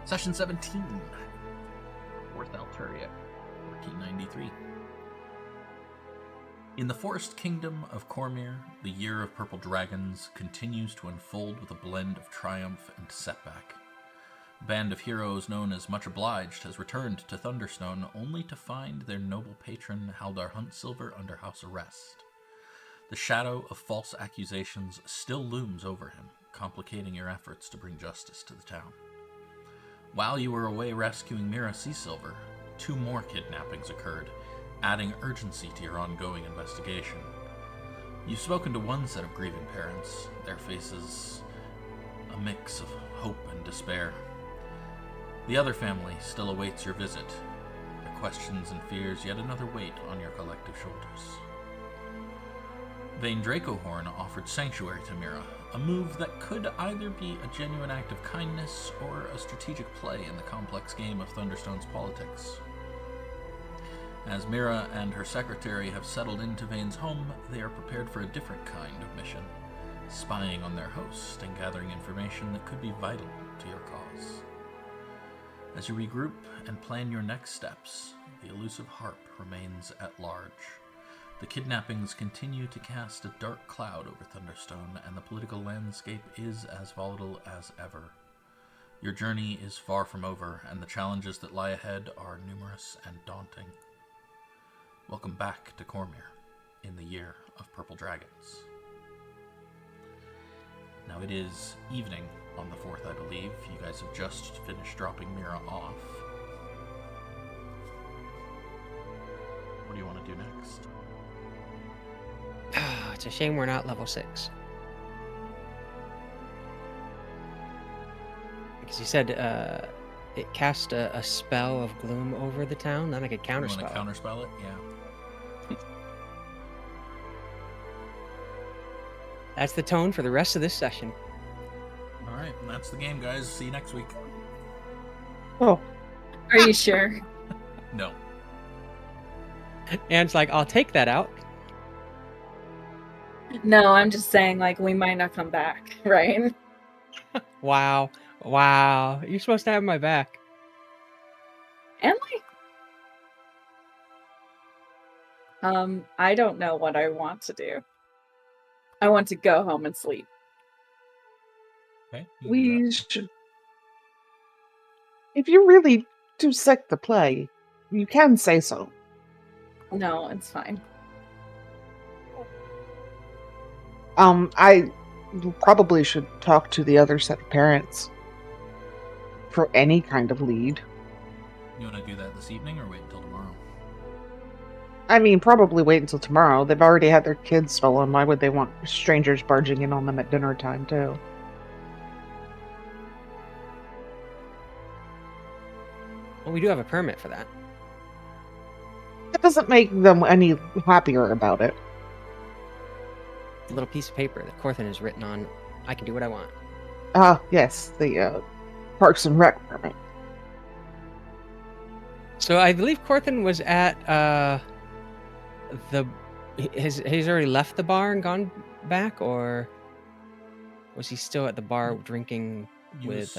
Session 17. 4th Alturia, 1493. In the forest kingdom of Cormyr, the year of purple dragons continues to unfold with a blend of triumph and setback. A band of heroes known as Much Obliged has returned to Thunderstone only to find their noble patron Haldar Huntsilver under house arrest. The shadow of false accusations still looms over him, complicating your efforts to bring justice to the town. While you were away rescuing Mira Seasilver, 2 more kidnappings occurred, adding urgency to your ongoing investigation. You've spoken to one set of grieving parents, their faces a mix of hope and despair. The other family still awaits your visit, their questions and fears yet another weight on your collective shoulders. Vane Dracohorn offered sanctuary to Mira, a move that could either be a genuine act of kindness or a strategic play in the complex game of Thunderstone's politics. As Mira and her secretary have settled into Vane's home, they are prepared for a different kind of mission, spying on their host and gathering information that could be vital to your cause. As you regroup and plan your next steps, the elusive harp remains at large. The kidnappings continue to cast a dark cloud over Thunderstone, and the political landscape is as volatile as ever. Your journey is far from over, and the challenges that lie ahead are numerous and daunting. Welcome back to Cormyr, in the year of purple dragons. Now it is evening on the 4th, I believe. You guys have just finished dropping Mira off. What do you want to do next? It's a shame we're not level 6. Because you said it cast a spell of gloom over the town, then I could counterspell it. You want to counterspell it? Yeah. That's the tone for the rest of this session. Alright, that's the game, guys. See you next week. Oh. Are you sure? No. And it's like, I'll take that out. No, I'm just saying, like, we might not come back, right? Wow. You're supposed to have my back. Am I? I don't know what I want to do. I want to go home and sleep. Okay. We should. If you're really too sick to play, you can say so. No, it's fine. I probably should talk to the other set of parents for any kind of lead. You want to do that this evening or wait until tomorrow? I mean, probably wait until tomorrow. They've already had their kids stolen. Why would they want strangers barging in on them at dinner time, too? Well, we do have a permit for that. That doesn't make them any happier about it. A little piece of paper that Corthyndahast has written on. I can do what I want. Yes, the Parks and Rec permit. So I believe Corthyndahast was at he's already left the bar and gone back, or was he still at the bar drinking with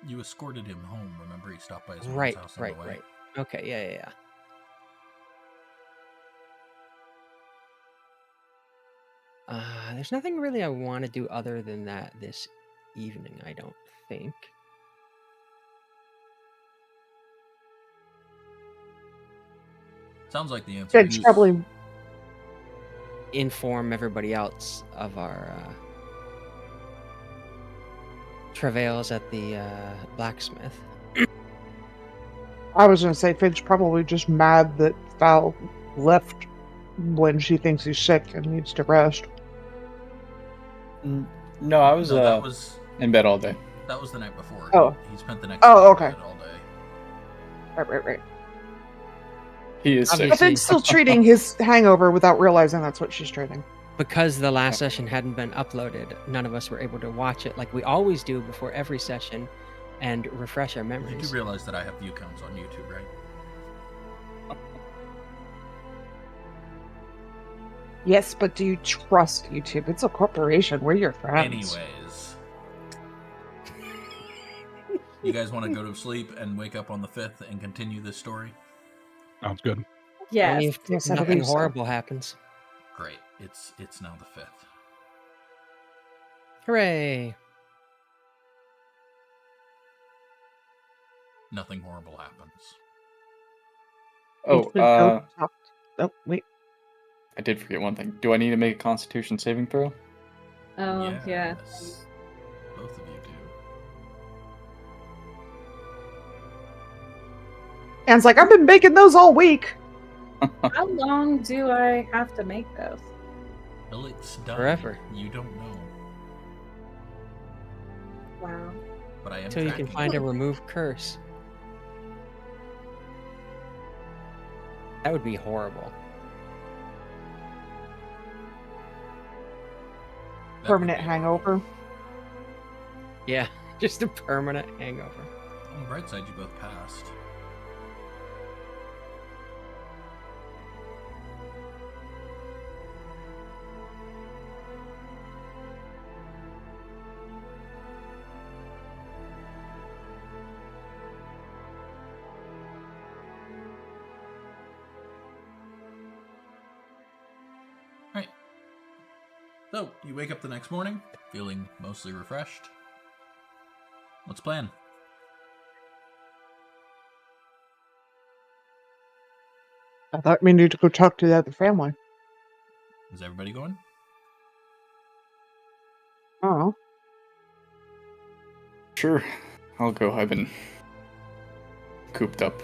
You escorted him home, remember? He stopped by his mom's house on the way. Right. Okay, yeah. There's nothing really I want to do other than that this evening, I don't think. Sounds like the answer It's is probably Inform everybody else of our travails at the blacksmith. I was going to say Fid's probably just mad that Val left when she thinks he's sick and needs to rest. No, I was, that was in bed all day. That was the night before. Oh. He spent the next Oh, night in okay. bed all day. Right. He is sick. But Fid's still treating his hangover without realizing that's what she's treating. Because the last session hadn't been uploaded, none of us were able to watch it like we always do before every session and refresh our You memories. do realize that I have view counts on YouTube, right? Yes, but do you trust YouTube? It's a corporation. We're your friends. Anyways. You guys want to go to sleep and wake up on the 5th and continue this story? Sounds good. Yes. Only if Yes, I nothing believe so. horrible happens. Great. It's now the 5th. Hooray! Nothing horrible happens. Oh, We should go talk- Oh, wait. I did forget one thing. Do I need to make a Constitution saving throw? Oh, yeah. Yes. Both of you do. Anne's like, I've been making those all week. How long do I have to make those? Well, it's done. Forever. You don't know. Wow. But I am Until you can tracking find a remove curse. That would be horrible. That would Permanent be hangover. Yeah, just a permanent hangover. On the bright side, you both passed. Right. So, you wake up the next morning, feeling mostly refreshed. What's the plan? I thought we needed to go talk to the other family. Is everybody going? Oh, Sure. I'll go. I've been cooped up.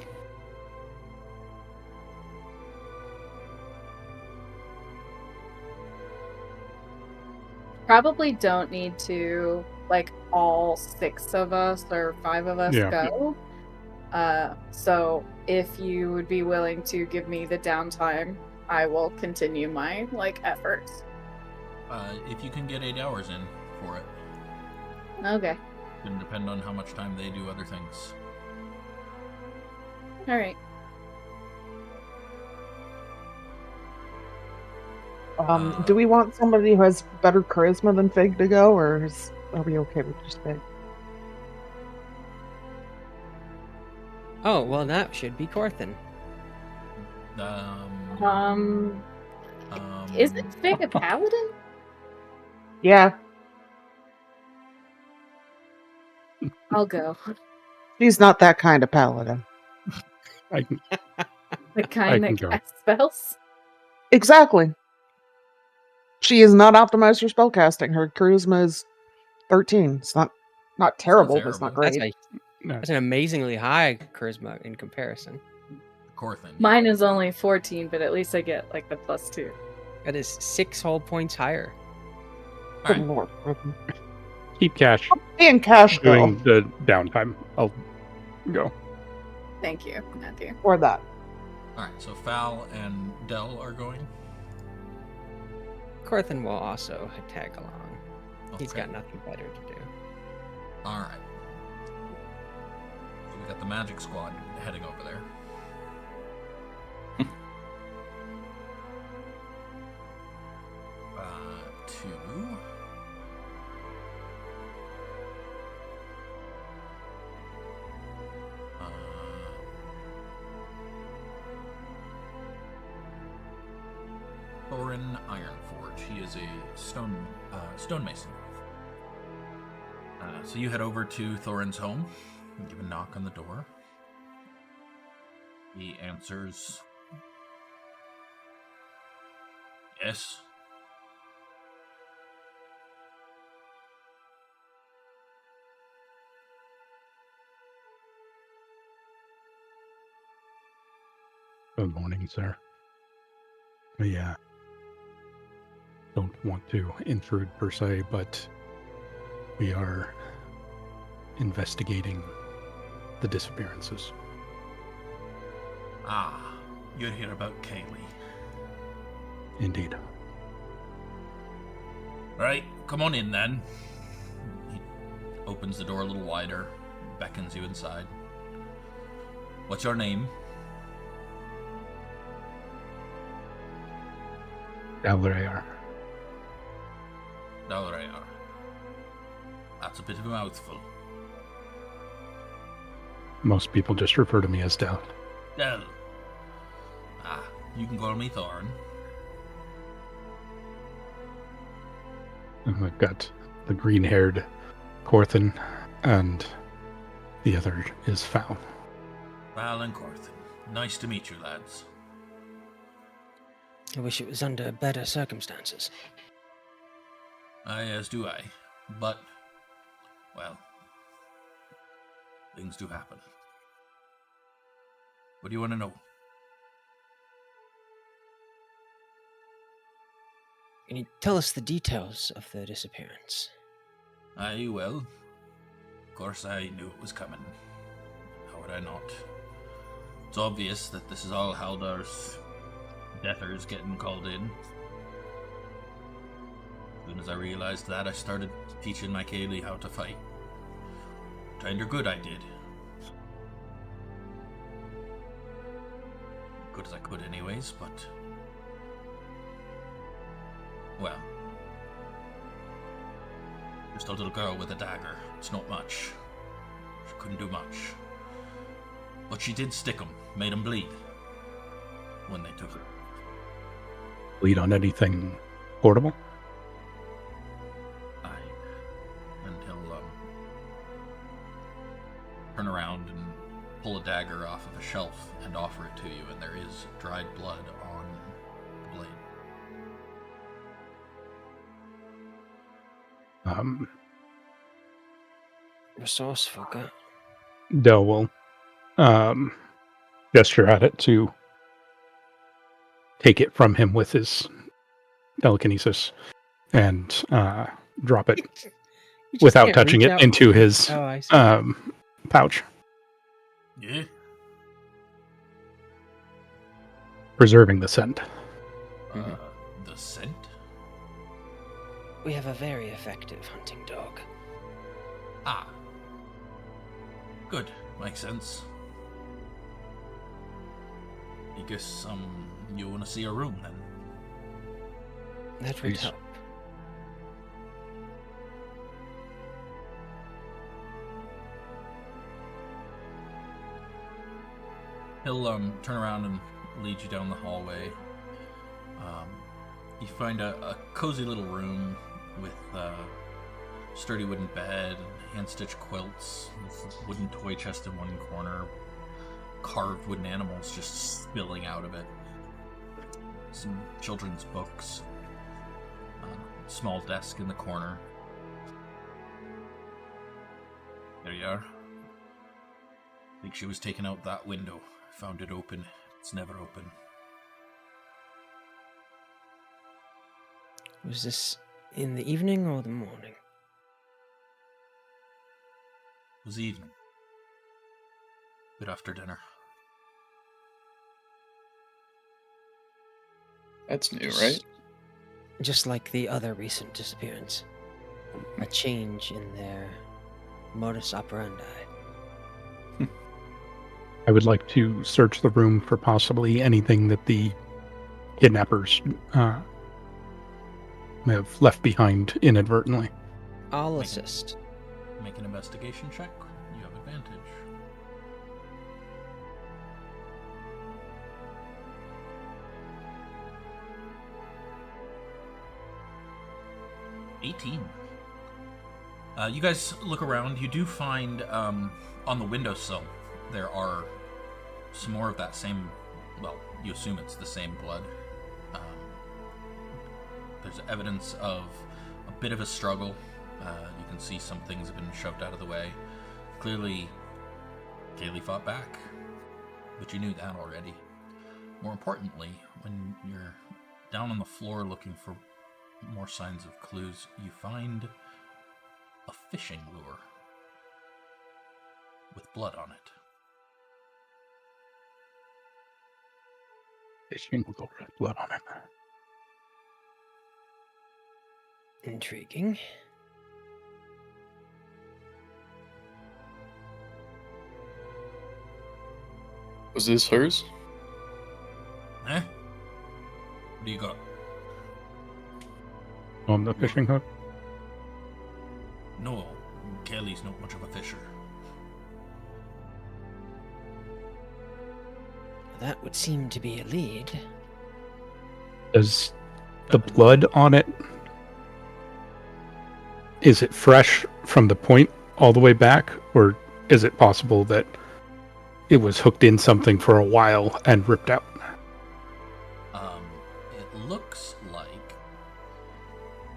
Probably don't need to, like, all 6 of us or 5 of us Yeah. go. So if you would be willing to give me the downtime, I will continue my, like, efforts. If you can get 8 hours in for it. Okay. It'll depend on how much time they do other things. Alright. Do we want somebody who has better charisma than Fig to go, or are we okay with just Fig? Oh, well, that should be Corthin. Isn't Fig a paladin? Yeah, I'll go. she's not that kind of paladin. I can, The kind can that go. casts spells. Exactly. She is not optimized for spellcasting. Her charisma is 13. It's not terrible, but it's not terrible. great. no, That's an amazingly high charisma in comparison. Corthin. Mine is only 14, but at least I get, like, the +2. That is 6 whole points higher. Good Alright. lord. keep Cash And Cash go doing the downtime. I'll go. Thank you, Matthew. for that. Alright, so Fal and Del are going. Corthin will also tag along. He's Okay. got nothing better to do. Alright. So we got the magic squad heading over there. Two. Thorin Ironforge. He is a stonemason. So you head over to Thorin's home and give a knock on the door. He answers, "Yes." Good morning, sir. We don't want to intrude per se, but we are investigating the disappearances. Ah, you're here about Kaylee. Indeed. Right, come on in then. He opens the door a little wider, beckons you inside. What's your name? Delryar. Delryar. That's a bit of a mouthful. Most people just refer to me as Del. Del. Ah, you can call me Thorn. And I've got the green-haired Corthin, and the other is Foul. Val and Corthin. Nice to meet you, lads. I wish it was under better circumstances. Aye, as do I. But, well, things do happen. What do you want to know? Can you tell us the details of the disappearance? Aye, well, of course I knew it was coming. How would I not? It's obvious that this is all Haldar's Deathers getting called in. As soon as I realized that, I started teaching my Kaylee how to fight. Kinder good I did. Good as I could anyways, but... well... just a little girl with a dagger. It's not much. She couldn't do much. But she did stick 'em, made 'em bleed. When they took her. Bleed on anything portable? Aye. And he'll, turn around and pull a dagger off of a shelf and offer it to you, and there is dried blood on the blade. Resourceful guy. Del will gesture at it to take it from him with his telekinesis and drop it You just without can't touching reach it out. into his Oh, I see. pouch, Yeah? preserving the scent. The scent? We have a very effective hunting dog. Ah. Good. Makes sense. I guess, you want to see a room, then? That would Please. help. He'll, turn around and lead you down the hallway. You find a cozy little room with a sturdy wooden bed and hand-stitched quilts, with a wooden toy chest in one corner, carved wooden animals just spilling out of it, some children's books, a small desk in the corner. There you are. I think she was taken out that window. Found it open. It's never open. Was this in the evening or the morning? It was evening. Bit after dinner. That's new, right? Just like the other recent disappearance. A change in their modus operandi. I would like to search the room for possibly anything that the kidnappers may have left behind inadvertently. I'll assist. Make an investigation check. You have advantage. $18. You guys look around. You do find on the windowsill there are some more of that same. Well, you assume it's the same blood. There's evidence of a bit of a struggle. You can see some things have been shoved out of the way. Clearly, Kaylee fought back, but you knew that already. More importantly, when you're down on the floor looking for more signs of clues, you find a fishing lure with blood on it. Fishing with red blood on it. Intriguing. Was this hers? Eh? What do you got? On the fishing hook? No, Kelly's not much of a fisher. That would seem to be a lead. Does the blood on it, is it fresh from the point all the way back, or is it possible that it was hooked in something for a while and ripped out? It looks like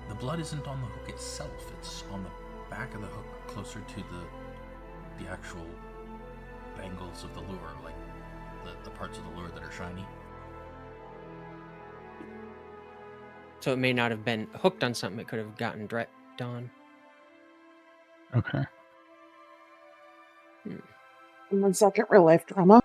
the blood isn't on the hook itself. It's on the back of the hook, closer to the actual bangles of the lure, like the parts of the lure that are shiny. So it may not have been hooked on something. It could have gotten dripped on. Okay. 1 second, real life drama.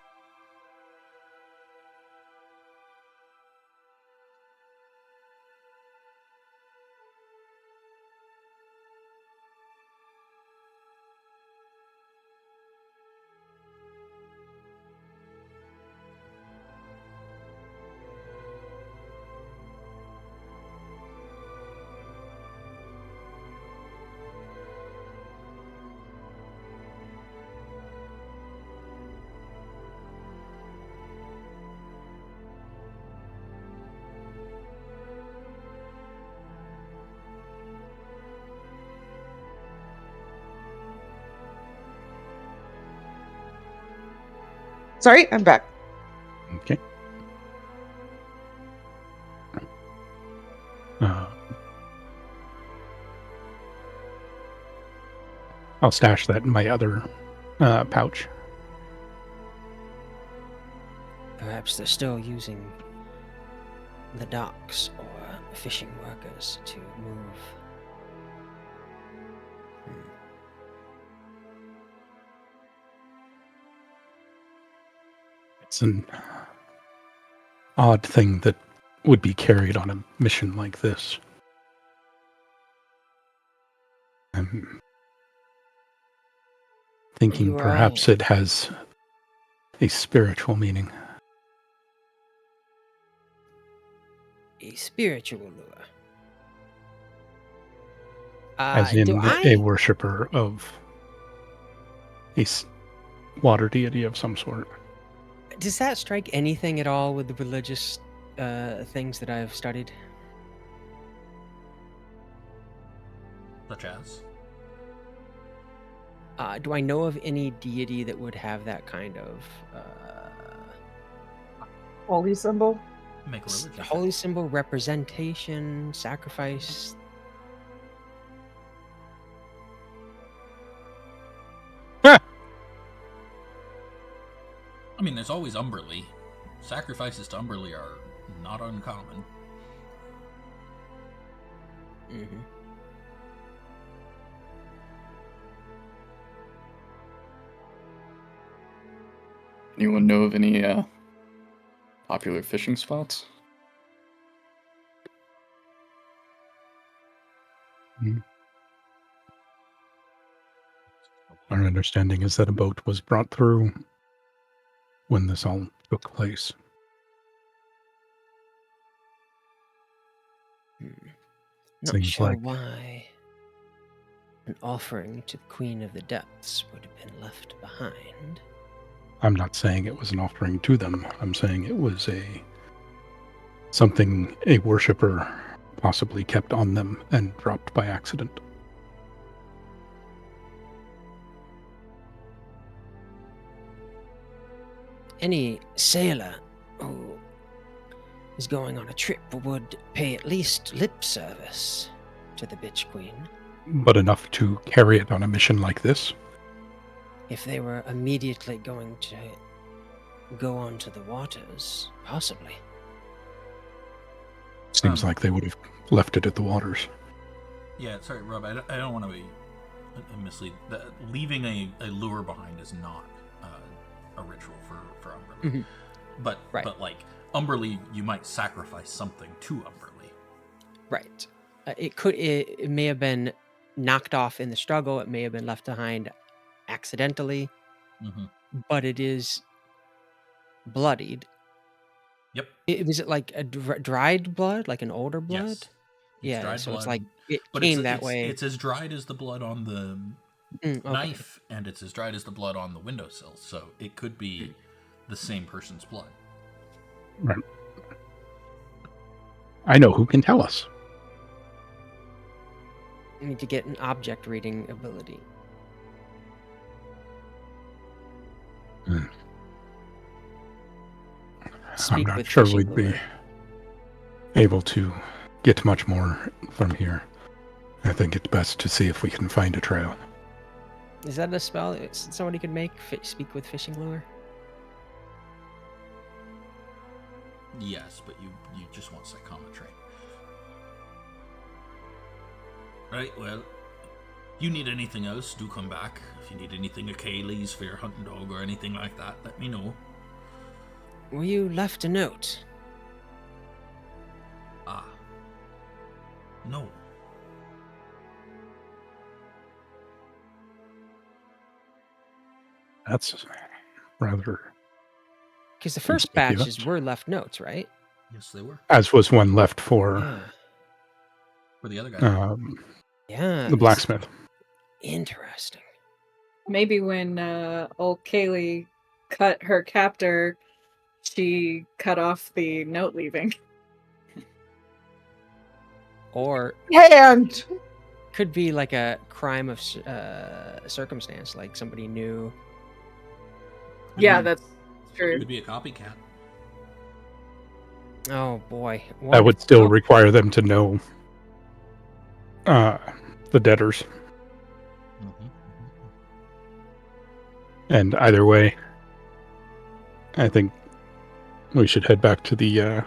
Sorry, I'm back. Okay. I'll stash that in my other pouch. Perhaps they're still using the docks or fishing workers to move. It's an odd thing that would be carried on a mission like this. I'm thinking You are perhaps all- it has a spiritual meaning. A spiritual lure. As in do a worshipper of a water deity of some sort. Does that strike anything at all with the religious things that I've studied? Such as? Do I know of any deity that would have that kind of Holy symbol. Make a religion. holy symbol representation, sacrifice? I mean, there's always Umberly. Sacrifices to Umberly are not uncommon. Mm-hmm. Anyone know of any popular fishing spots? Our understanding is that a boat was brought through when this all took place. Not Seems sure like- why an offering to the Queen of the Depths would have been left behind. I'm not saying it was an offering to them. I'm saying it was something a worshipper possibly kept on them and dropped by accident. Any sailor who is going on a trip would pay at least lip service to the Bitch Queen. But enough to carry it on a mission like this? If they were immediately going to go onto the waters, possibly. Seems like they would have left it at the waters. Yeah, sorry, Rob, I don't want to be mislead. Leaving a lure behind is not a ritual for Umberly. Mhm. But, Right. but like, Umberly, you might sacrifice something to Umberly. Right. It may have been knocked off in the struggle. It may have been left behind accidentally, Mm-hmm. but it is bloodied. Yep. Was it like a dried blood, like an older blood? Yes. It's Yeah, dried so blood, it's like it but came that way. It's as dried as the blood on the Okay. knife, and it's as dried as the blood on the windowsill. So it could be the same person's blood. Right. I know who can tell us. I need to get an object reading ability. I'm Speak not with sure fishing we'd be lure. able to get much more from here. I think it's best to see if we can find a trail. Is that a spell that somebody could make? Speak with fishing lure? Yes, but you just want psychometry. Right, well, you need anything else, do come back. If you need anything of Kaylee's for your hunting dog or anything like that, let me know. Well, you left a note. Ah. No. That's rather Because the first batches conspicuous. were left notes, right? Yes, they were. As was one left for Yeah. For the other guy. Yeah. the blacksmith. Interesting. Maybe when old Kaylee cut her captor, she cut off the note leaving. Or And could be like a crime of circumstance, like somebody knew. Yeah, that's true. Could be a copycat. Oh boy. That would still Oh, require them to know the debtors. And either way, I think we should head back to the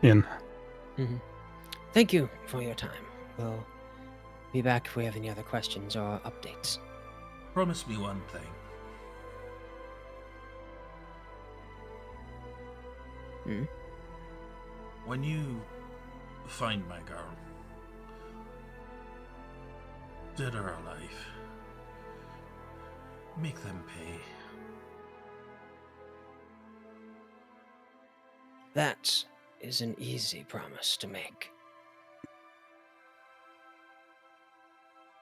inn. Thank you for your time. We'll be back if we have any other questions or updates. Promise me one thing. Hmm? When you find my girl, dead or alive, make them pay. That is an easy promise to make.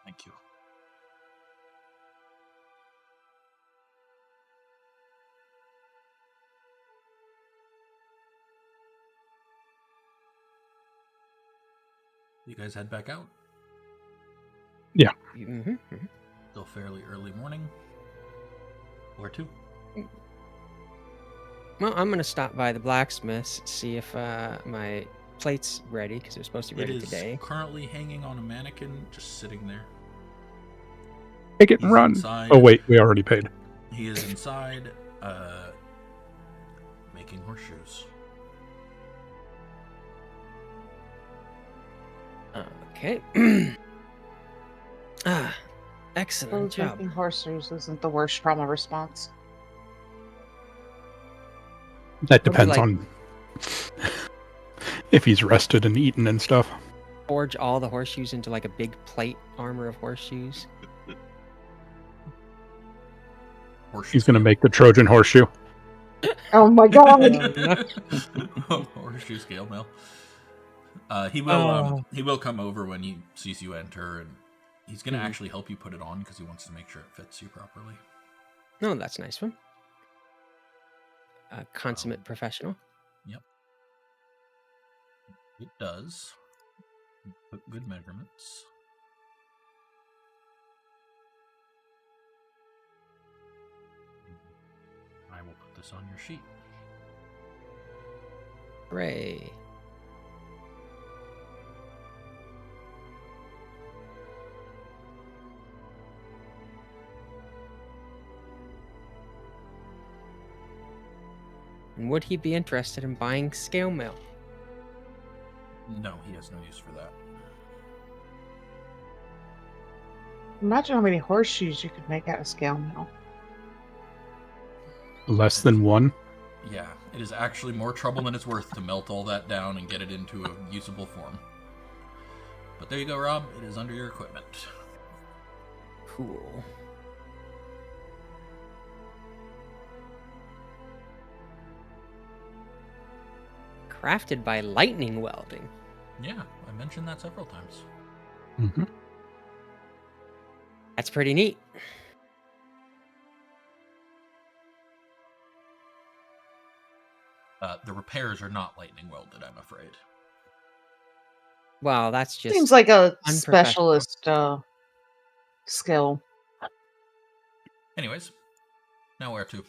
Thank you. You guys head back out? Mm-hmm. Still fairly early morning. Or two. Well, I'm gonna stop by the blacksmith's, see if my plate's ready, because they're supposed to be It ready is today. currently hanging on a mannequin, just sitting there. Take it and He's run. inside. Oh wait, we already paid. He is inside, making horseshoes. Okay. Excellent job. making horseshoes isn't the worst trauma response. That It'll be depends like- on if he's rested and eaten and stuff. Forge all the horseshoes into like a big plate armor of horseshoes. Horseshoe He's going to scale. make the Trojan horseshoe. Oh my god! Horseshoe scale mail. He will come over when he sees you enter, and he's going to actually help you put it on because he wants to make sure it fits you properly. Oh, that's nice of him. A consummate professional. Yep. It does. Put good measurements. I will put this on your sheet. Hooray. And would he be interested in buying scale mail? No, he has no use for that. Imagine how many horseshoes you could make out of scale mail. Less than one. Yeah, it is actually more trouble than it's worth to melt all that down and get it into a usable form. But there you go, Rob. It is under your equipment. Cool. Crafted by lightning welding. Yeah, I mentioned that several times. Mm-hmm. That's pretty neat. The repairs are not lightning welded, I'm afraid. Well, that's just Seems like a unprofessional. specialist skill. Anyways, now where to?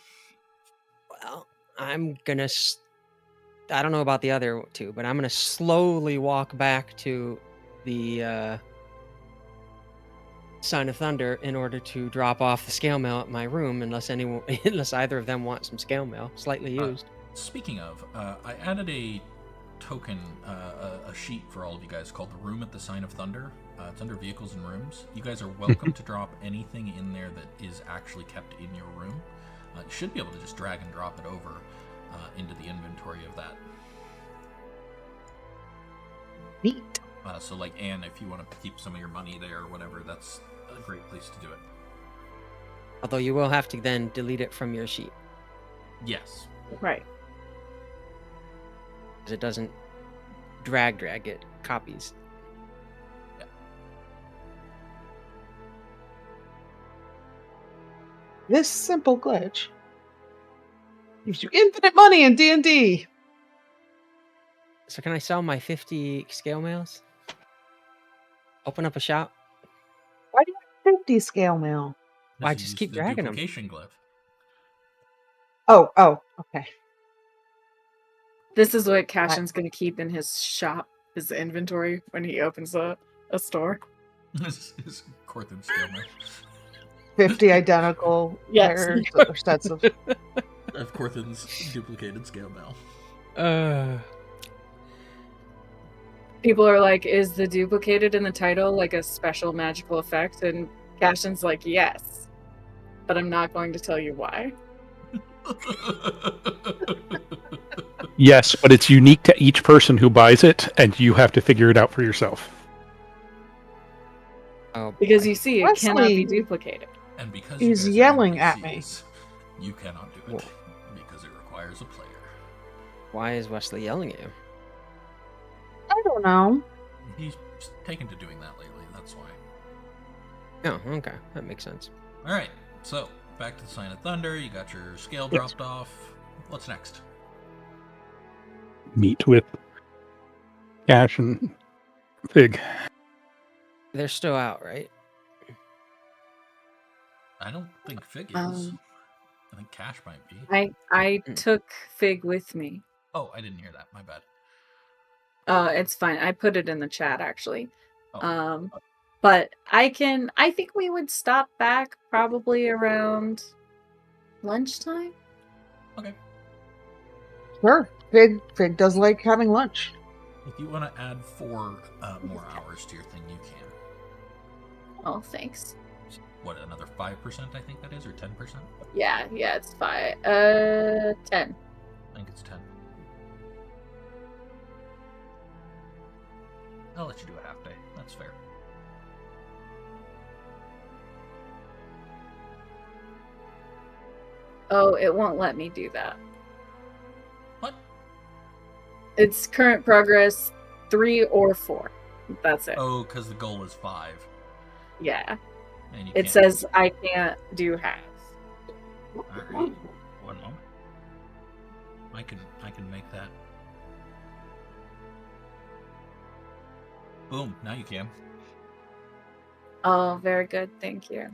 Well, I'm gonna. I don't know about the other two, but I'm gonna slowly walk back to the Sign of Thunder in order to drop off the scale mail at my room, unless either of them want some scale mail, slightly used. Speaking of, I added a token, a sheet for all of you guys called the Room at the Sign of Thunder. It's under Vehicles and Rooms. You guys are welcome to drop anything in there that is actually kept in your room. You should be able to just drag and drop it over into the inventory of that. Neat. So, like, Anne, if you want to keep some of your money there or whatever, that's a great place to do it. Although you will have to then delete it from your sheet, Yes. Right. because it doesn't drag it copies. This simple glitch gives you infinite money in D&D. So can I sell my 50 scale mails? Open up a shop? Why do you have 50 scale mail? Why You just use keep the dragging 'em? duplication glyph. Oh, okay. This is what Cassian's going to keep in his shop, his inventory, when he opens a store. This is Corthyndahast Tanthul. 50 identical Yes. pairs or sets of. Of Corthyndah's duplicated scale mail. People are like, is the duplicated in the title like a special magical effect? And Cassian's like, yes. But I'm not going to tell you why. Yes, but it's unique to each person who buys it, and you have to figure it out for yourself. Oh, Because you see, it cannot be Wesley. duplicated. And because He's you guys yelling are at me. NPCs, you cannot do it because it requires a player. why is Wesley yelling at you? I don't know. He's taken to doing that lately. That's why. Oh, okay. That makes sense. All right. So back to the Sign of Thunder. You got your scale Yes. dropped off. What's next? Meet with Cash and Fig. They're still out, right? I don't think Fig is. I think Cash might be. I Mm. took Fig with me. Oh, I didn't hear that. My bad. It's fine. I put it in the chat actually. Oh. But I think we would stop back probably around lunchtime. Okay. Sure. Fig does like having lunch. If you want to add 4 more hours to your thing, you can. Oh, thanks. What, another 5%, I think that is, or 10%? Yeah, it's 10. I think it's 10. I'll let you do a half day. That's fair. Oh, it won't let me do that. What? It's current progress 3 or 4. That's it. Oh, because the goal is 5. Yeah. And you It can't- says I can't do halves. All right. One moment. I can make that. Boom. Now you can. Oh, very good. Thank you.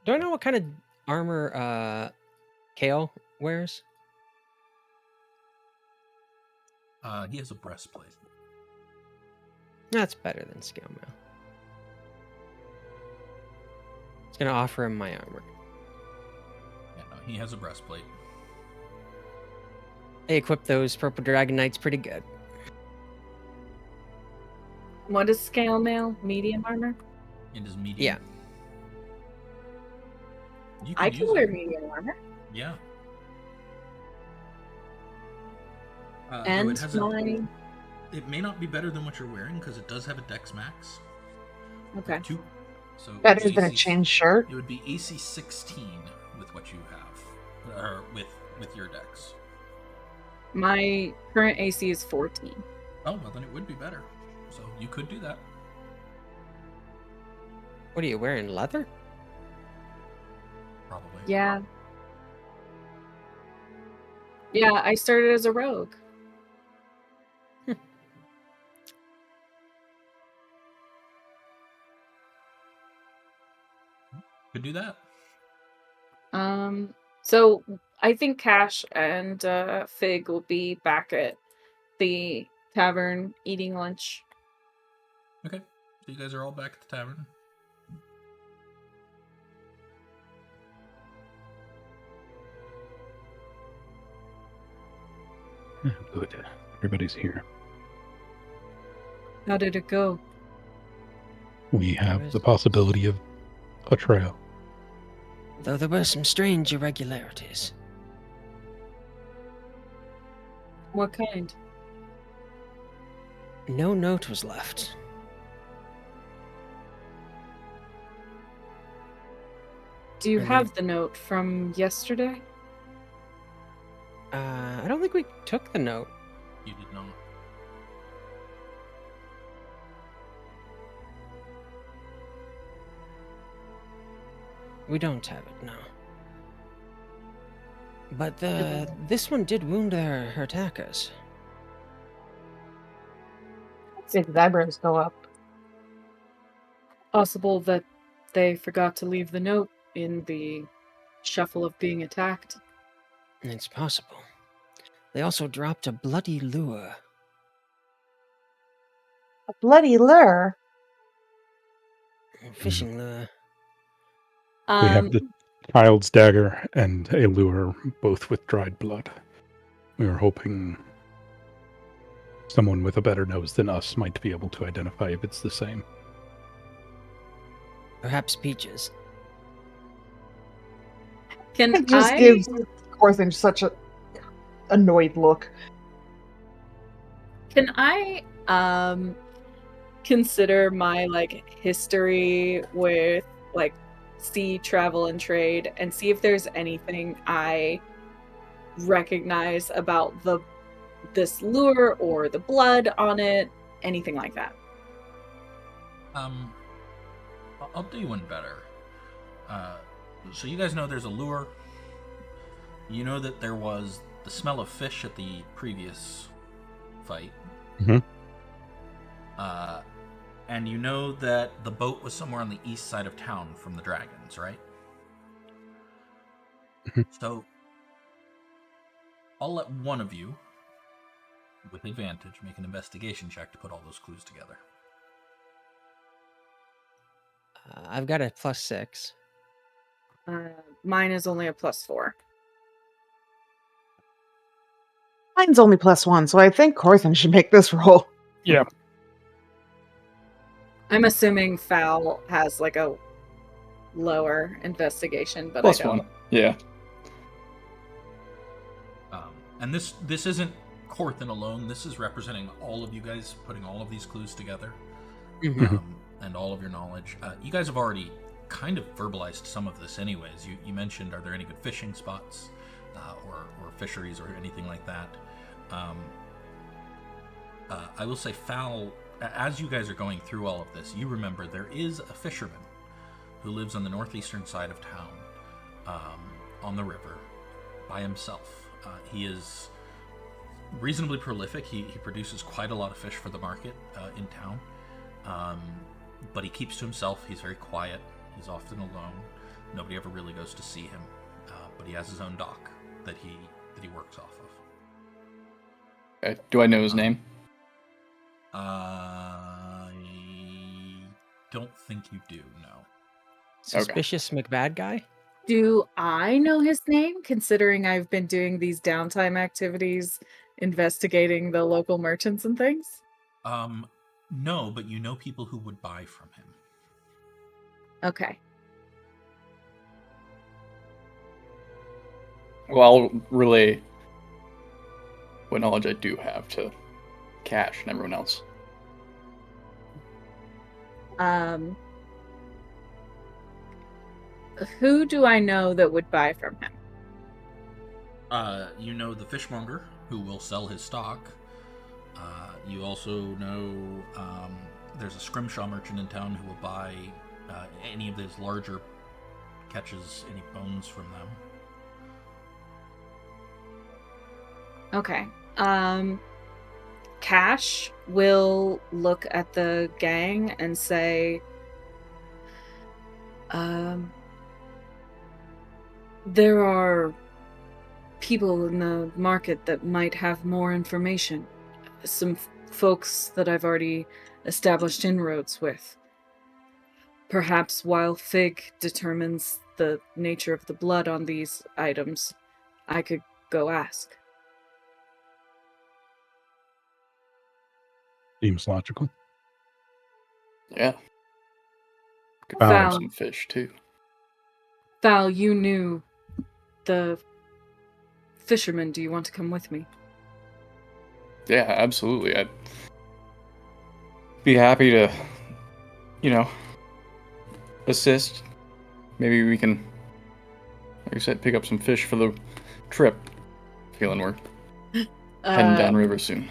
Do I know what kind of armor Kale wears? He has a breastplate. That's better than scale mail. It's gonna offer him my armor. Yeah, no, he has a breastplate. They equip those purple dragon knights pretty good. What is scale mail? Medium armor? It is medium. Yeah. You I use can wear it. medium armor. Yeah. Though And it has a- my It may not be better than what you're wearing because it does have a dex max. okay. 2. So That it's has been a AC change shirt. It would be AC 16 with what you have, or with your dex. My current AC is 14. Oh, well, then it would be better. So you could do that. What are you wearing? Leather? Probably. Yeah. Yeah, I started as a rogue. Could do that. So I think Cash and Fig will be back at the tavern eating lunch. Okay. So you guys are all back at the tavern. Good. Everybody's here. How did it go? We have the possibility of a trail. Though there were some strange irregularities. What kind? No note was left. Do you have the note from yesterday? I don't think we took the note. You did not. We don't have it, no. But this one did wound her attackers. His eyebrows go up. Possible that they forgot to leave the note in the shuffle of being attacked. It's possible. They also dropped a bloody lure. A bloody lure. A fishing lure. We have the child's dagger and a lure, both with dried blood. We were hoping someone with a better nose than us might be able to identify if it's the same. Perhaps Peaches. Can It just I gives Corthynd such a annoyed look. Can I consider my history with sea travel and trade and see if there's anything I recognize about this lure or the blood on it, anything like that? I'll do one better. So you guys know there's a lure. You know that there was the smell of fish at the previous fight. Mm-hmm. And you know that the boat was somewhere on the east side of town from the dragons, right? Mm-hmm. So I'll let one of you, with advantage, make an investigation check to put all those clues together. I've got a +6. Mine is only a +4. Mine's only +1, so I think Corthynd should make this roll. Yeah. I'm assuming Fowl has a lower investigation, but Plus I don't. one. Yeah. And this isn't Corthynd alone. This is representing all of you guys, putting all of these clues together, and all of your knowledge. You guys have already kind of verbalized some of this anyways. You mentioned, are there any good fishing spots or fisheries or anything like that? I will say, Fowl, as you guys are going through all of this, you remember there is a fisherman who lives on the northeastern side of town, on the river, by himself. He is reasonably prolific. He produces quite a lot of fish for the market in town, but he keeps to himself. He's very quiet. He's often alone. Nobody ever really goes to see him, but he has his own dock that he works off of. Okay. Do I know his name? I don't think you do, no. Suspicious McBad guy? Do I know his name, considering I've been doing these downtime activities, investigating the local merchants and things? No, but you know people who would buy from him. Okay. Well, I'll relay what knowledge I do have to Cash and everyone else. Who do I know that would buy from him? You know the fishmonger who will sell his stock. You also know there's a scrimshaw merchant in town who will buy any of those larger catches, any bones from them. Okay. Cash will look at the gang and say, there are people in the market that might have more information. Some folks that I've already established inroads with. Perhaps while Fig determines the nature of the blood on these items, I could go ask. Seems logical. Yeah. Could Wow. find Val, some fish too. Val, you knew the fisherman. Do you want to come with me? Yeah, absolutely. I'd be happy to, assist. Maybe we can, like I said, pick up some fish for the trip. Feeling we're heading downriver soon.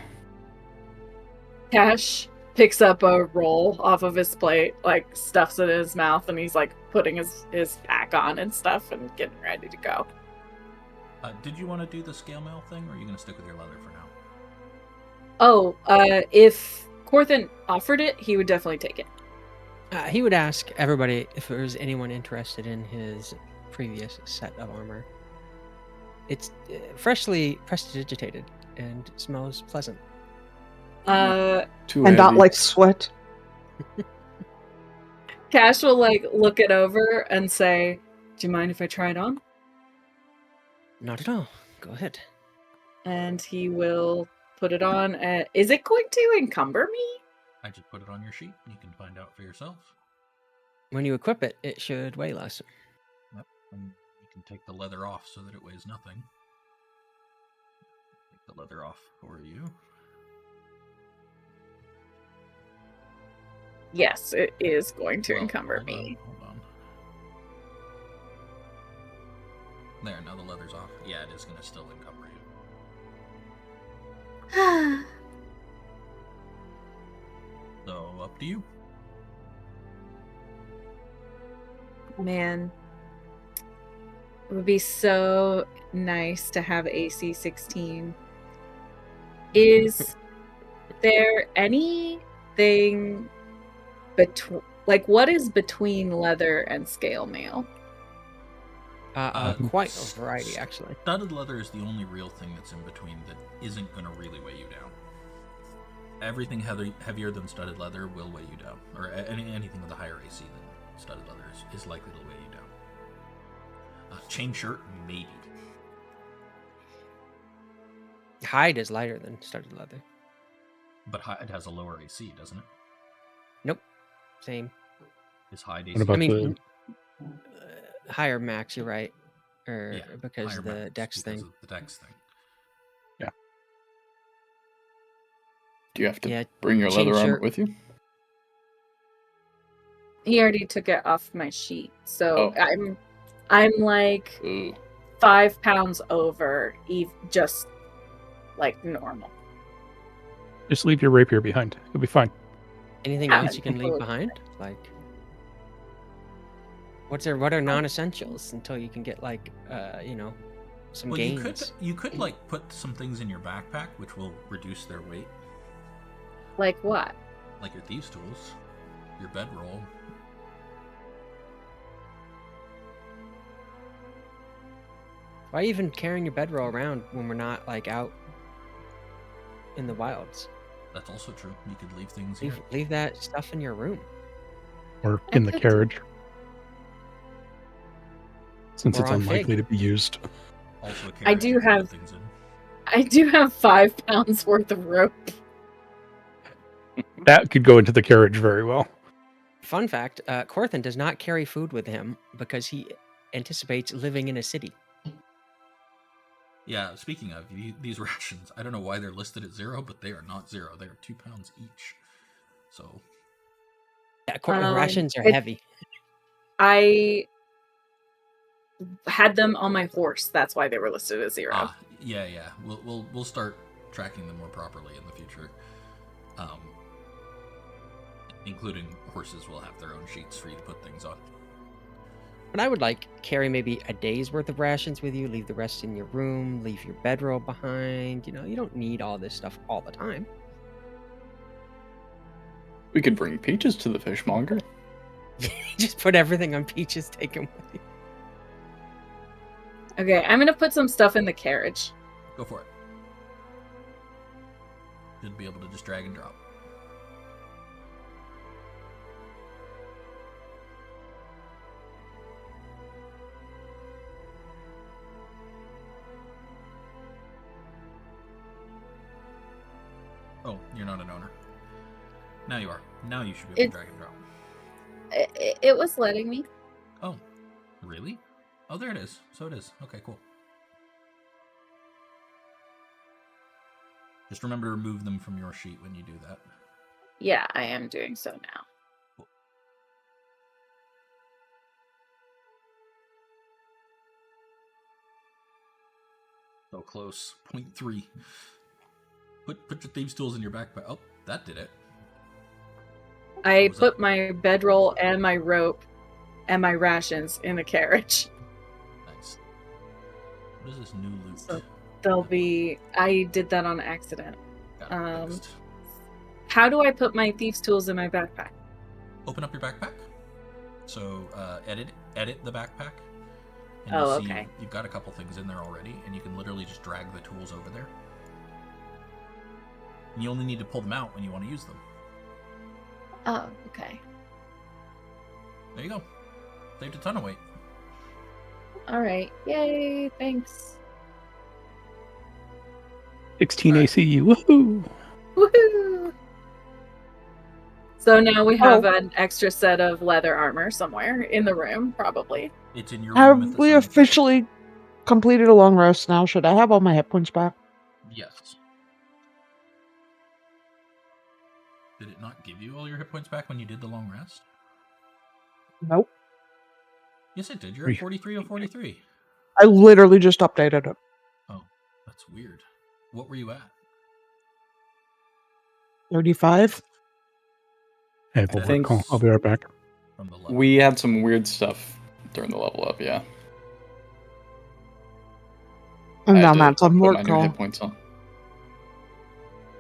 Cash picks up a roll off of his plate, like stuffs it in his mouth, and he's like putting his pack on and stuff and getting ready to go. Did you want to do the scale mail thing, or are you going to stick with your leather for now? Oh, if Corthynd offered it, he would definitely take it. He would ask everybody if there was anyone interested in his previous set of armor. It's freshly prestidigitated and smells pleasant. Too And not heavy. like sweat. Cash will like look it over and say, "Do you mind if I try it on?" Not at all. Go ahead. And he will put it on. Is it going to encumber me? I just put it on your sheet. You can find out for yourself. When you equip it, it should weigh less. Yep. And you can take the leather off so that it weighs nothing. Take the leather off for you. Yes, it is going to Well, encumber hold me. Hold on. There, now the leather's off. Yeah, it is going to still encumber you. So, up to you. Man, it would be so nice to have AC 16. Is there anything between, like, what is between leather and scale mail? Quite a variety, actually. Studded leather is the only real thing that's in between that isn't going to really weigh you down. Everything heavier than studded leather will weigh you down, or anything with a higher AC than studded leather is likely to weigh you down. Chain shirt, maybe. Hide is lighter than studded leather. But hide has a lower AC, doesn't it? Nope. Same. Is hide AC? What about I mean, higher max, you're right. Because higher the max dex because thing. of the dex thing. Yeah. Do you have to bring your leather armor with you? He already took it off my sheet, so Oh. I'm like Ooh. 5 pounds over, just like normal. Just leave your rapier behind. You'll be fine. Anything else you can leave behind? Like, what are non-essentials until you can get like some gains? You could like put some things in your backpack which will reduce their weight. Like what? Like your thieves' tools, your bedroll. Why even carrying your bedroll around when we're not like out in the wilds? That's also true. You could leave things here. Leave that stuff in your room. Or in the carriage. Since it's unlikely to be used. Also I do have 5 pounds worth of rope. That could go into the carriage very well. Fun fact, Corthynd does not carry food with him because he anticipates living in a city. Yeah, speaking of these rations, I don't know why they're listed at 0, but they are not 0. They are 2 pounds each. So, yeah, rations are heavy. I had them on my horse. That's why they were listed as 0. Yeah. We'll start tracking them more properly in the future. Including horses will have their own sheets for you to put things on. But I would like carry maybe a day's worth of rations with you, leave the rest in your room, leave your bedroll behind. You know, you don't need all this stuff all the time. We could bring Peaches to the fishmonger. Just put everything on Peaches, take him with you. Okay, I'm gonna put some stuff in the carriage. Go for it. Should be able to just drag and drop. Oh, you're not an owner. Now you are. Now you should be able to drag and drop. It was letting me. Oh, really? Oh, there it is. So it is. Okay, cool. Just remember to remove them from your sheet when you do that. Yeah, I am doing so now. Cool. So close. 0.3. Put your thieves' tools in your backpack. Oh, that did it. I put my bedroll and my rope and my rations in the carriage. Nice. What is this new loot? So they'll be... I did that on accident. Got it, how do I put my thieves' tools in my backpack? Open up your backpack. So edit the backpack. And Oh, you'll see okay. you've got a couple things in there already, and you can literally just drag the tools over there. And you only need to pull them out when you want to use them. Oh, okay. There you go. Saved a ton of weight. Alright. Yay, thanks. 16 AC, woohoo! Woohoo! So now we have an extra set of leather armor somewhere in the room, probably. It's in your room. Have we officially completed a long rest now? Should I have all my hit points back? Yes. Did it not give you all your hit points back when you did the long rest? Nope. Yes, it did. You're at 43 or 43. I literally just updated it. Oh, that's weird. What were you at? 35. Hey, I think I'll be right back. From the level. We had some weird stuff during the level up, yeah. And I had now to that's on put work my new call. hit points on.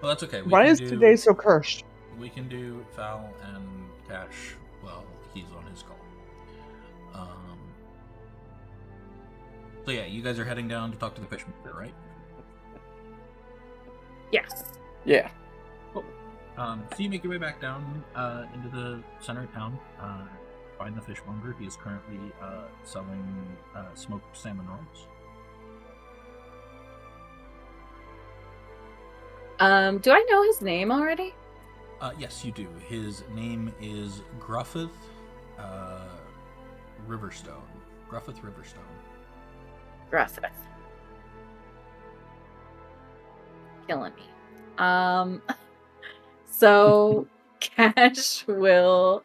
Well, that's okay. Why is today so cursed? We can do Fal and Cash. Well, he's on his call. So yeah, you guys are heading down to talk to the fishman, right? Yes. Yeah. Cool. So you make your way back down into the center of town. Find the fishmonger. He is currently selling smoked salmon rolls. Do I know his name already? Yes, you do. His name is Gruffith Riverstone. Gruffith Riverstone. Gruffith. Killing me. So Cash will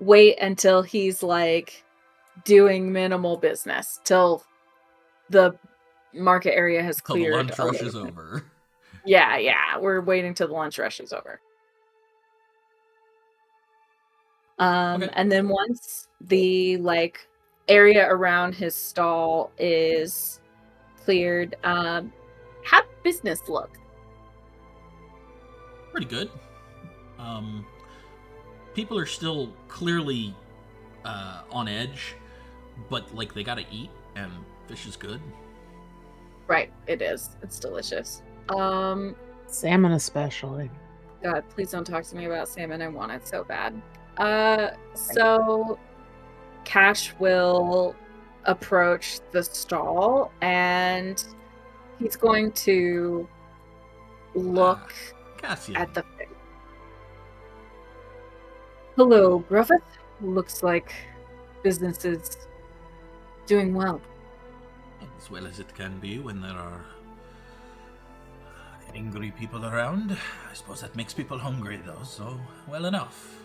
wait until he's like doing minimal business till the market area has Till the cleared. lunch rush is over. Yeah, we're waiting till the lunch rush is over. Okay. And then once the like area around his stall is cleared, how'd business look? Pretty good. People are still clearly on edge, but like they gotta eat, and fish is good. Right, it is. It's delicious. Salmon especially. God, please don't talk to me about salmon. I want it so bad. So Cash will approach the stall and he's going to look Cassian. at the fish. Hello, Gruffith. Looks like business is doing well. As well as it can be when there are angry people around. I suppose that makes people hungry, though, so well enough.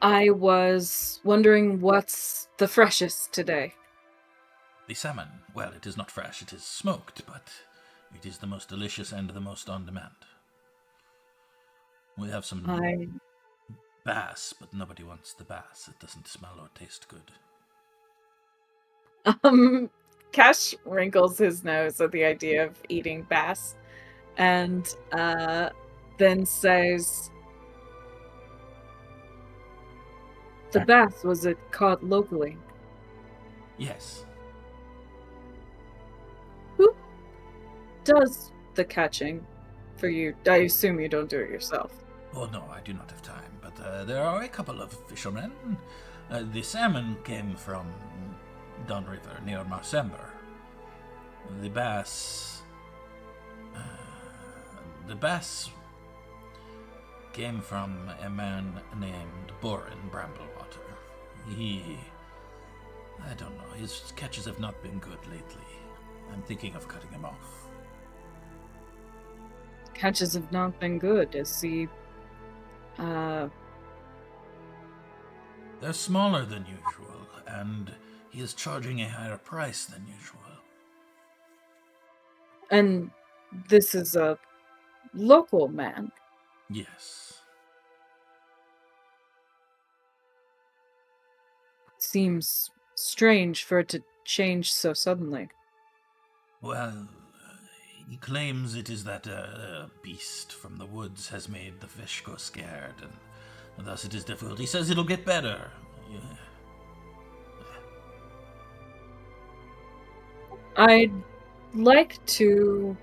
I was wondering what's the freshest today. The salmon, well, it is not fresh, it is smoked, but it is the most delicious and the most on demand. We have some bass, but nobody wants the bass. It doesn't smell or taste good. Cash wrinkles his nose at the idea of eating bass, and then says, "The bass, was it caught locally?" Yes. Who does the catching for you? I assume you don't do it yourself. Oh, no, I do not have time, but there are a couple of fishermen. The salmon came from Don River near Marsember. The bass came from a man named Borin Bramblewater. I don't know, his catches have not been good lately. I'm thinking of cutting him off. Catches have not been good. Is he, They're smaller than usual, and he is charging a higher price than usual. And this is a local man? Yes. Seems strange for it to change so suddenly. Well, he claims it is that beast from the woods has made the fish go scared, and thus it is difficult. He says it'll get better. I'd like to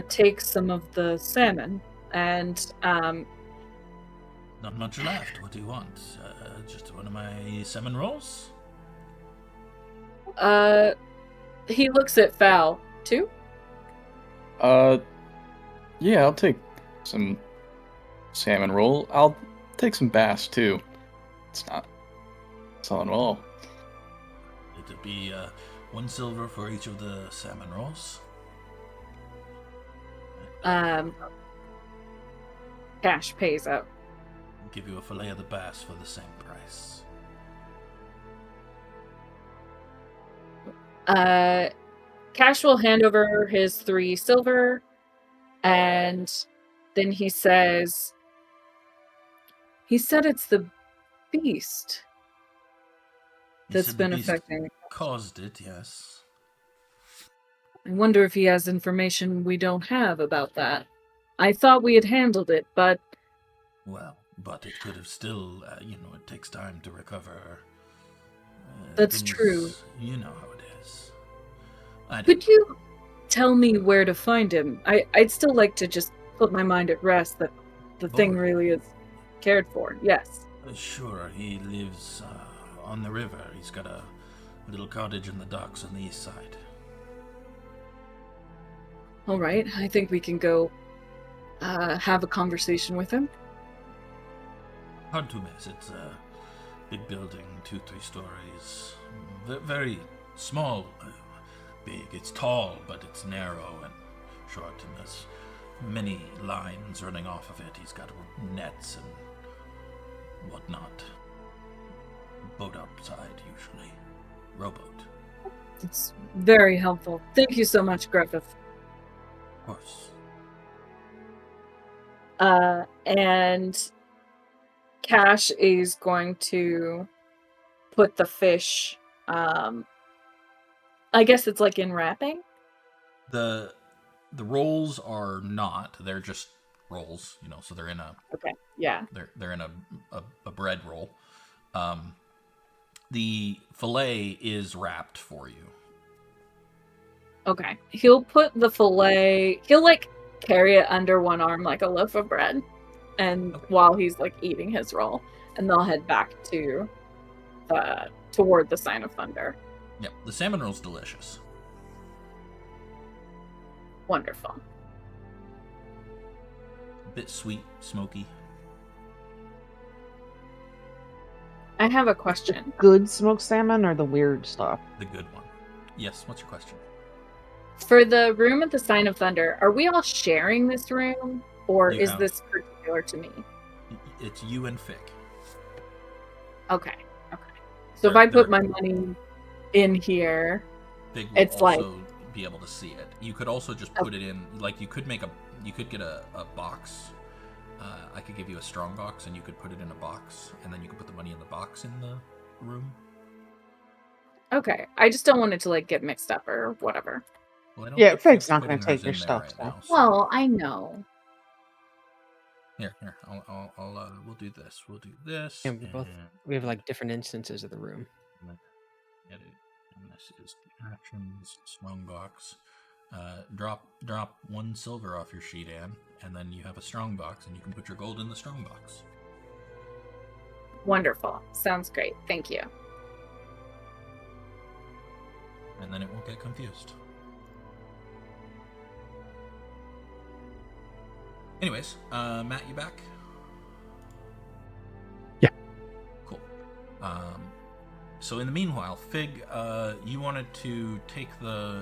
take some of the salmon and Not much left. What do you want? Just one of my salmon rolls? he looks at Fal too. Yeah, I'll take some salmon roll. I'll take some bass too. It's not selling well. It'll be 1 silver for each of the salmon rolls. Cash pays out. I'll give you a fillet of the bass for the same price. Cash will hand over his 3 silver, and then he said it's the beast that's been affecting. Caused it, yes. I wonder if he has information we don't have about that. I thought we had handled it, but... Well, but it could have still, it takes time to recover. That's true. You know how it is. Could you tell me where to find him? I'd still like to just put my mind at rest that the thing really is cared for. Yes. Sure, he lives on the river. He's got a little cottage in the docks on the east side. All right, I think we can go have a conversation with him. Hard to miss. It's a big building, 2-3 stories. Very small, big. It's tall, but it's narrow and short, and there's many lines running off of it. He's got nets and whatnot. Boat outside, usually. Rowboat. It's very helpful. Thank you so much, Griffith. Of course. And Cash is going to put the fish, I guess it's like in wrapping? The rolls are not. They're just rolls, so they're in a... Okay, yeah. They're in a bread roll. The fillet is wrapped for you. Okay. He'll put the fillet... He'll, carry it under one arm like a loaf of bread, and while he's, eating his roll. And they'll head back to toward the Sign of Thunder. Yep, the salmon roll's delicious. Wonderful. A bit sweet, smoky. I have a question. Good smoked salmon or the weird stuff? The good one. Yes, what's your question? For the room at the Sign of Thunder, are we all sharing this room? Or is this particular to me? It's you and Fig. Okay. So if I put my money in here, Fig will It's also be able to see it. You could also just put it in, like you could get a box. I could give you a strong box, and you could put it in a box, and then you could put the money in the box in the room. Okay, I just don't want it to like get mixed up or whatever. Well, I don't Yeah, think Fig's not putting going to take hers your in there stuff. right So. now, so- Well, I know. Here. We'll do this. We'll do this. And we have like different instances of the room. Edit. And this is the actions strong box. Drop 1 silver off your sheet, Anne, and then you have a strong box, and you can put your gold in the strong box. Wonderful. Sounds great. Thank you. And then it won't get confused. Anyways, Matt, you back? Yeah. Cool. So in the meanwhile, Fig, you wanted to take the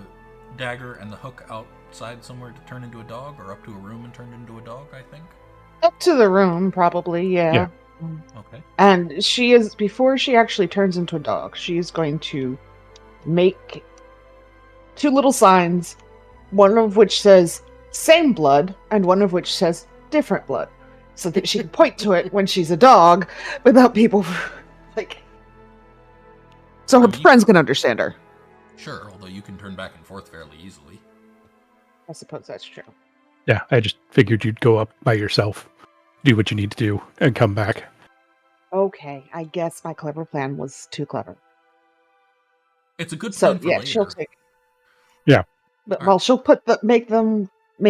dagger and the hook outside somewhere to turn into a dog, or up to a room and turn into a dog, I think? Up to the room, probably, yeah. Okay. And she is, before she actually turns into a dog, she's going to make 2 little signs, one of which says same blood, and one of which says different blood, so that she can point to it when she's a dog without people, like... So her friends can understand her. Sure, although you can turn back and forth fairly easily. I suppose that's true. Yeah, I just figured you'd go up by yourself, do what you need to do, and come back. Okay, I guess my clever plan was too clever. It's a good plan for later. She'll take... Yeah. But, well, she'll make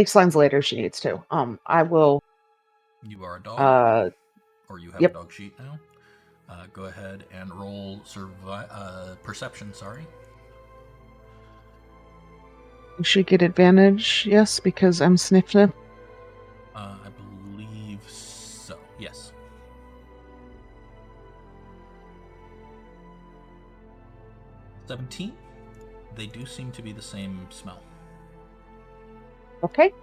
signs later if she needs to. I will... You are a dog? Or you have yep. a dog sheet now? Go ahead and roll perception, sorry. You should get advantage, yes, because I'm sniffing. I believe so, yes. $17. They do seem to be the same smell. Okay.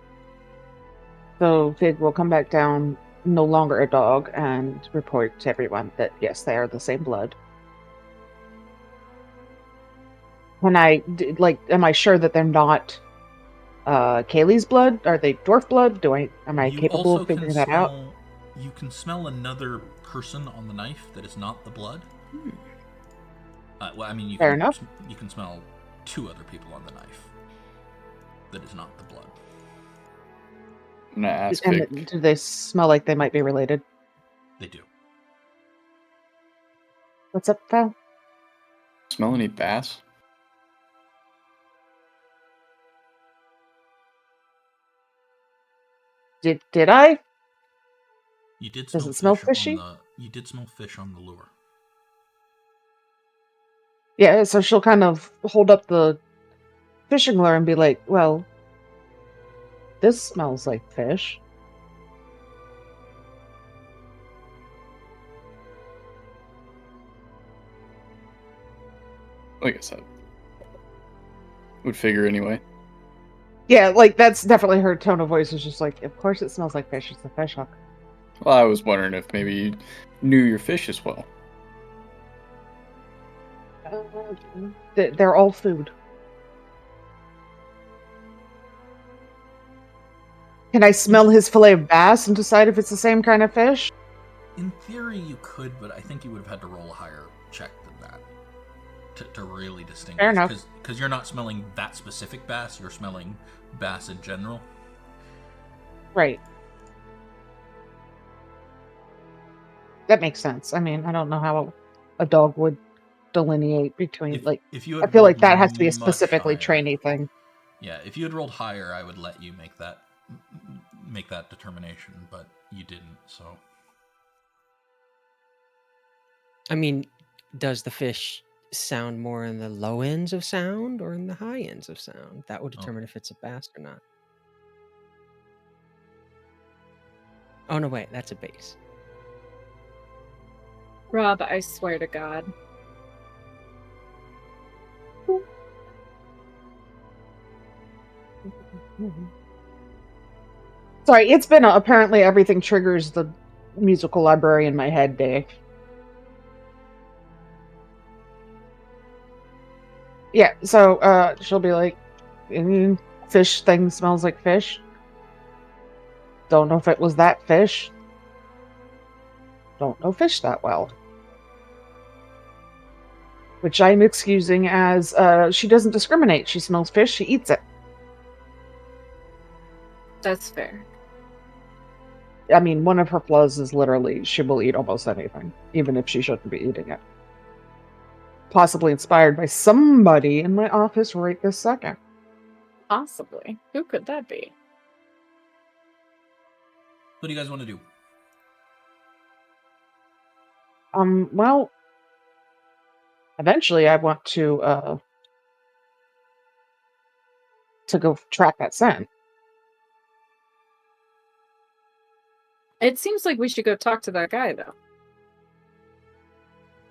So Fig will come back down, no longer a dog, and report to everyone that, yes, they are the same blood. When am I sure that they're not Kaylee's blood? Are they dwarf blood? Am I capable of figuring that out? You can smell another person on the knife that is not the blood. Well, I mean, you can smell 2 other people on the knife that is not the blood. I'm gonna ask And Fig. do they smell like they might be related? They do. What's up, Val? Smell any bass? Did I? You did Does smell it smell fish fishy? You did smell fish on the lure. Yeah, so she'll kind of hold up the fishing lure and be like, well, this smells like fish. Like I said, would figure anyway. Yeah, like that's definitely her tone of voice. Is just like, of course it smells like fish. It's a fish hook. Well, I was wondering if maybe you knew your fish as well. They're all food. Can I smell his fillet of bass and decide if it's the same kind of fish? In theory, you could, but I think you would have had to roll a higher check than that to really distinguish. Fair enough. Because you're not smelling that specific bass, you're smelling bass in general. Right. That makes sense. I mean, I don't know how a dog would delineate between, if you I had feel like rolled that has to be a much specifically higher- trainee thing. Yeah, if you had rolled higher, I would let you make that determination, but you didn't, so... I mean, does the fish sound more in the low ends of sound or in the high ends of sound? That would determine if it's a bass or not. Oh, no, wait, that's a bass. Rob, I swear to God. Sorry, it's been apparently everything triggers the musical library in my head day. Yeah, so she'll be like, fish thing smells like fish. Don't know if it was that fish. Don't know fish that well. Which I'm excusing as she doesn't discriminate. She smells fish, she eats it. That's fair. I mean, one of her flaws is literally she will eat almost anything, even if she shouldn't be eating it. Possibly inspired by somebody in my office right this second. Possibly. Who could that be? What do you guys want to do? Well, eventually I want to go track that scent. It seems like we should go talk to that guy, though.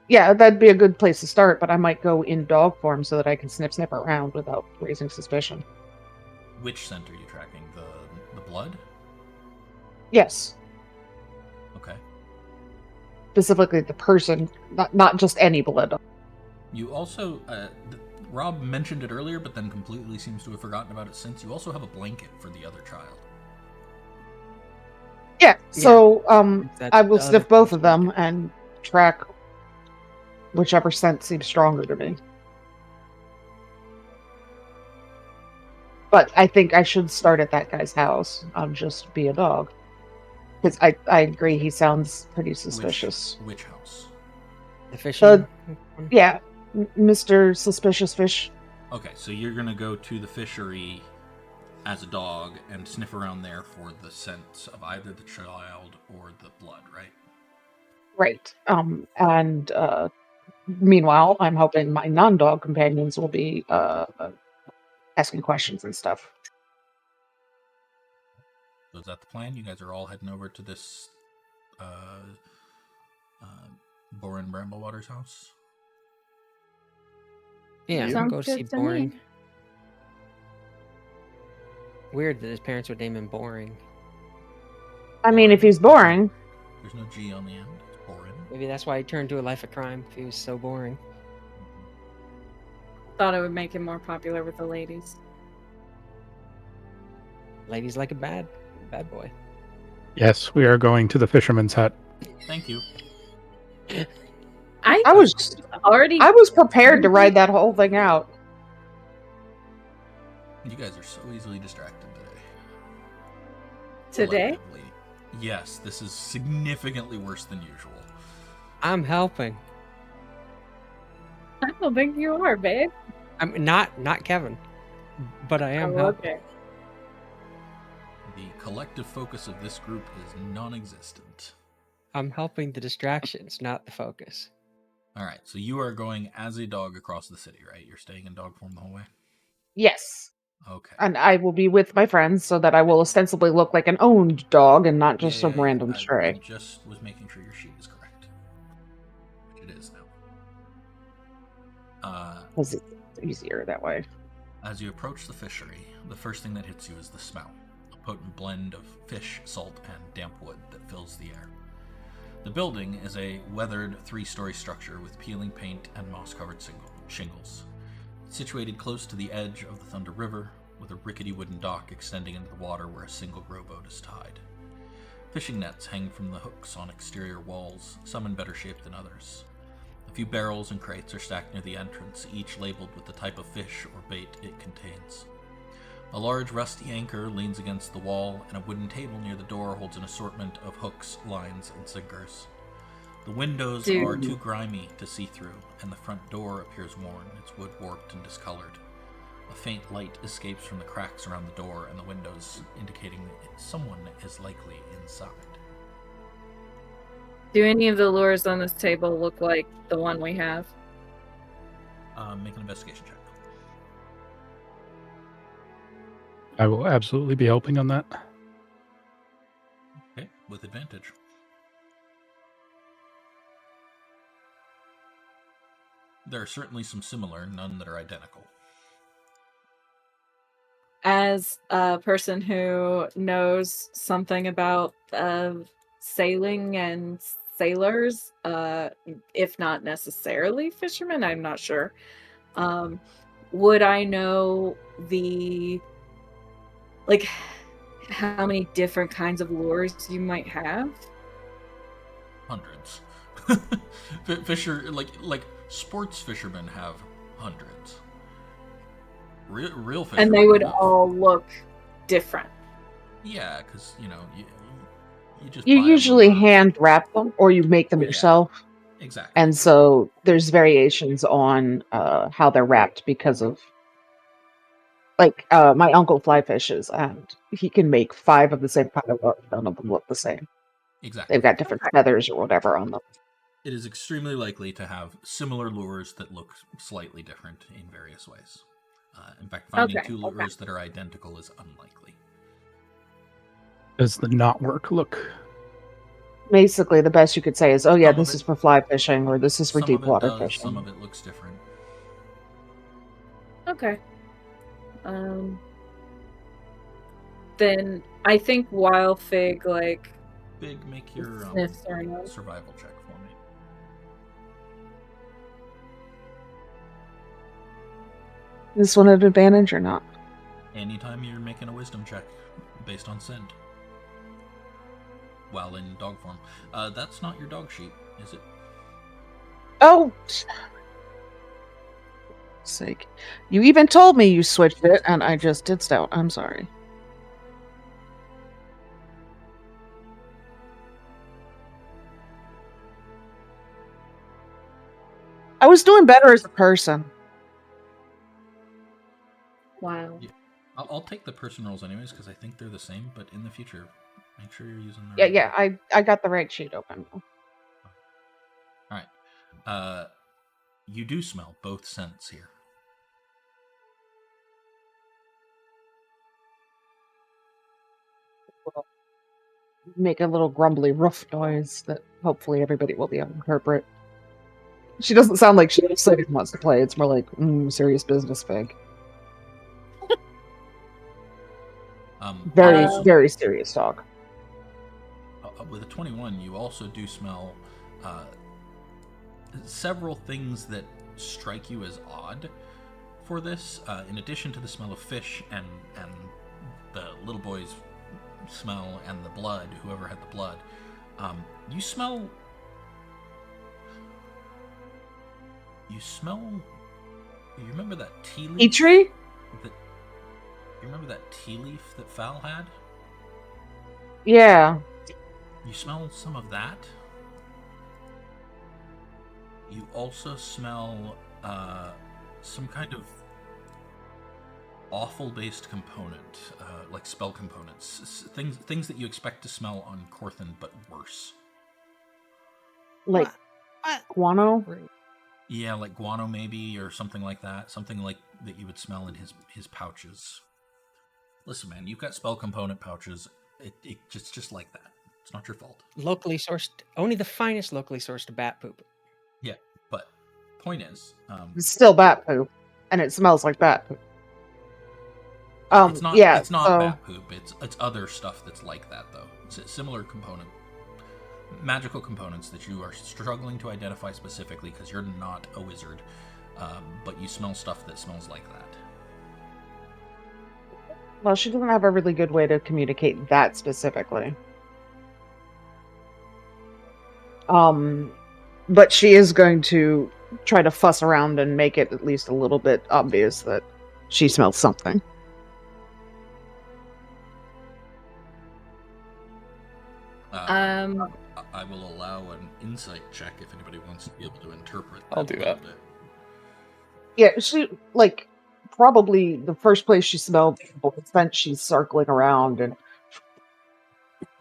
Yeah, that'd be a good place to start, but I might go in dog form so that I can snip around without raising suspicion. Which scent are you tracking? The blood? Yes. Okay. Specifically the person, not just any blood. You also, Rob mentioned it earlier, but then completely seems to have forgotten about it since. You also have a blanket for the other child. Yeah, so That's I will the sniff other both of person. them and track whichever scent seems stronger to me. But I think I should start at that guy's house. I'll just be a dog. Because I agree, he sounds pretty suspicious. Which house? The fishing. Yeah, Mr. Suspicious Fish. Okay, so you're going to go to the fishery as a dog and sniff around there for the scents of either the child or the blood, right? Right. And meanwhile, I'm hoping my non-dog companions will be asking questions and stuff. So is that the plan? You guys are all heading over to this Boren Bramblewater's house? Yeah, Sounds go see good to Boring. me. Weird that his parents would name him Boring. I mean, if he's boring. There's no G on the end. It's Boren. Maybe that's why he turned to a life of crime, if he was so boring. Thought it would make him more popular with the ladies. Ladies like a bad boy. Yes, we are going to the fisherman's hut. Thank you. I I was prepared to ride that whole thing out. You guys are so easily distracted today. Today? Collectively. Yes, this is significantly worse than usual. I'm helping. I don't think you are, babe. I'm not Kevin, but I am helping. Okay. The collective focus of this group is non-existent. I'm helping the distractions, not the focus. All right, so you are going as a dog across the city, right? You're staying in dog form the whole way? Yes. Okay. And I will be with my friends so that I will ostensibly look like an owned dog and not just some random stray. I just was making sure your sheet is correct. Which it is now. Because it's easier that way. As you approach the fishery, the first thing that hits you is the smell. A potent blend of fish, salt, and damp wood that fills the air. The building is a weathered 3-story structure with peeling paint and moss-covered shingles. Situated close to the edge of the Thunder River, with a rickety wooden dock extending into the water where a single rowboat is tied. Fishing nets hang from the hooks on exterior walls, some in better shape than others. A few barrels and crates are stacked near the entrance, each labeled with the type of fish or bait it contains. A large rusty anchor leans against the wall, and a wooden table near the door holds an assortment of hooks, lines, and sinkers. The windows are too grimy to see through, and the front door appears worn, its wood warped and discolored. A faint light escapes from the cracks around the door and the windows, indicating that someone is likely inside. Do any of the lures on this table look like the one we have? Make an investigation check. I will absolutely be helping on that. Okay, with advantage. There are certainly some similar, none that are identical. As a person who knows something about sailing and sailors, if not necessarily fishermen, I'm not sure. would I know how many different kinds of lures you might have? Hundreds. Fisher, like sports fishermen have hundreds. Real fishermen. And they would all look different. Yeah, because you just You buy a usually lure. hand wrap them, or you make them yourself. Exactly. And so there's variations on how they're wrapped because of, like, my uncle fly fishes, and he can make 5 of the same kind of lure. None of them look the same. Exactly. They've got different feathers or whatever on them. It is extremely likely to have similar lures that look slightly different in various ways. In fact, finding two lures that are identical is unlikely. Does the knot work look? Basically, the best you could say is, oh yeah, Some of this it- is for fly fishing, or this is for Some deep of it water does, fishing. some of it looks different. Okay. Then I think while Fig, Big, make your sniffs around. survival check for me. This one at advantage or not? Anytime you're making a wisdom check based on scent. While in dog form. That's not your dog sheet, is it? Oh! Sake. You even told me you switched it, and I just did stout. I'm sorry. I was doing better as a person. Wow. Yeah. I'll take the person rolls anyways, because I think they're the same, but in the future, make sure you're using the Yeah, I got the right sheet open. Alright. You do smell both scents here. Make a little grumbly roof noise that hopefully everybody will be able to interpret. She doesn't sound like she wants to play. It's more like, serious business, Fig. Very serious dog. With a 21, you also do smell several things that strike you as odd for this. In addition to the smell of fish and the little boy's smell and the blood, whoever had the blood, you smell. You remember that tea leaf? Tea tree? You remember that tea leaf that Fal had? Yeah. You smell some of that. You also smell some kind of awful-based component, like spell components, things that you expect to smell on Corthynd, but worse. Like guano? Yeah, like guano maybe, or something like that. Something like that you would smell in his pouches. Listen, man, you've got spell component pouches. It just like that. It's not your fault. Locally sourced, only the finest locally sourced bat poop. Yeah, but point is, It's still bat poop, and it smells like bat poop. it's not bat poop. It's other stuff that's like that though. It's a similar component, magical components that you are struggling to identify specifically because you're not a wizard, but you smell stuff that smells like that. Well, she doesn't have a really good way to communicate that specifically. But she is going to try to fuss around and make it at least a little bit obvious that she smells something. I will allow an insight check if anybody wants to be able to interpret that. I'll do that. Yeah, she, probably the first place she smelled the scent, she's circling around and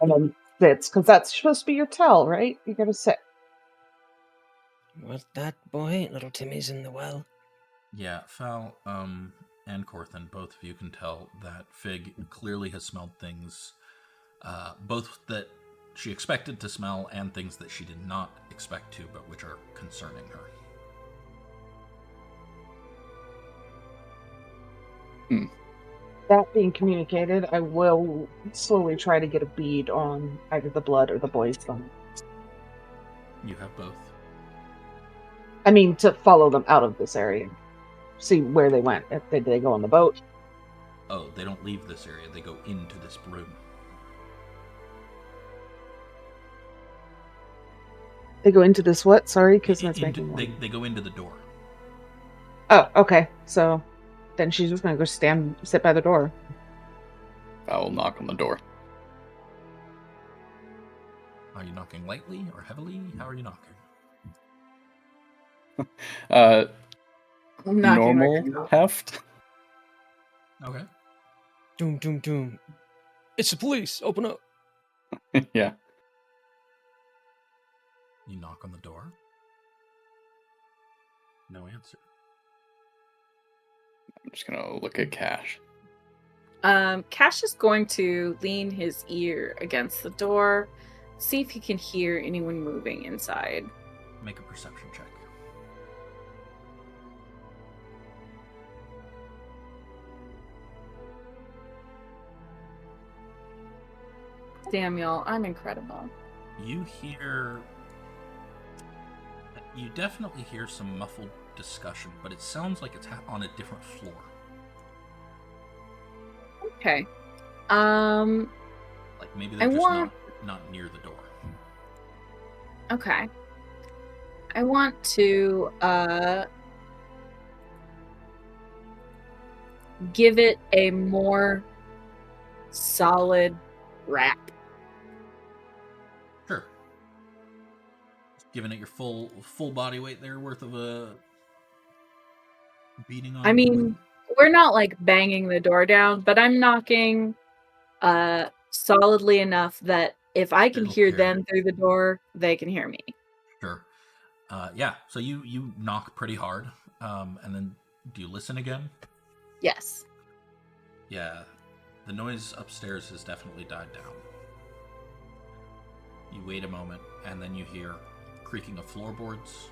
then sits, because that's supposed to be your tell, right? You gotta sit. What that boy? Little Timmy's in the well. Yeah, Fal, and Corthynd, both of you can tell that Fig clearly has smelled things, both that she expected to smell and things that she did not expect to, but which are concerning her. That being communicated, I will slowly try to get a bead on either the blood or the boy's thumb. You have both. I mean, to follow them out of this area. see where they went. Did they go on the boat? Oh, they don't leave this area. They go into this room. They go into this what? Sorry, Kismet's making one. They go into the door. Oh, okay. So then she's just gonna go sit by the door. I will knock on the door. Are you knocking lightly or heavily? How are you knocking? Normal heft. Okay. Doom, doom, doom. It's the police. Open up. Yeah. You knock on the door. No answer. I'm just gonna look at Cash. Cash is going to lean his ear against the door, see if he can hear anyone moving inside. Make a perception check. Damn, y'all, I'm incredible. You definitely hear some muffled discussion, but it sounds like it's on a different floor. Okay. Like maybe they're not near the door. Okay. I want to give it a more solid rap. Sure. Giving it your full body weight there worth of a beating on. I mean, we're not like banging the door down, but I'm knocking solidly enough that if I can hear them through the door, they can hear me. Sure. Yeah, so you knock pretty hard, and then do you listen again? Yes. Yeah, the noise upstairs has definitely died down. You wait a moment, and then you hear creaking of floorboards,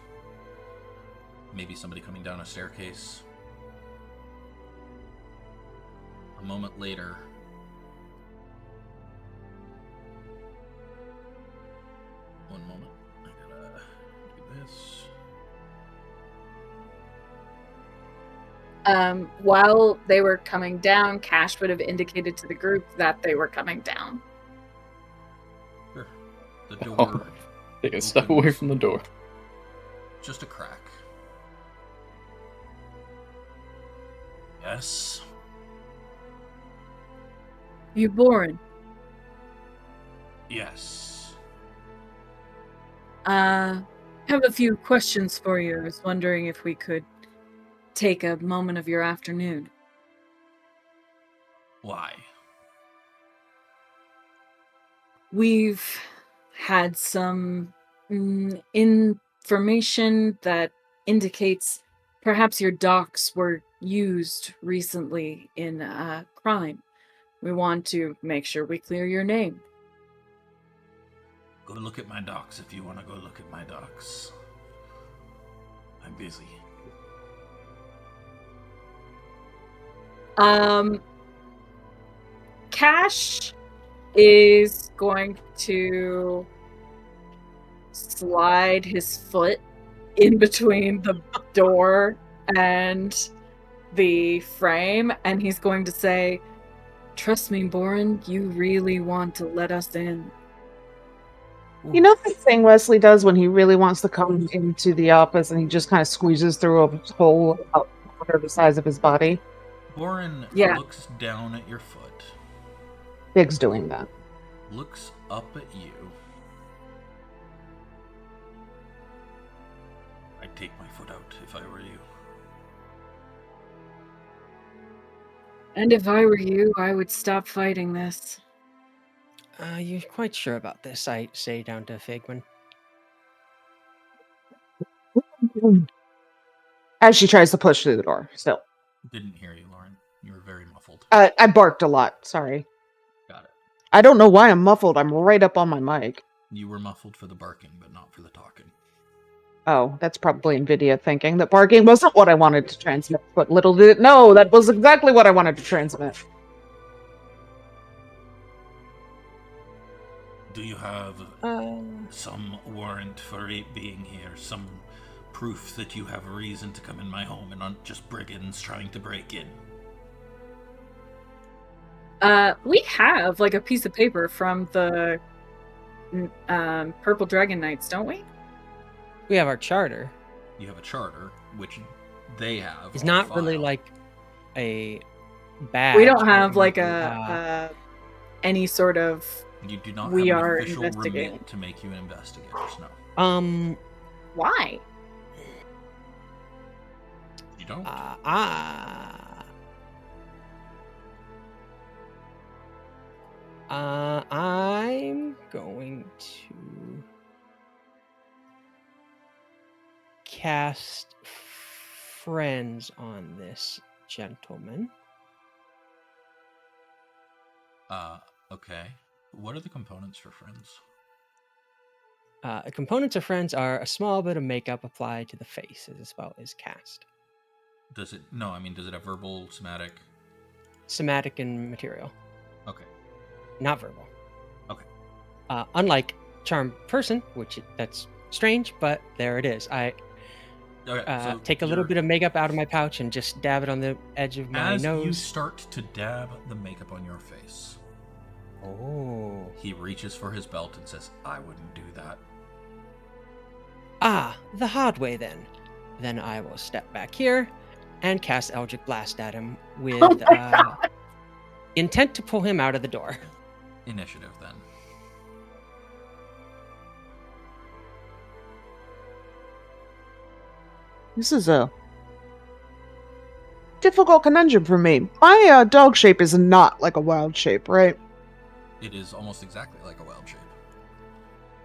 maybe somebody coming down a staircase. A moment later, one moment, I gotta do this. While they were coming down, Cash would have indicated to the group that they were coming down. Sure. The door. Take a step away from the door. Just a crack. Yes. You Boren? Yes. Have a few questions for you. I was wondering if we could take a moment of your afternoon. Why? We've had some information that indicates perhaps your docs were used recently in a crime. We want to make sure we clear your name. Go look at my docs if you want to go look at my docs. I'm busy. Cash is going to slide his foot in between the door and the frame, and he's going to say, "Trust me, Boren, you really want to let us in." You know the thing Wesley does when he really wants to come into the office and he just kind of squeezes through a hole about the size of his body? Boren looks down at your foot. Big's doing that. Looks up at you. I'd take my foot out if I were you. And if I were you, I would stop fighting this. You're quite sure about this? I say down to Figwyn. As she tries to push through the door, still. Didn't hear you, Lauren. You were very muffled. I barked a lot, sorry. Got it. I don't know why I'm muffled. I'm right up on my mic. You were muffled for the barking, but not for the talking. Oh, that's probably NVIDIA thinking that barking wasn't what I wanted to transmit, but little did it know that was exactly what I wanted to transmit. Do you have some warrant for it being here? Some proof that you have a reason to come in my home and not just brigands trying to break in? We have like a piece of paper from the Purple Dragon Knights, don't we? We have our charter. You have a charter, which they have. It's on not file. really like a badge. We don't have or like anything. any sort of. You do not We have are an official investigating. remit to make you an investigator. No, Why? you don't. I'm going to cast friends on this gentleman. Okay. What are the components for friends? Components of friends are a small bit of makeup applied to the face as the spell is cast. Does it? No, I mean, does it have verbal, somatic? Somatic and material. Okay. Not verbal. Okay. Unlike Charm Person, that's strange, but there it is. I Okay, take a little bit of makeup out of my pouch and just dab it on the edge of my as nose. you start to dab the makeup on your face, he reaches for his belt and says, "I wouldn't do that." The hard way then. Then I will step back here and cast Eldritch Blast at him with intent to pull him out of the door. Initiative, then. This is a difficult conundrum for me. My dog shape is not like a wild shape, right? It is almost exactly like a wild shape.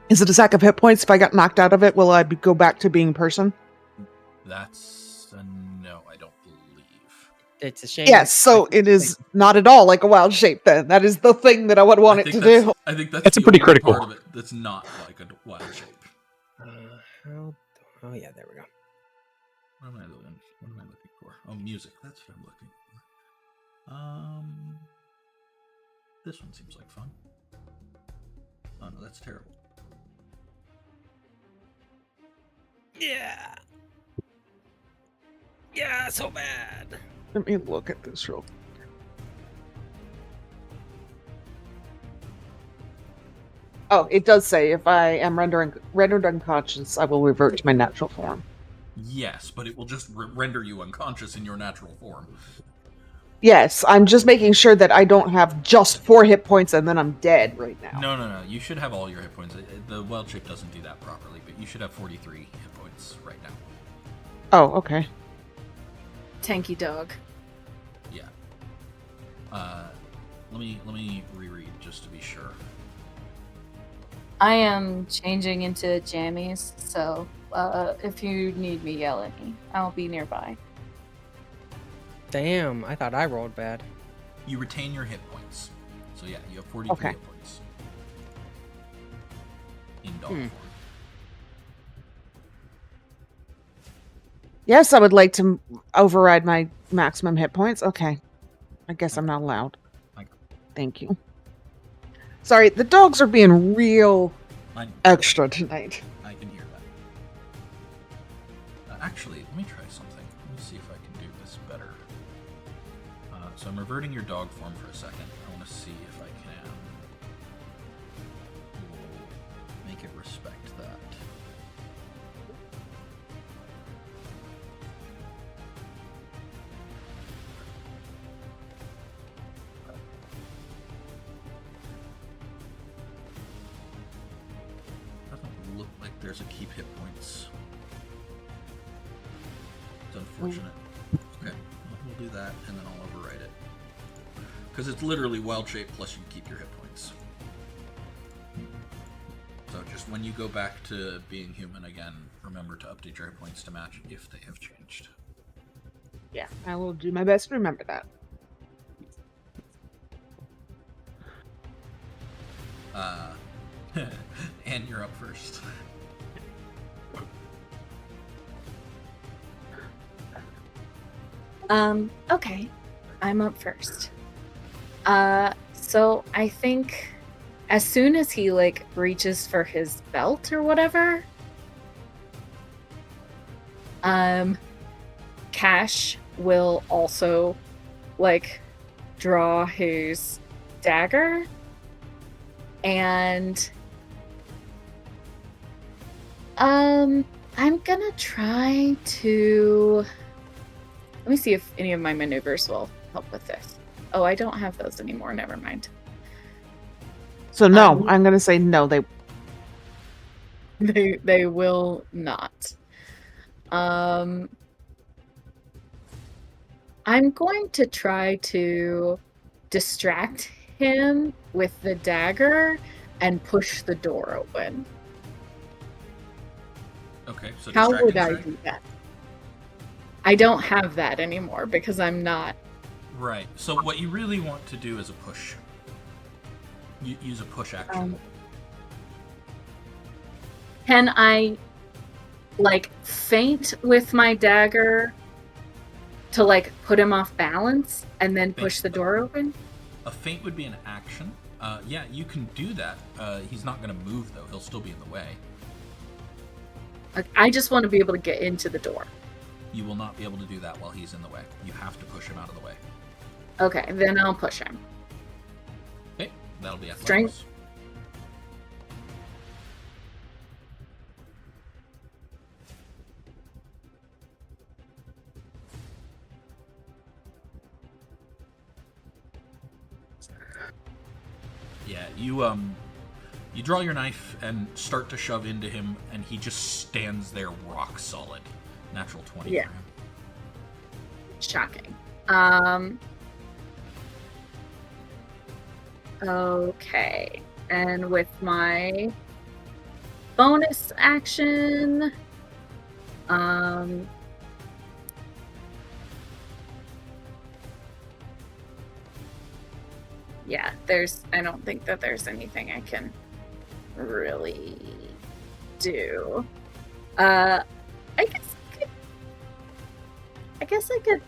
Is it a sack of hit points? If I got knocked out of it, will I go back to being person? That's a no, I don't believe. It's a shame. Yes, so it is not at all like a wild shape then. That is the thing that I would want it to do. I think that's It's a the pretty only critical. part of it that's not like a wild shape. Oh yeah, there we go. What am I looking for? Oh, music. That's what I'm looking for. This one seems like fun. Oh no, that's terrible. Yeah. Yeah, so bad. Let me look at this real quick. Oh, it does say if I am rendered unconscious, I will revert to my natural form. Yes, but it will just render you unconscious in your natural form. Yes, I'm just making sure that I don't have just 4 hit points and then I'm dead right now. No. You should have all your hit points. The wild shape doesn't do that properly, but you should have 43 hit points right now. Oh, okay. Tanky dog. Yeah. Let me reread just to be sure. I am changing into jammies, so if you need me, yell at me. I'll be nearby. Damn, I thought I rolled bad. You retain your hit points. So yeah, you have 43 hit points. In dog form. Yes, I would like to override my maximum hit points. Okay. I guess I'm not allowed. Thank you. Sorry, the dogs are being real extra tonight. I can hear that. Actually, let me try something. Let me see if I can do this better. So I'm reverting your dog form for a second. I want to see if I can make it respect that. Doesn't look like there's a keep hit points. It's unfortunate. Okay, we'll do that and then I'll overwrite it. Because it's literally wild shape plus you keep your hit points. So just when you go back to being human again, remember to update your hit points to match if they have changed. Yeah, I will do my best to remember that. And you're up first. Okay. I'm up first. So I think as soon as he reaches for his belt or whatever, Cash will also, like, draw his dagger, and I'm gonna try to... Let me see if any of my maneuvers will help with this. Oh, I don't have those anymore. Never mind. So no, I'm going to say no. They will not. I'm going to try to distract him with the dagger and push the door open. Okay, so How would distracting I strike? do that? I don't have that anymore because I'm not. Right. So what you really want to do is a push. Use a push action. Can I, like, feint with my dagger to, like, put him off balance and then push the door open? A feint would be an action. Yeah, you can do that. He's not going to move, though. He'll still be in the way. Like, I just want to be able to get into the door. You will not be able to do that while he's in the way. You have to push him out of the way. Okay, then I'll push him. Okay, that'll be athletics. Strength. Yeah, you draw your knife and start to shove into him, and he just stands there rock solid. Natural 20 Yeah. for him. Shocking. Okay. And with my bonus action, yeah, I don't think that there's anything I can really do. I guess I could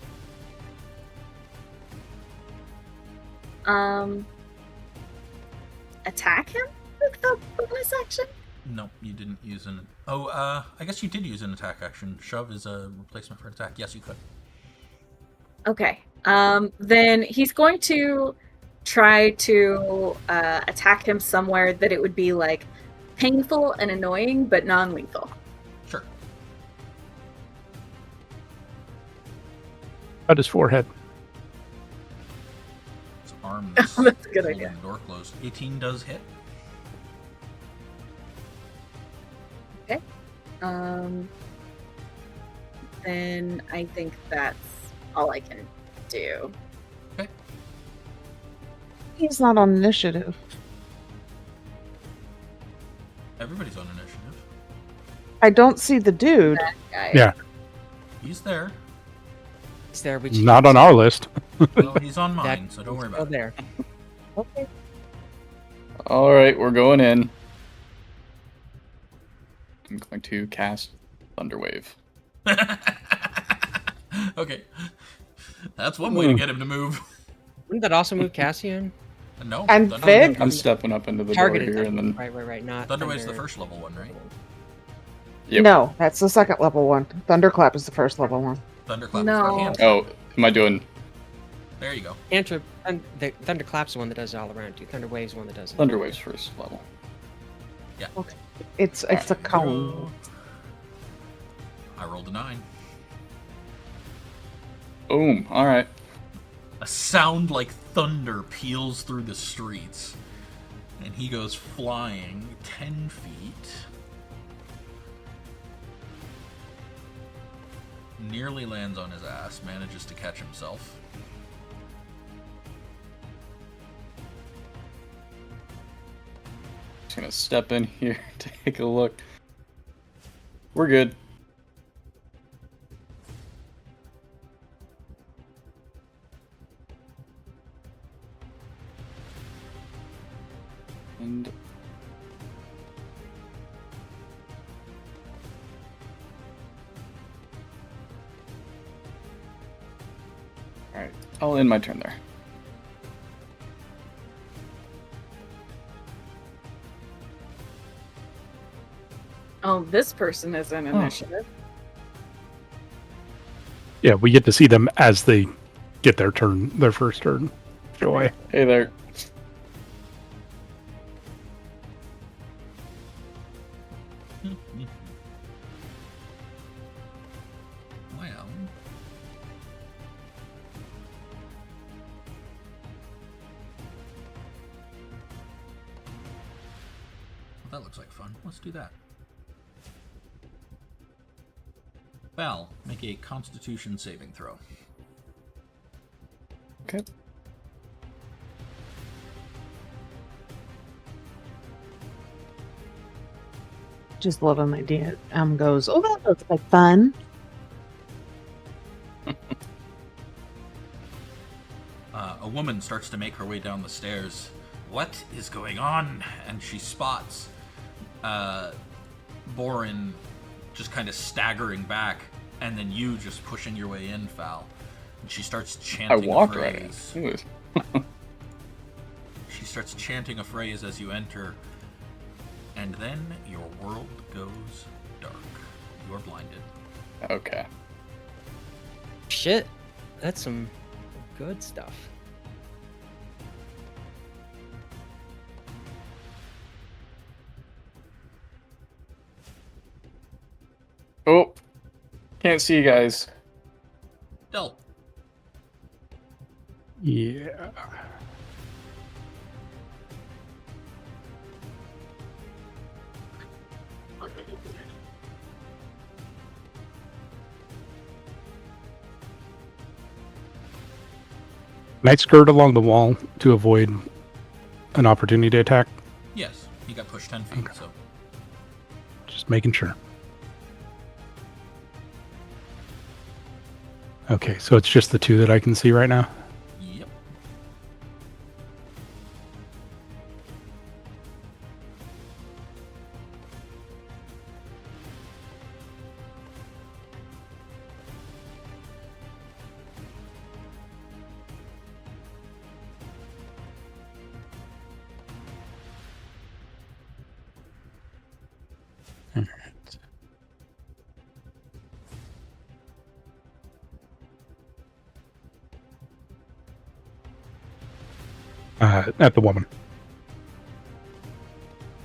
attack him with the bonus action? No, you didn't use an... Oh, I guess you did use an attack action. Shove is a replacement for an attack. Yes, you could. Okay. Then he's going to try to attack him somewhere that it would be, like, painful and annoying, but non-lethal. Sure. Cut his forehead. His arm that's That's a good holding idea. the door closed. 18 does hit. Okay. Then I think that's all I can do. Okay. He's not on initiative. Everybody's on initiative. I don't see the dude. That guy. Yeah, He's there. It's there. We not on our list. Well, he's on mine, That- so don't worry still about it. there. Okay. All right, we're going in. I'm going to cast Thunderwave. Okay. That's one way to get him to move. Wouldn't that also move Cassian? No. And Thunder- Fig? I'm stepping up into the Targeted door here, and then right. Not Thunderwave's the thunder. first level one, right? Yep. No, that's the second level one. Thunderclap is the first level one. Thunderclap No. is the hand. oh, am I doing There you go. The Thunderclap's the one that does it all around you. Thunderwave's the one that does it. Thunderwave's first level? It's a cone. I rolled a 9. Boom. All right. A sound like thunder peals through the streets, and he goes flying 10 feet. Nearly lands on his ass, manages to catch himself. Just gonna step in here, take a look. We're good. And all right, I'll end my turn there. Oh, this person is in initiative. Yeah, we get to see them as they get their first turn. Joy. Hey there. Well, that looks like fun. Let's do that. Val, make a Constitution saving throw. Okay. Just love an idea. Goes, oh, that looks like fun. A woman starts to make her way down the stairs. What is going on? And she spots Borin just kind of staggering back, and then you just pushing your way in, Fal. And she starts chanting a phrase. She starts chanting a phrase as you enter, and then your world goes dark. You are blinded. Okay. Shit. That's some good stuff. Oh, can't see you guys. Del. Yeah. Can I skirt along the wall to avoid an opportunity attack? Yes, he got pushed 10 feet, so. Just making sure. Okay, so it's just the two that I can see right now? Yep. At the woman.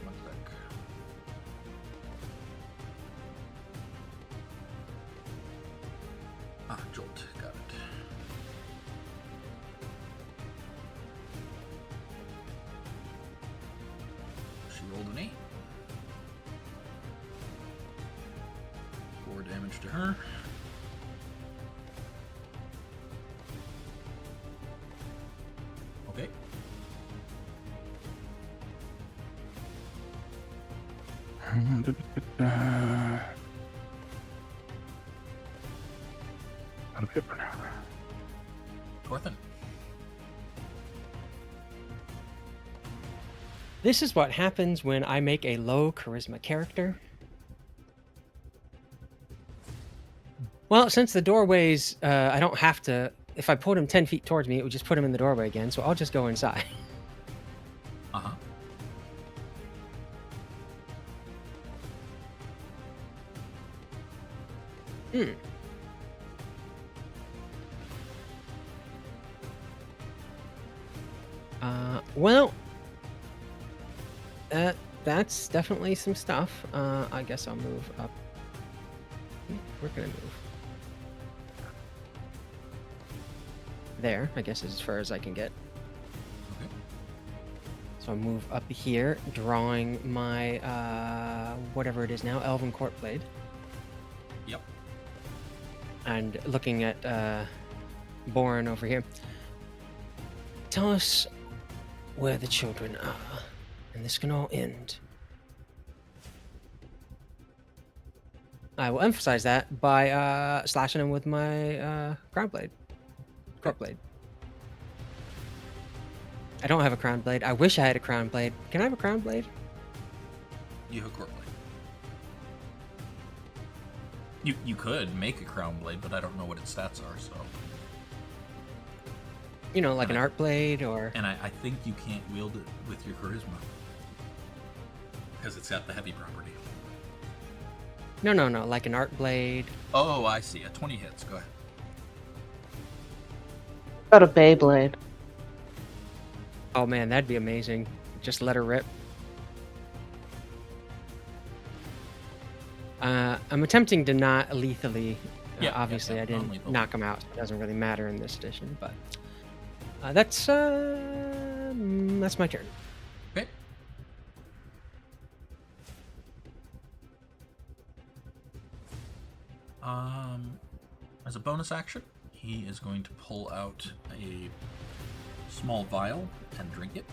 One sec. Jolt. Got it. She rolled an 8. 4 damage to her. Okay. Out of it for now. Corthyndahast. This is what happens when I make a low charisma character. Well, since the doorways, I don't have to... If I put him 10 feet towards me, it would just put him in the doorway again, so I'll just go inside. Uh-huh. Well, that's definitely some stuff. I guess I'll move up. We're gonna move. There, I guess is as far as I can get. Okay. So I'll move up here, drawing my, whatever it is now, Elven Court Blade. Yep. And looking at, Borin over here. Tell us where the children are, and this can all end. I will emphasize that by, slashing him with my, crown blade. Court blade. I don't have a crown blade. I wish I had a crown blade. Can I have a crown blade? You have a court blade. You could make a crown blade, but I don't know what its stats are, so. You know, like an art blade or... And I think you can't wield it with your charisma. Because it's got the heavy property. No, like an art blade. Oh, I see. A 20 hits. Go ahead. Got a Beyblade. Oh man, that'd be amazing. Just let her rip. I'm attempting to not lethally. Obviously, I didn't non-lethal. knock him out, so it doesn't really matter in this edition. But that's my turn. Okay. As a bonus action, he is going to pull out a small vial and drink it.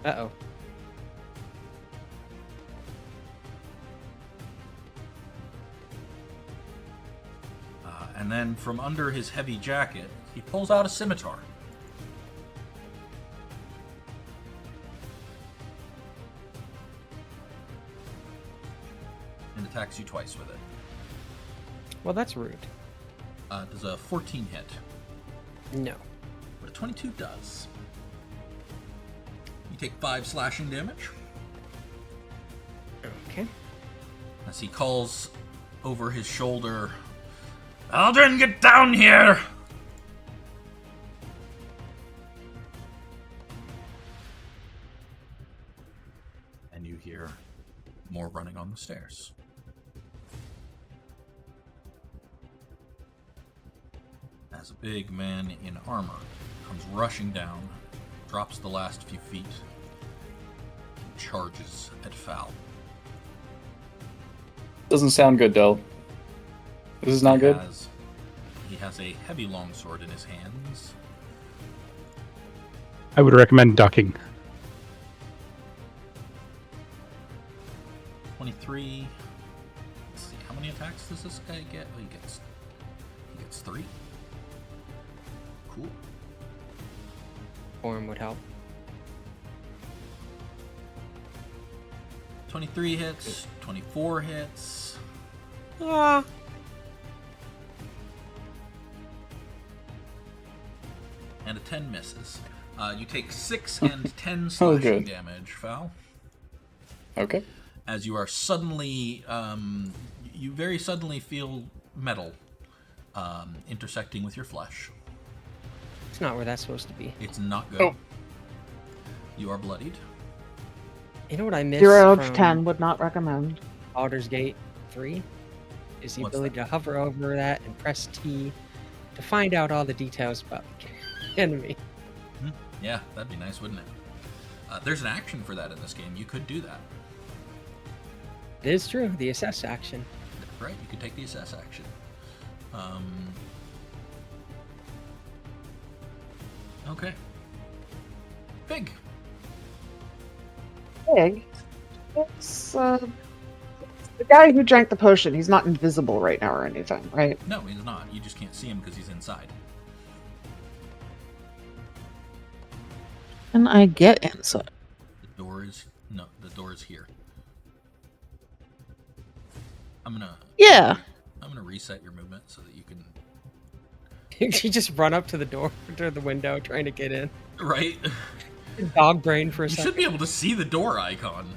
Uh-oh. And then from under his heavy jacket, he pulls out a scimitar. And attacks you twice with it. Well, that's rude. Does a 14 hit? No. But a 22 does. You take 5 slashing damage. Okay. As he calls over his shoulder, "Aldrin, get down here!" And you hear more running on the stairs. As a big man in armor comes rushing down, drops the last few feet, and charges at Fal. Doesn't sound good, Del. This is not good. He has a heavy longsword in his hands. I would recommend ducking. 23. Let's see, how many attacks does this guy get? Oh, he gets 3. Cool. Form would help. 23 hits, 24 hits. Ah. And a 10 misses. You take 6 and 10 slashing damage, Fal. Okay. As you are suddenly, you very suddenly feel metal intersecting with your flesh. It's not where that's supposed to be. It's not good. Oh. You are bloodied. You know what I missed 0 of from 10 would not recommend. Baldur's Gate 3? Is the What's ability to hover over that and press T to find out all the details about the enemy. Yeah, that'd be nice, wouldn't it? There's an action for that in this game. You could do that. It is true, the assess action. Right, you could take the assess action. Okay. Fig. Pig. It's the guy who drank the potion. He's not invisible right now or anything, right? No, he's not. You just can't see him because he's inside. And I get inside. The door is here. I'm gonna reset your movement so that you can. You just run up to the door, to the window, trying to get in. Right. Dog brain for a You second. should be able to see the door icon.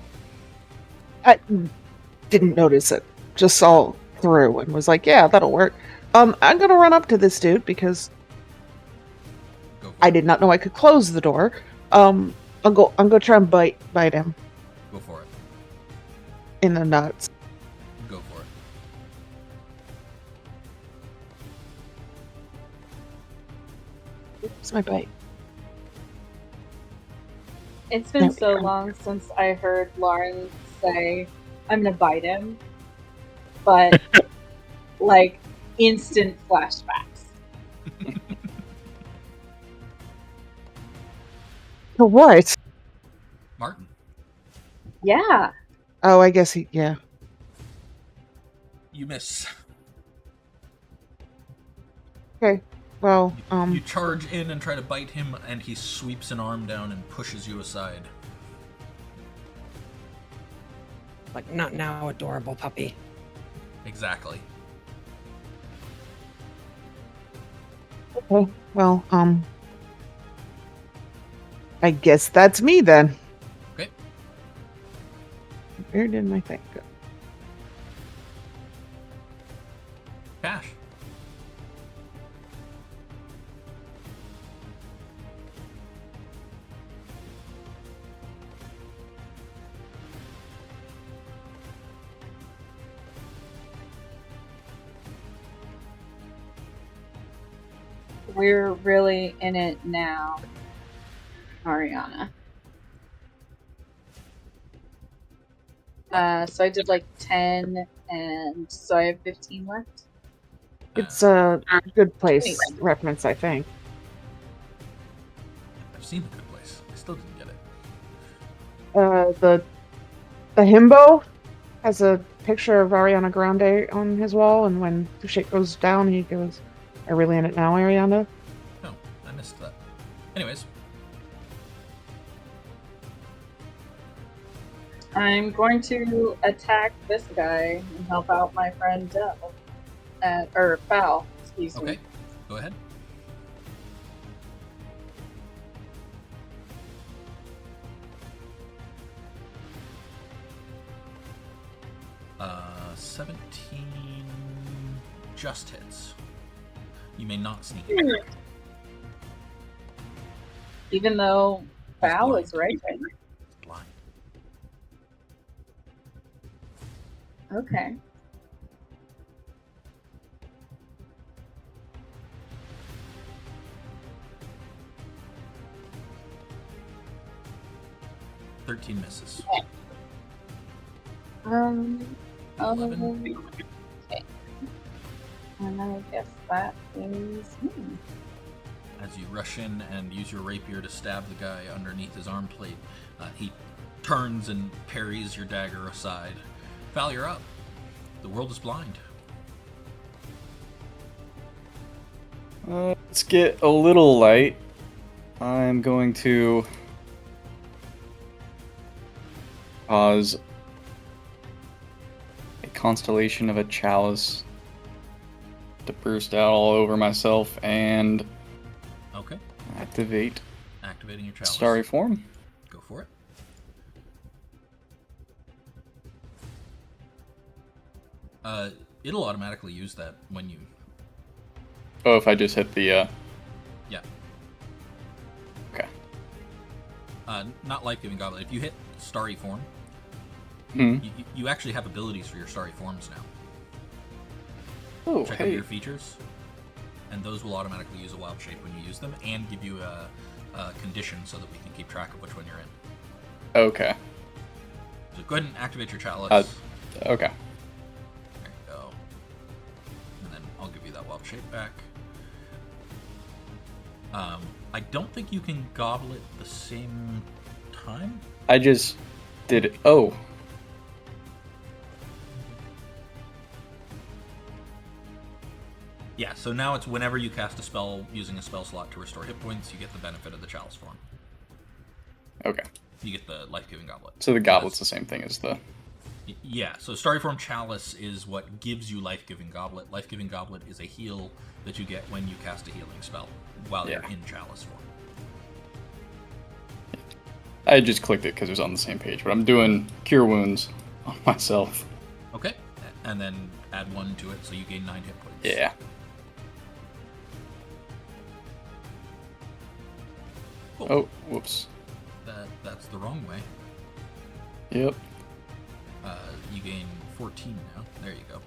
I didn't notice it. Just saw through and was like, "Yeah, that'll work." I'm gonna run up to this dude because Go for I it. did not know I could close the door. I'm gonna try and bite him Go for it. in the nuts. Go for it. It's my bite. It's been so long since I heard Lauren say, "I'm gonna bite him," but like instant flashbacks. For what? Martin. Yeah. Oh, I guess yeah. You miss. Okay. Well, You charge in and try to bite him, and he sweeps an arm down and pushes you aside. Like, not now, adorable puppy. Exactly. Okay. Well, I guess that's me then. Okay. Where did my thing go? Cash. we're really in it now, Ariana. So I did like 10, and so I have 15 left. It's a good place 21. reference, I think. I've seen the good place. I still didn't get it. The himbo has a picture of Ariana Grande on his wall, and when the shit goes down, he goes, "Are we really in it now, Ariana?" No, I missed that. Anyways. I'm going to attack this guy and help out my friend Del. Or Foul, excuse me. Okay, go ahead. Uh, 17 just hits. You may not sneak it. Even though Foul is right there. Blind. Okay. Okay. 13 misses. 11. Okay. And I guess that is... As you rush in and use your rapier to stab the guy underneath his arm plate, he turns and parries your dagger aside. Val, you're up. The world is blind. Let's get a little light. I'm going to cause a constellation of a chalice to burst out all over myself and activating your chalice. Starry form. Go for it. It'll automatically use that when you... Oh, if I just hit the... Yeah. Okay. Not life-giving goblet. If you hit Starry form, you actually have abilities for your Starry forms now. Oh, Check out your features, and those will automatically use a wild shape when you use them, and give you a condition so that we can keep track of which one you're in. Okay. So go ahead and activate your chalice. Okay. There you go. And then I'll give you that wild shape back. I don't think you can gobble it the same time. I just did it. Oh. Yeah, so now it's whenever you cast a spell using a spell slot to restore hit points, you get the benefit of the chalice form. Okay. You get the life-giving goblet. So the goblet's the same thing as the... Yeah, so Starry Form Chalice is what gives you Life-Giving Goblet. Life-Giving Goblet is a heal that you get when you cast a healing spell while you're in Chalice form. I just clicked it because it was on the same page, but I'm doing Cure Wounds on myself. Okay, and then add 1 to it so you gain 9 hit points. Yeah. Cool. Oh, whoops. That's the wrong way. Yep. You gain 14 now. There you go.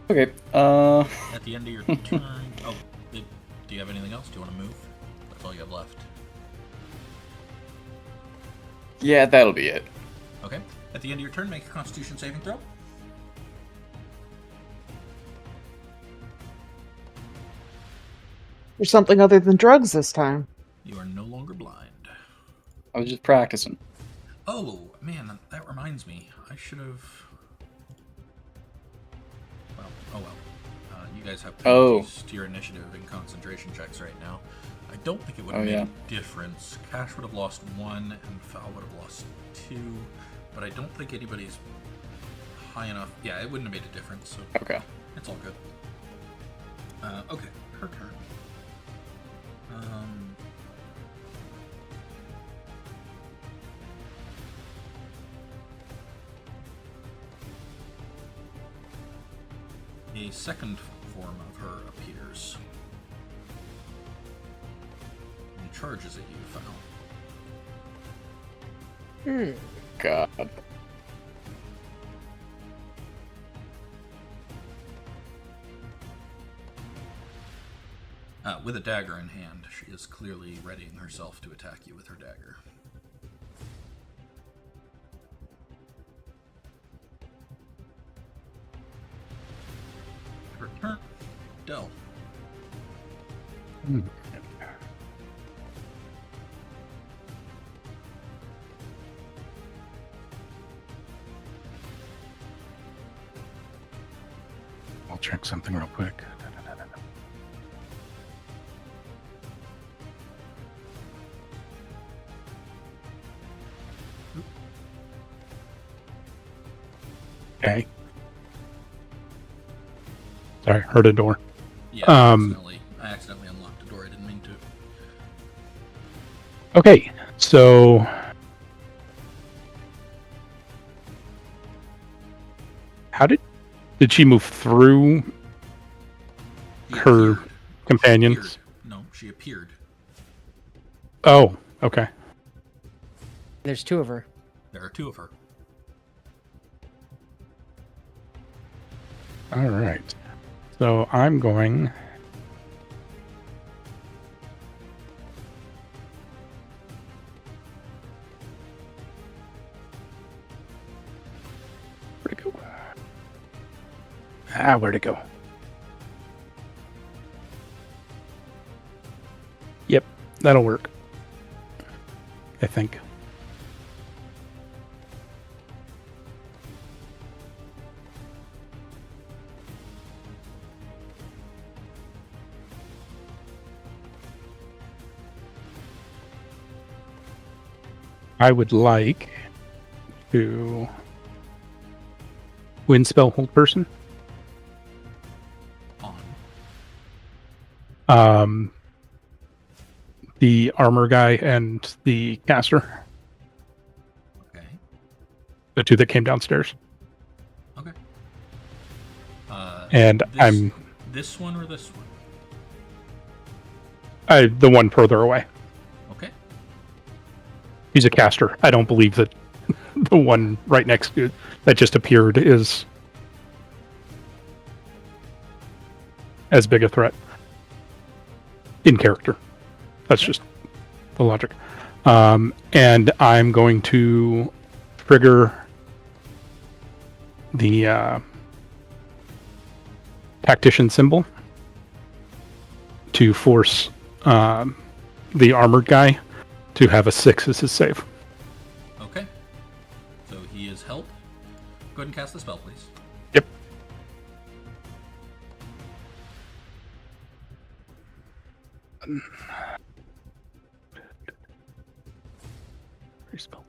Okay. At the end of your turn... Oh, do you have anything else? Do you want to move? That's all you have left. Yeah, that'll be it. Okay. At the end of your turn, make a Constitution saving throw. There's something other than drugs this time. You are no longer blind. I was just practicing. Oh, man, that reminds me. I should have... Well, oh well. You guys have penalties to your initiative and concentration checks right now. I don't think it would have made a difference. Cash would have lost 1, and Foul would have lost 2, but I don't think anybody's high enough. Yeah, it wouldn't have made a difference, so okay. It's all good. Okay, her turn. A second form of her appears and charges at you, Foul. God. With a dagger in hand, she is clearly readying herself to attack you with her dagger. Her turn. Del. I'll check something real quick. Okay. Sorry, heard a door. Yeah, I accidentally unlocked the door. I didn't mean to. Okay, so how did she move through her companions? No, she appeared. Oh, okay. There's two of her. There are two of her. All right. So I'm going. Where'd it go? Where'd it go? Yep, that'll work. I think. I would like to wind spell hold person. On. The armor guy and the caster. Okay. The two that came downstairs. Okay. And I'm this one or this one? the one further away. Okay. He's a caster. I don't believe that the one right next to that just appeared is as big a threat in character. That's just the logic. And I'm going to trigger the tactician symbol to force the armored guy to have a 6 as his save. Okay. So he is help. Go ahead and cast the spell, please. Yep. Spell.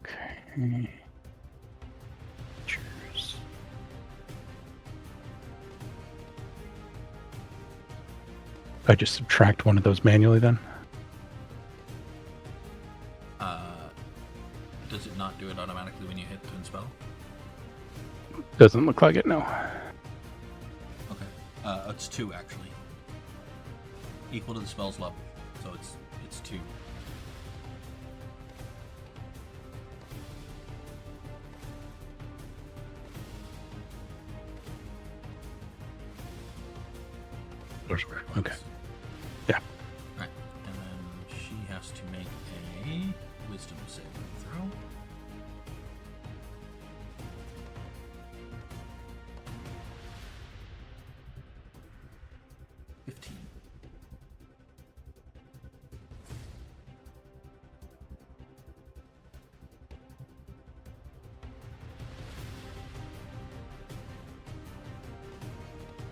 Okay. Cheers. I just subtract one of those manually then? Does it not do it automatically when you hit twin spell? Doesn't look like it, no. Okay. It's 2 actually. Equal to the spell's level. So it's 2. Okay. Yeah. Alright. And then she has to make a wisdom saving throw.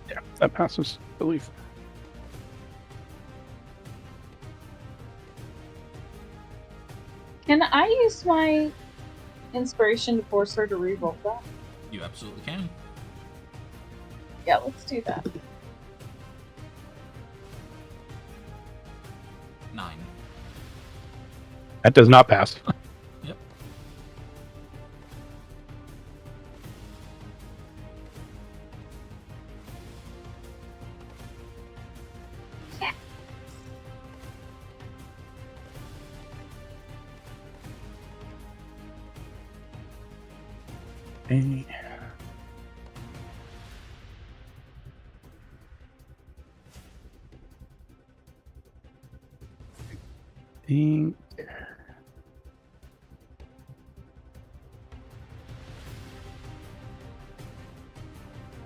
Yeah, that passes, I believe. Can I use my inspiration to force her to reroll that? You absolutely can. Yeah, let's do that. 9. That does not pass. Yep. think.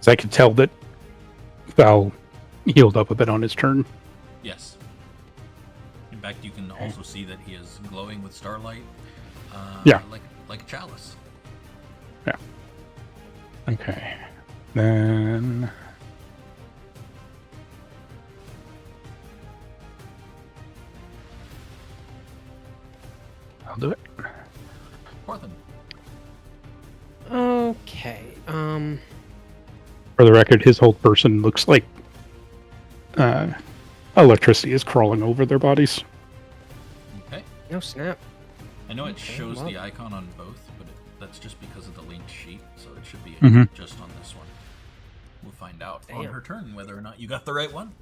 So I can tell that Val healed up a bit on his turn. Yes. In fact, you can also see that he is glowing with starlight. Yeah. Like a chalice. Yeah. Okay. Then. I'll do it. Corthynd. Okay. For the record, his whole person looks like electricity is crawling over their bodies. Okay. No snap. I know it Okay, shows well. the icon on both, but that's just because of the linked sheet, so it should be Mhm. just on this one. We'll find out on Damn. her turn whether or not you got the right one.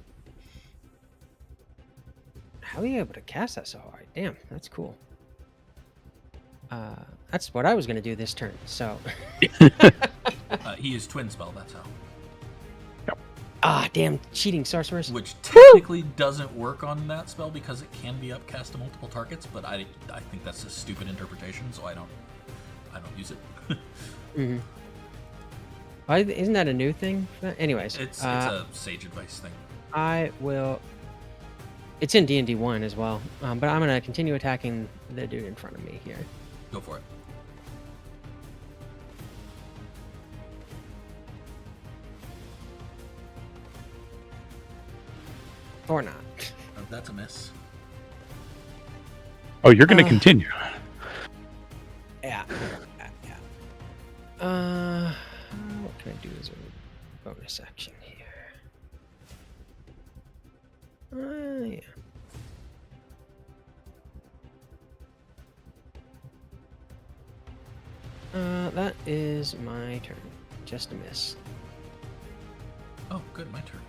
How are you able to cast that so hard? Damn, that's cool. That's what I was gonna do this turn. So. He is twin spell, that's how. Ah, damn, cheating sorceress. Which technically doesn't work on that spell because it can be upcast to multiple targets, but I think that's a stupid interpretation, so I don't use it. Mm-hmm. Isn't that a new thing? Anyways, It's a sage advice thing. I will. It's in D&D 1 as well, but I'm gonna continue attacking the dude in front of me here. Go for it. Or not. Oh, that's a miss. Oh, you're going to continue. Yeah. What can I do as a bonus action here? Yeah. That is my turn. Just a miss. Oh, good, my turn.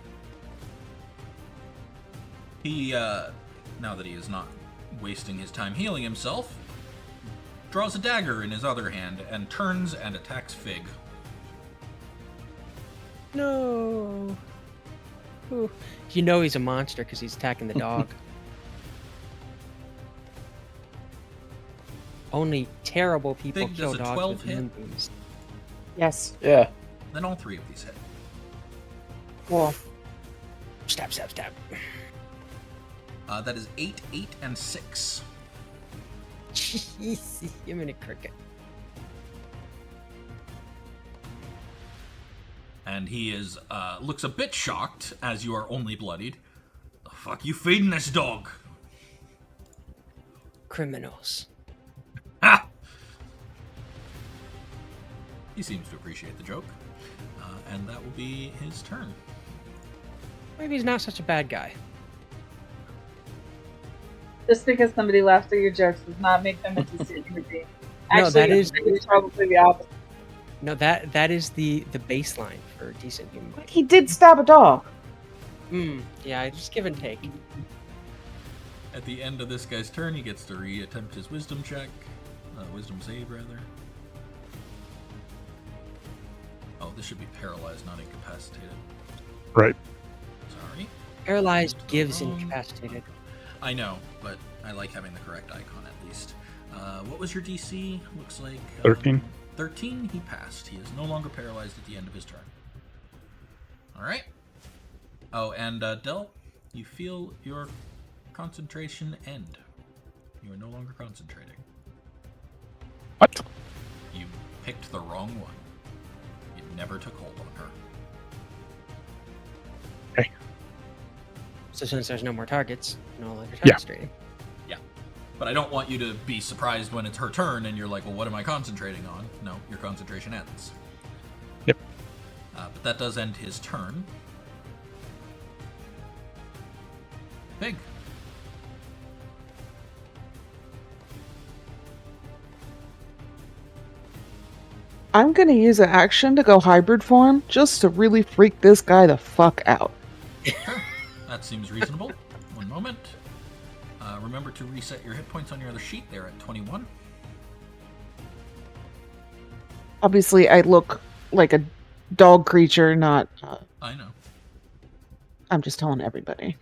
He, now that he is not wasting his time healing himself, draws a dagger in his other hand and turns and attacks Fig. No. Ooh. You know he's a monster because he's attacking the dog. Only terrible people Fig, kill does a dogs 12 with hit? moonbeams. Yes. Yeah. Then all three of these hit. Well, Stab, stab, stab. That is 8, 8, and 6. Jeez, give me a cricket. And he is, looks a bit shocked as you are only bloodied. The fuck you feeding this dog? Criminals. Ha! He seems to appreciate the joke. And that will be his turn. Maybe he's not such a bad guy. Just because somebody laughs at your jokes does not make them a decent human being. No, that is- it's probably the opposite. No, that is the baseline for decent human being. he did stab a dog. Yeah, just give and take. At the end of this guy's turn, he gets to re-attempt his wisdom check. Wisdom save, rather. Oh, this should be paralyzed, not incapacitated. Right. Sorry. Paralyzed gives incapacitated. I know, but I like having the correct icon at least. What was your DC? Looks like 13. 13. He passed. He is no longer paralyzed at the end of his turn. All right. Oh, and Del, you feel your concentration end. You are no longer concentrating. What? You picked the wrong one. You never took hold on her. Okay. So since there's no more targets, no longer Yeah. concentrating. But I don't want you to be surprised when it's her turn and you're like, well, what am I concentrating on? No, your concentration ends. Yep. But that does end his turn. Big. I'm gonna use an action to go hybrid form just to really freak this guy the fuck out. Sure. That seems reasonable. One moment. Remember to reset your hit points on your other sheet. They're at 21. Obviously, I look like a dog creature, not. I know. I'm just telling everybody.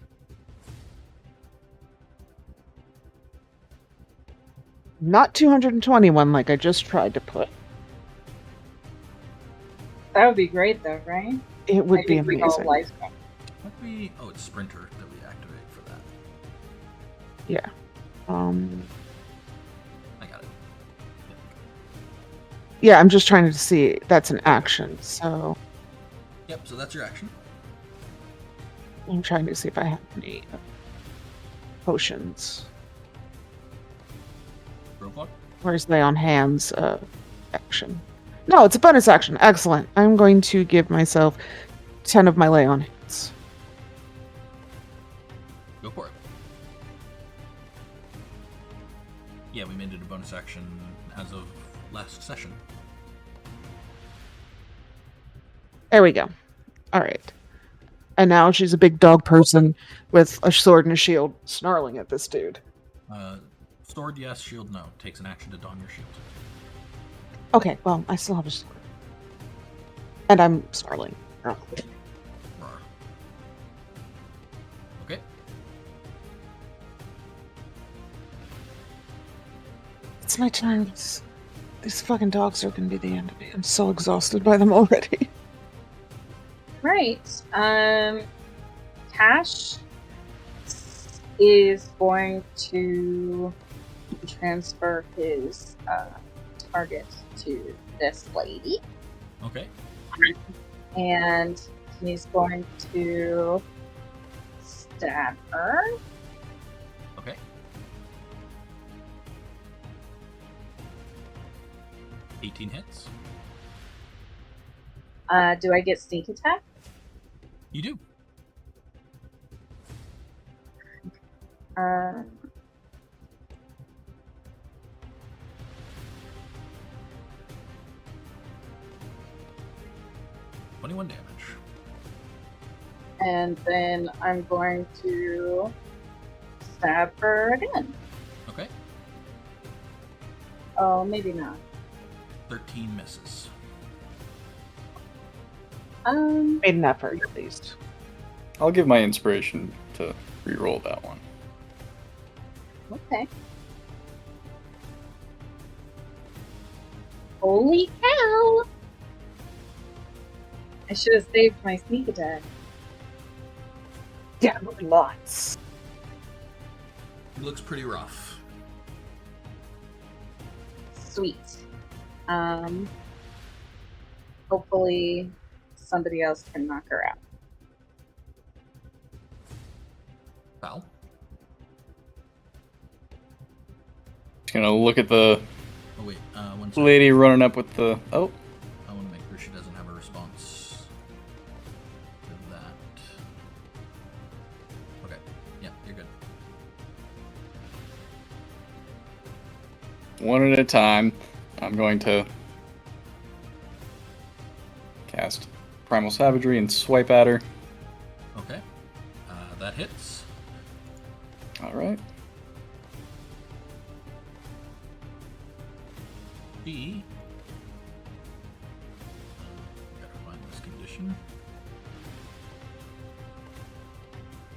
Not 221 like I just tried to put. That would be great, though, right? It would be Maybe we all amazing. life. Oh, it's Sprinter that we activate for that. Yeah. I got it. Yeah, I'm just trying to see. That's an action, so Yep, so that's your action. I'm trying to see if I have any potions. Roadblock? Where's lay on hands action? No, it's a bonus action. Excellent. I'm going to give myself 10 of my lay on hands. Go for it. Yeah, we made it a bonus action as of last session. There we go. All right. And now she's a big dog person with a sword and a shield snarling at this dude. Sword, yes. Shield, no. Takes an action to don your shield. Okay, well, I still have a sword. And I'm snarling. Oh. Roar. Okay. It's my turn. These fucking dogs are going to be the end of me. I'm so exhausted by them already. Right. Cash is going to transfer his target to this lady. Okay. And he's going to stab her. Okay. $18 hits. Do I get sneak attack? You do. Um, 21 damage. and then I'm going to stab her again. Okay. Oh, maybe not. 13 misses. Made an effort, at least. I'll give my inspiration to re-roll that one. Okay. Holy cow! I should have saved my sneak attack. Yeah, lots. It looks pretty rough. Sweet. Hopefully somebody else can knock her out. Val? Just gonna look at the Oh, wait. One second. lady running up with the... Oh, I want to make sure she doesn't have a response to that. Okay. Yeah, you're good. one at a time. I'm going to cast Primal Savagery and swipe at her. Okay. That hits. Alright. B. Gotta find this condition.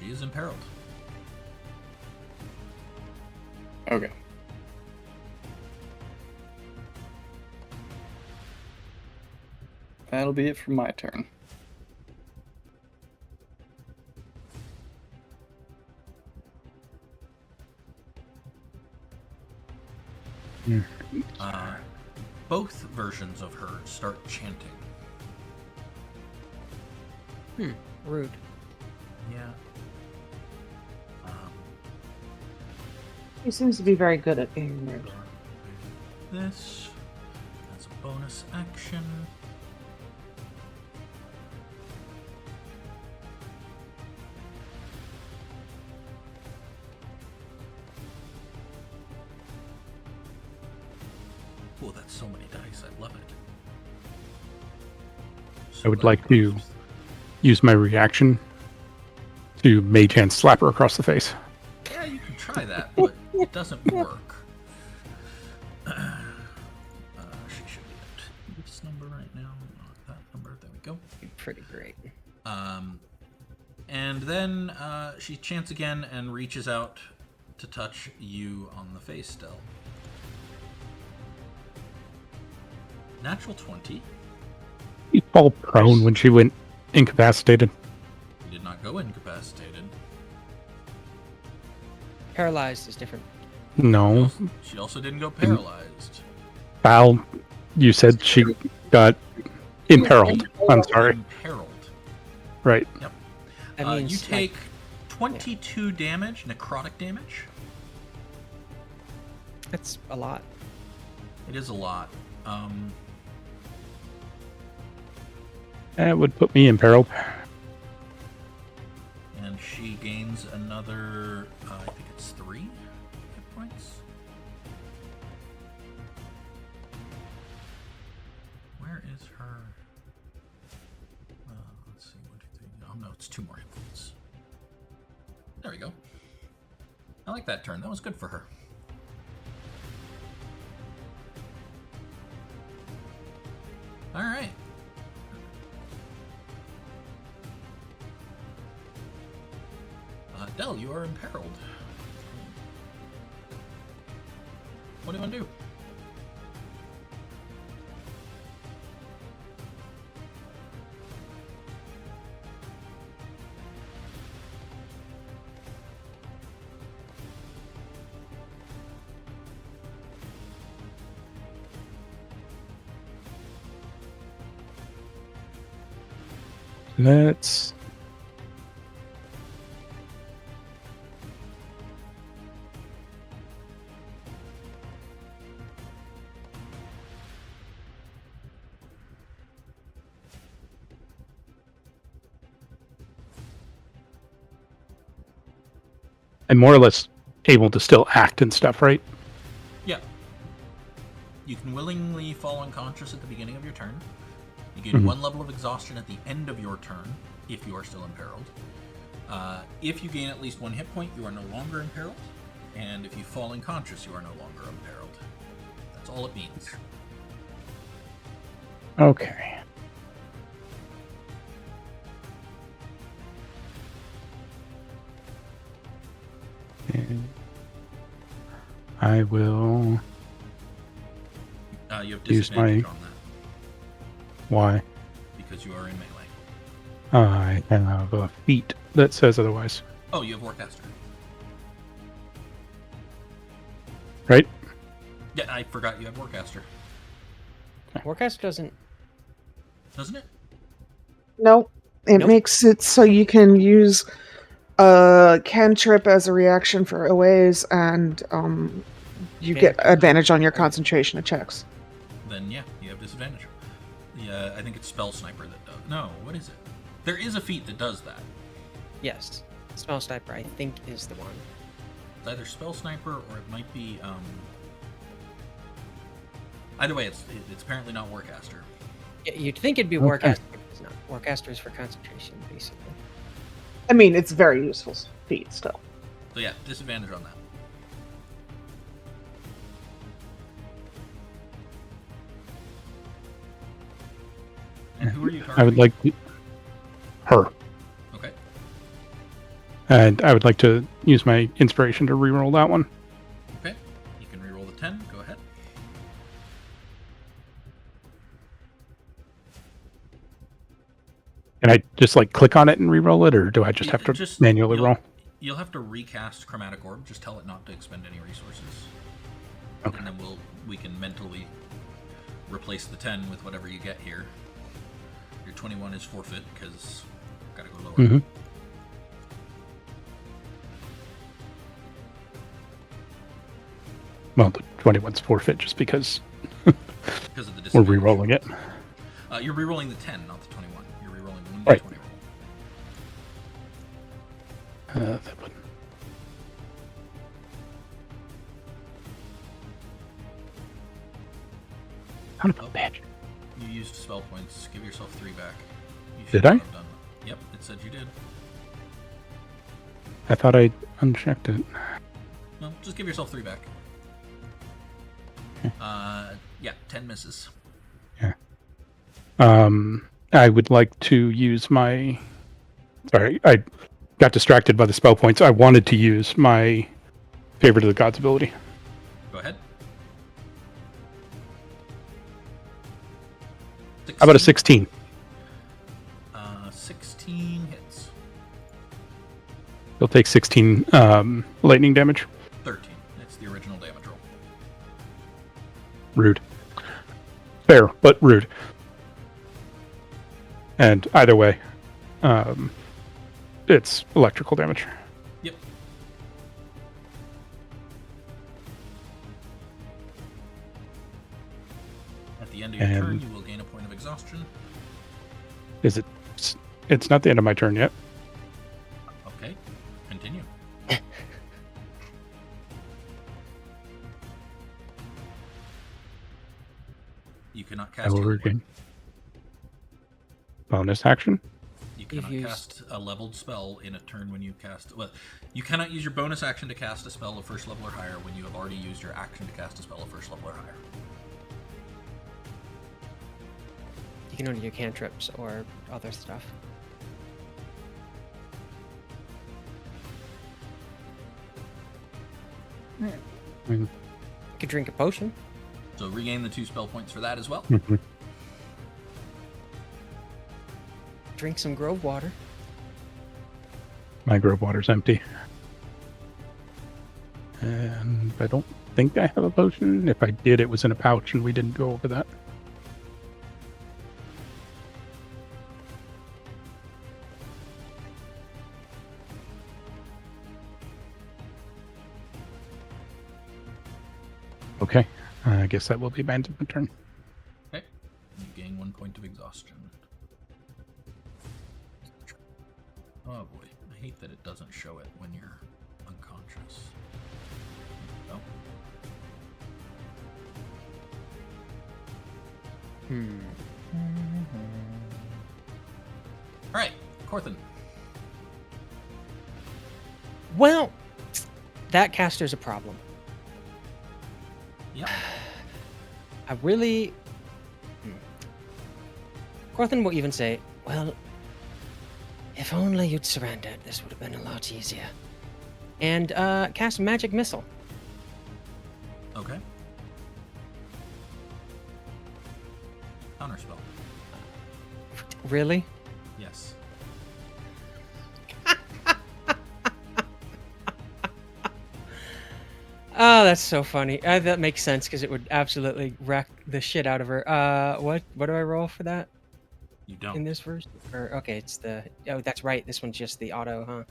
She is imperiled. Okay. That'll be it for my turn. Both versions of her start chanting. Rude. Yeah. He seems to be very good at being rude. This as a bonus action. Oh, that's so many dice. I love it. I would like to use my reaction to Mage Hand slap her across the face. Yeah, you can try that, but it doesn't work. She should be at this number right now, not that number. There we go. Pretty great. And then she chants again and reaches out to touch you on the face still. Natural 20. You fall prone when she went incapacitated. You did not go incapacitated. Paralyzed is different. No. She also didn't go paralyzed. Val, you said she got imperiled. I'm sorry. Imperiled. Right. Yep. That means you take 22 damage, necrotic damage. That's a lot. It is a lot. That would put me imperiled. And she gains another, I think it's 3 hit points. Where is her? Let's see, 1, 2, 3. Oh no, it's 2 more hit points. There we go. I like that turn. That was good for her. All right. Del, you are imperiled. What do you want to do? Let's... I'm more or less able to still act and stuff, right? Yeah. You can willingly fall unconscious at the beginning of your turn. You gain 1 level of exhaustion at the end of your turn, if you are still imperiled. If you gain at least 1 hit point, you are no longer imperiled. And if you fall unconscious, you are no longer imperiled. That's all it means. Okay. And I will... You have use disadvantage my... on that. Why? Because you are in melee. I have a feat that says otherwise. Oh, you have Warcaster. Right? Yeah, I forgot you have Warcaster. Warcast doesn't. Doesn't it? No, it Nope. makes it so you can use a cantrip as a reaction for OAs, and you get advantage on your concentration of checks. Then yeah, you have disadvantage. Yeah, I think it's Spell Sniper that does. No, what is it? There is a feat that does that. Yes. Spell Sniper, I think, is the one. It's either Spell Sniper or it might be. Either way, it's apparently not Warcaster. Yeah, you'd think it'd be Okay. Warcaster, but it's not. Warcaster is for concentration, basically. I mean, it's a very useful feat still. So yeah, disadvantage on that. And who are you targeting? I would like her. Okay. And I would like to use my inspiration to reroll that one. Okay. You can reroll the 10. Go ahead. Can I just like click on it and reroll it, or do I just have to manually roll? You'll have to recast Chromatic Orb. Just tell it not to expend any resources. Okay. And then we can mentally replace the 10 with whatever you get here. Your 21 is forfeit because gotta go lower. Mm-hmm. Well, the 21's forfeit just because Because of the we're disadvantage. re-rolling it. You're re-rolling the 10, not the 21. You're re-rolling one Right. d20 roll. That would... Son of a bitch. You used spell points. Give yourself 3 back. You Did should I? not have done that. Yep, it said you did. I thought I unchecked it. No, just give yourself 3 back. Okay. Yeah, 10 misses. Yeah. I would like to use my... Sorry, I got distracted by the spell points. I wanted to use my Favorite of the Gods ability. Go ahead. How about a 16? 16 hits. He'll take 16 lightning damage. 13. It's the original damage roll. Rude. Fair, but rude. And either way, it's electrical damage. Yep. At the end of your turn, you will gain a point of exhaustion. Is it? It's not the end of my turn yet. Okay. Continue. You cannot cast I will regain. Bonus action? You cannot cast a leveled spell in a turn when you cast... Well, you cannot use your bonus action to cast a spell of first level or higher when you have already used your action to cast a spell of first level or higher. You can only do cantrips or other stuff. You could drink a potion. So regain the 2 spell points for that as well. Mm-hmm. Drink some grove water. My grove water's empty. And I don't think I have a potion. If I did, it was in a pouch and we didn't go over that. Okay, I guess that will be abandoned turn. Okay, you gain 1 point of exhaustion. Oh boy, I hate that it doesn't show it when you're unconscious. Oh. Alright, Corthynd. Well, that caster's a problem. Yep. I really... Corthynd will even say, well, if only you'd surrendered, this would have been a lot easier. And cast Magic Missile. Okay. Counterspell. Really? Yes. Oh, that's so funny. That makes sense because it would absolutely wreck the shit out of her. What do I roll for that? You don't. In this version? Or okay, it's the... Oh, that's right. This one's just the auto, huh?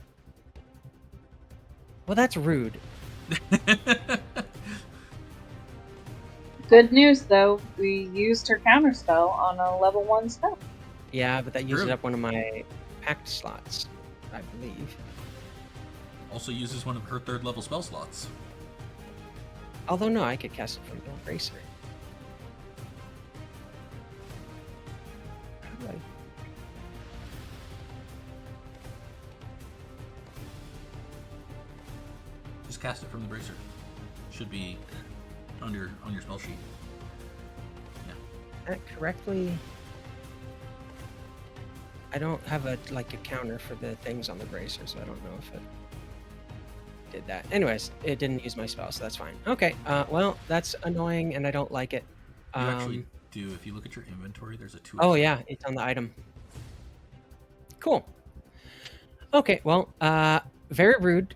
Well, that's rude. Good news, though. We used her counterspell on a level 1 spell. Yeah, but that uses up one of my pact slots, I believe. Also uses one of her 3rd level spell slots. Although, no, I could cast it from the Bracer. How do I... Just cast it from the Bracer. Should be on your spell sheet. Yeah. That correctly... I don't have a counter for the things on the Bracer, so I don't know if it did that. Anyways, it didn't use my spell, so that's fine. Okay, well, that's annoying, and I don't like it. You actually do. If you look at your inventory, there's a 2. Oh, yeah, it's on the item. Cool. Okay, well, very rude.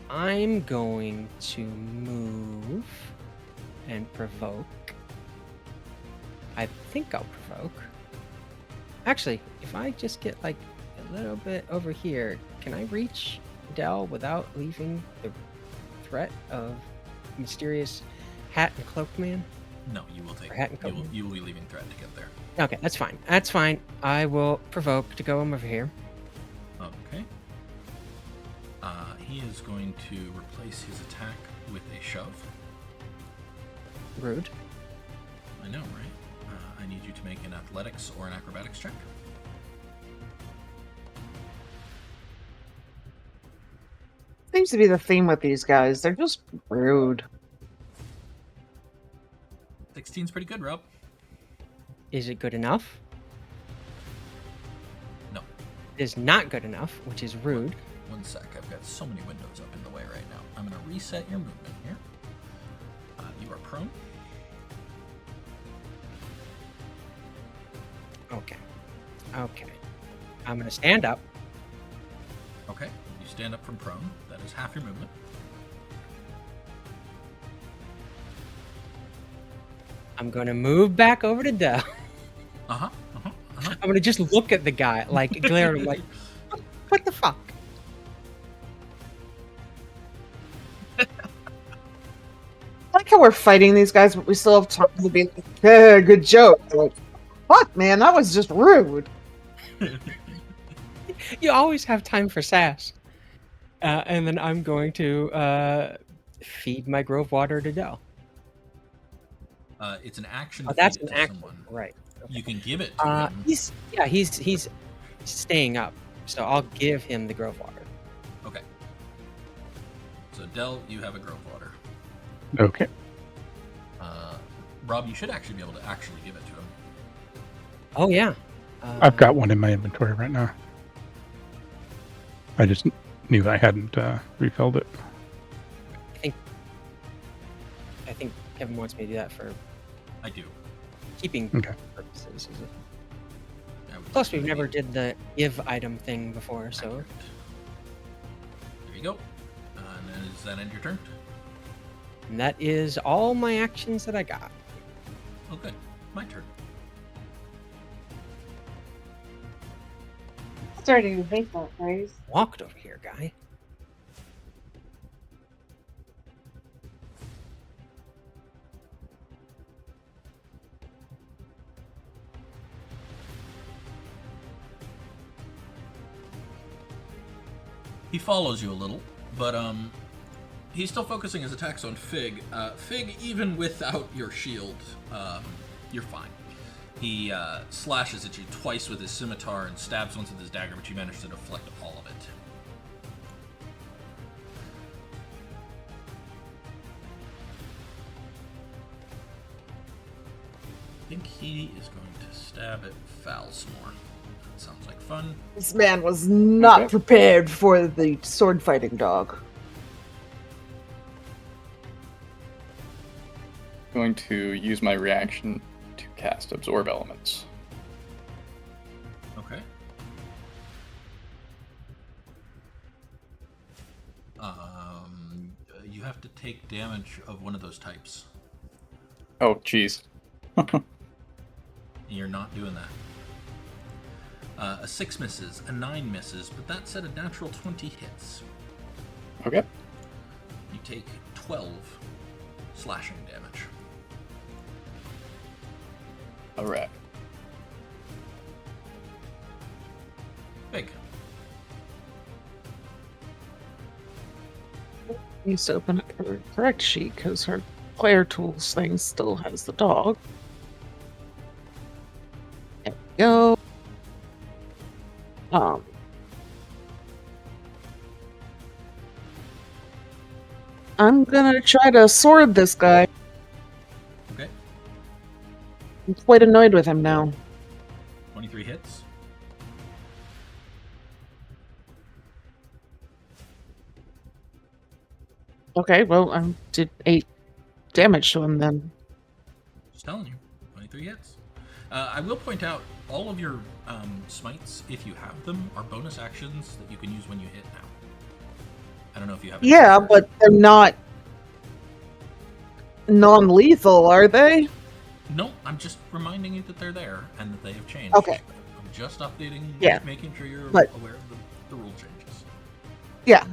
I'm going to move and provoke. I think I'll provoke. Actually, if I just get a little bit over here, can I reach Del without leaving the threat of mysterious hat and cloak man? No, you will take. You will be leaving threat to get there. Okay, that's fine. That's fine. I will provoke to go over here. Okay. He is going to replace his attack with a shove. Rude. I know, right? I need you to make an athletics or an acrobatics check. Seems to be the theme with these guys. They're just rude. 16's pretty good, Rob. Is it good enough? No. It is not good enough, which is rude. 1 sec. I've got so many windows up in the way right now. I'm going to reset your movement here. You are prone. Okay. I'm going to stand up. Okay. You stand up from prone. That is half your movement. I'm going to move back over to Del. I'm going to just look at the guy, like, glare at him, like, what the fuck? I like how we're fighting these guys, but we still have time to be like, hey, good joke. They're like, fuck, man, that was just rude. You always have time for sass. And then I'm going to feed my grove water to Del. It's an action. Oh, that's feed an to action, someone. right? Okay. You can give it to him. He's staying up, so I'll give him the grove water. Okay. So Del, you have a grove water. Okay. Rob, you should actually be able to actually give it to him. Oh yeah. I've got one in my inventory right now. I just knew I hadn't refilled it. I think Kevin wants me to do that for I do. keeping Okay. purposes. I would Plus, we've definitely never be- did the give item thing before, so Accurate. There you go. And then does that end your turn? and that is all my actions that I got. Okay, my turn. Starting to hate that phrase. Walked over here, guy. He follows you a little, but he's still focusing his attacks on Fig. Fig, even without your shield, you're fine. He slashes at you twice with his scimitar and stabs once with his dagger, but you manage to deflect all of it. I think he is going to stab at Falsmore. That sounds like fun. This man was not Okay. prepared for the sword fighting dog. Going to use my reaction to cast Absorb Elements. Okay. You have to take damage of one of those types. Oh, jeez. And you're not doing that. A 6 misses, a 9 misses, but that said a natural 20 hits. Okay. You take 12 slashing damage. Alright. Big. Needs to open up her correct sheet because her player tools thing still has the dog. There we go. I'm gonna try to sword this guy. Okay. I'm quite annoyed with him now. 23 hits. Okay, well, I did 8 damage to him then. Just telling you. 23 hits. I will point out, all of your smites, if you have them, are bonus actions that you can use when you hit now. I don't know if you have any Yeah, others. but they're not non-lethal, are they? No, I'm just reminding you that they're there and that they have changed. Okay. I'm just updating, Yeah. just making sure you're But- aware of the rule changes. Yeah,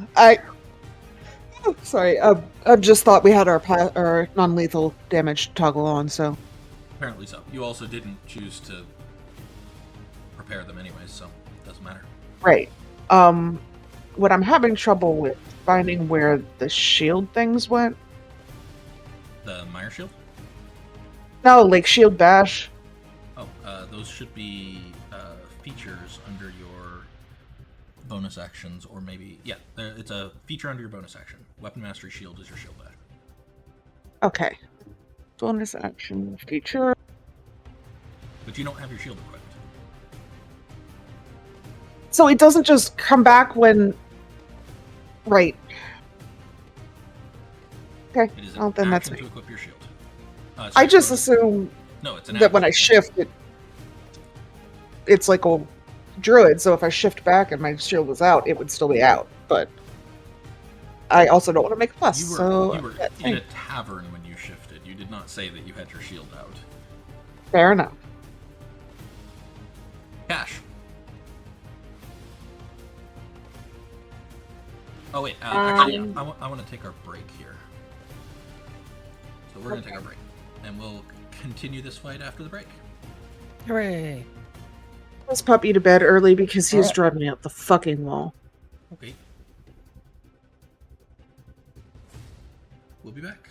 sorry, I just thought we had our non-lethal damage toggle on, so... Apparently so. You also didn't choose to prepare them anyways, so it doesn't matter. Right. What I'm having trouble with finding where the shield things went. The Mire Shield? No, like shield bash. Oh, those should be features under your bonus actions, or maybe... Yeah, it's a feature under your bonus action. Weapon Mastery Shield is your shield bash. Okay. Bonus action feature. But you don't have your shield equipped. So it doesn't just come back when Right. Okay. It is Well, an then that's action me. to equip your shield. I Sorry, just go ahead. assume No, it's an that when I action. shift, it's like a druid, so if I shift back and my shield was out, it would still be out. But I also don't want to make a fuss, You were so in a tavern when you shifted. You did not say that you had your shield out. fair enough. Cash. Oh wait, actually, I want to take our break here. So we're going to take our break, and we'll continue this fight after the break. Hooray! Let's puppy to bed early because he's Alright. driving me up the fucking wall. Okay. We'll be back.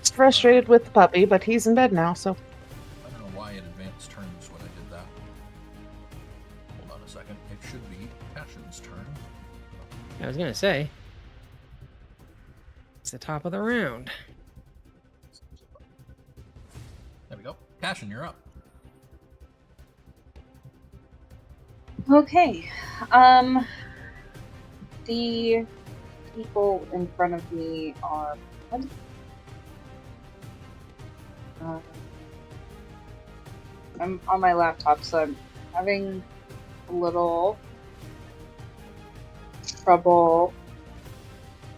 He's frustrated with the puppy, but he's in bed now, so. I don't know why it advanced turns when I did that. Hold on a second. It should be Cassian's turn. I was gonna say. It's the top of the round. There we go. Cassian, you're up. Okay. The people in front of me are. I'm on my laptop, so I'm having a little trouble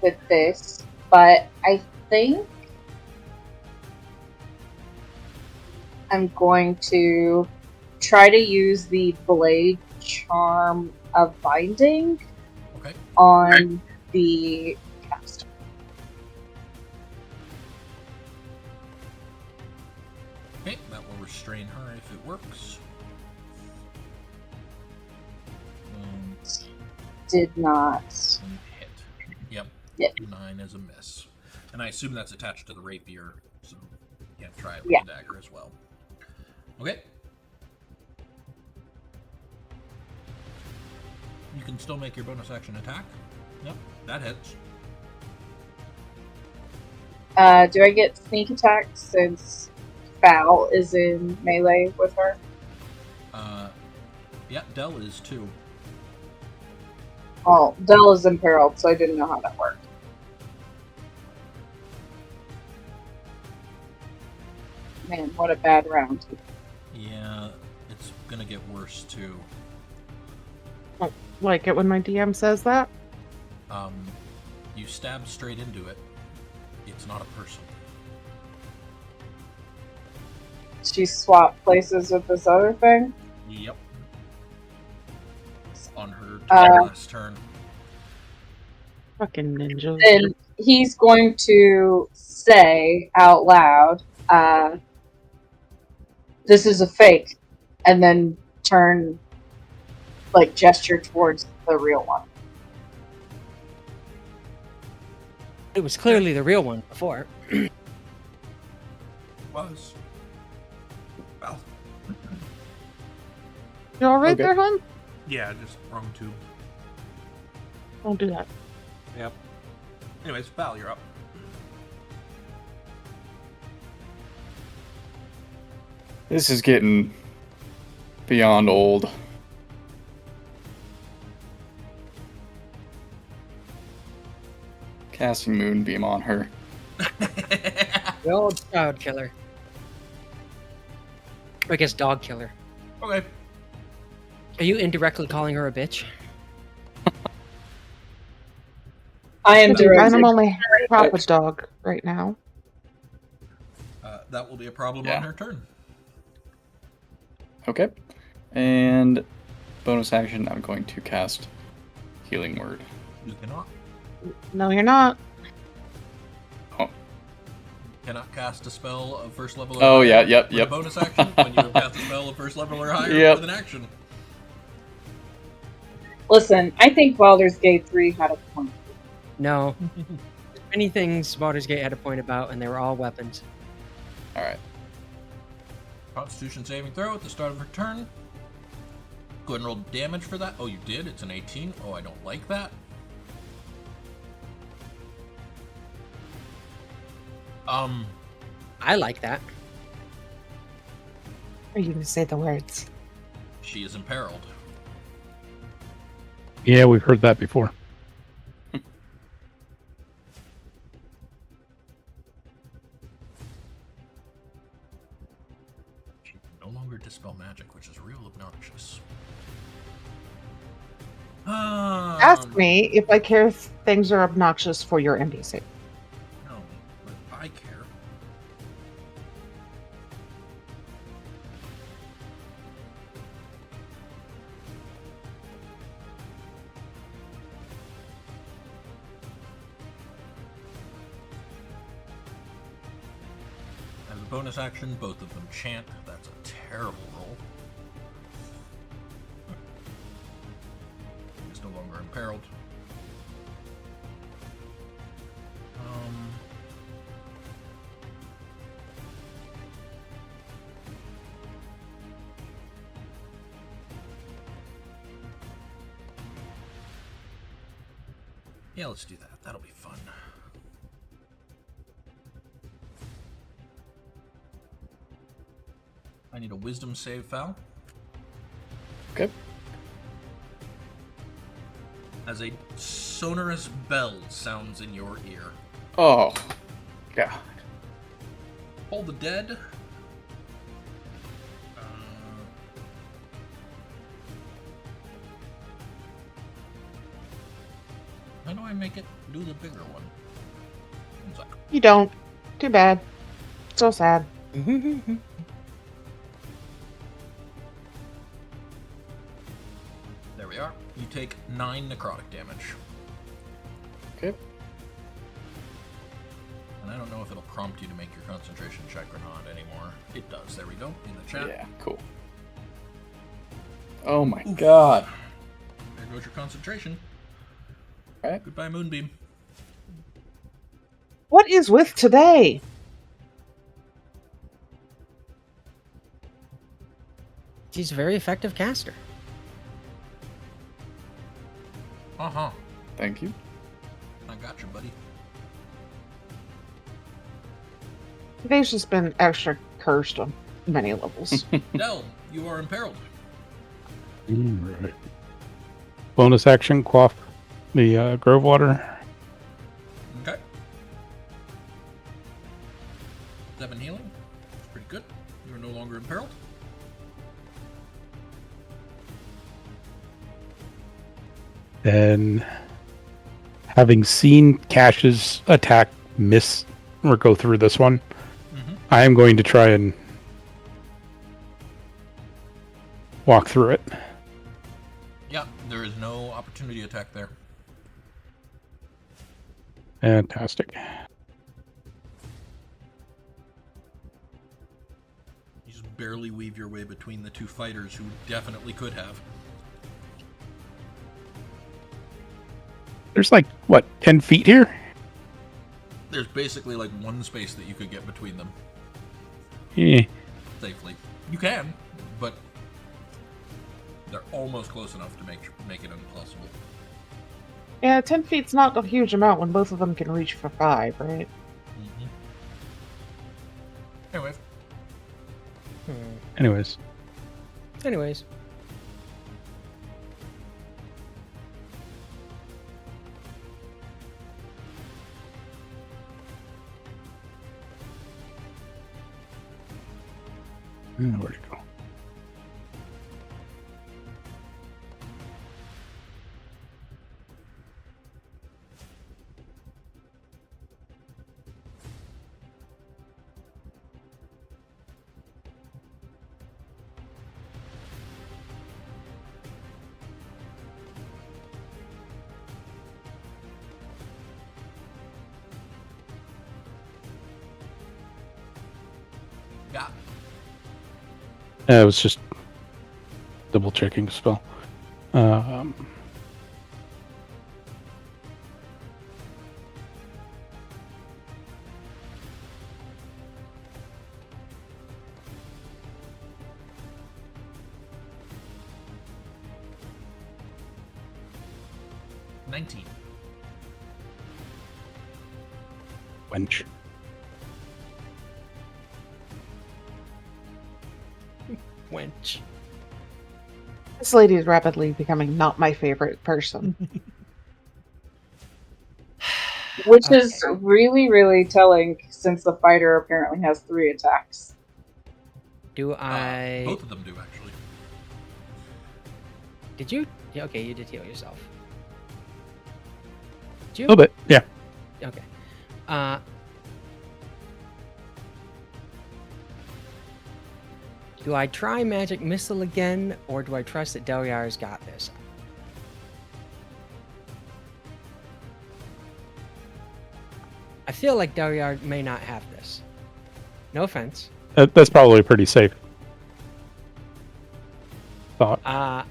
with this, but I think I'm going to try to use the blade charm of binding on the caster. Okay, that will restrain her if it works. Did not hit. Yep. 9 is a miss. And I assume that's attached to the rapier, so you can't try it with the dagger as well. Okay. You can still make your bonus action attack. Yep, that hits. Do I get sneak attack since Foul is in melee with her? Yeah, Del is too. Oh, Del is imperiled, so I didn't know how that worked. Man, what a bad round. Yeah, it's gonna get worse too. I like it when my DM says that. You stab straight into it. It's not a person. She swapped places with this other thing? Yep. On her last turn. Fucking ninjas. And he's going to say out loud, this is a fake, and then turn, gesture towards the real one. It was clearly the real one before. Was. Well. You alright there, hon? Yeah, just wrong tube. Don't do that. Yep. Anyways, Val, you're up. This is getting beyond old. Casting Moonbeam on her. The old child killer. I guess dog killer. Okay. Are you indirectly calling her a bitch? I am I'm only half a dog right now. That will be a problem on her turn. Okay. And bonus action, I'm going to cast Healing Word. You cannot. No, you're not. Oh. Cannot cast a spell of first level or higher. higher Yep. with a bonus action when you have cast a spell of first level or higher with an action. Listen, I think Baldur's Gate 3 had a point. No. Many things Baldur's Gate had a point about, and they were all weapons. Alright. Constitution saving throw at the start of her turn. Go ahead and roll damage for that. Oh, you did? It's an 18. Oh, I don't like that. I like that. Are you going to say the words? She is imperiled. Yeah, we've heard that before. She can no longer dispel magic, which is real obnoxious. Ask me if I care if things are obnoxious for your NPC. No, but I care. As a bonus action, both of them chant. That's a terrible roll. He's no longer imperiled. Yeah, let's do that. That'll be fun. I need a wisdom save, Val. Okay. As a sonorous bell sounds in your ear. Oh, God. Hold the dead. How do I make it do the bigger one? You don't. Too bad. So sad. There we are. You take 9 necrotic damage. Okay. And I don't know if it'll prompt you to make your concentration check or not anymore. It does. There we go. In the chat. Yeah, cool. Oh my God. There goes your concentration. All right. Goodbye, Moonbeam. What is with today? She's a very effective caster. Uh-huh. Thank you. I got you, buddy. Today's just been extra cursed on many levels. Del, you are imperiled. Right. Bonus action, quaff the grove water. Okay. 7 healing. That's pretty good. You are no longer imperiled. Then, having seen Cash's attack miss or go through this one, I am going to try and walk through it. Yeah, there is no opportunity attack there. Fantastic. You just barely weave your way between the two fighters who definitely could have. There's like, what, 10 feet here? There's basically like one space that you could get between them. Yeah. Safely. You can, but they're almost close enough to make it impossible. Yeah, 10 feet's not a huge amount when both of them can reach for 5, right? Mm-hmm. Anyway. Anyways. Where'd it go? Yeah. I was just double checking the spell. $19. Wench. Wench. This lady is rapidly becoming not my favorite person. Which is really, really telling since the fighter apparently has 3 attacks. Do I... Both of them do, actually. Did you? Yeah, okay, you did heal yourself. Did you? A little bit, yeah. Okay. Do I try Magic Missile again, or do I trust that Delryar's got this? I feel like Delryar may not have this. No offense. That's probably pretty safe. Thought. I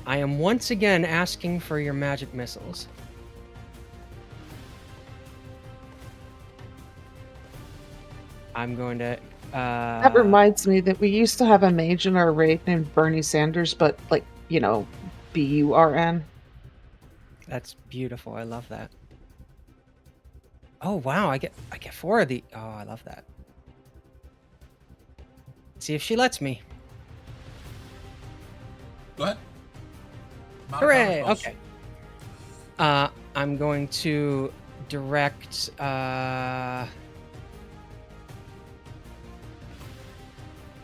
am once again asking for your magic missiles. I'm going to... That reminds me that we used to have a mage in our raid named Bernie Sanders, but like, you know, B-U-R-N. That's beautiful. I love that. Oh wow, I get 4 of the. Oh, I love that. See if she lets me. Go ahead. Hooray! Okay. I'm going to direct.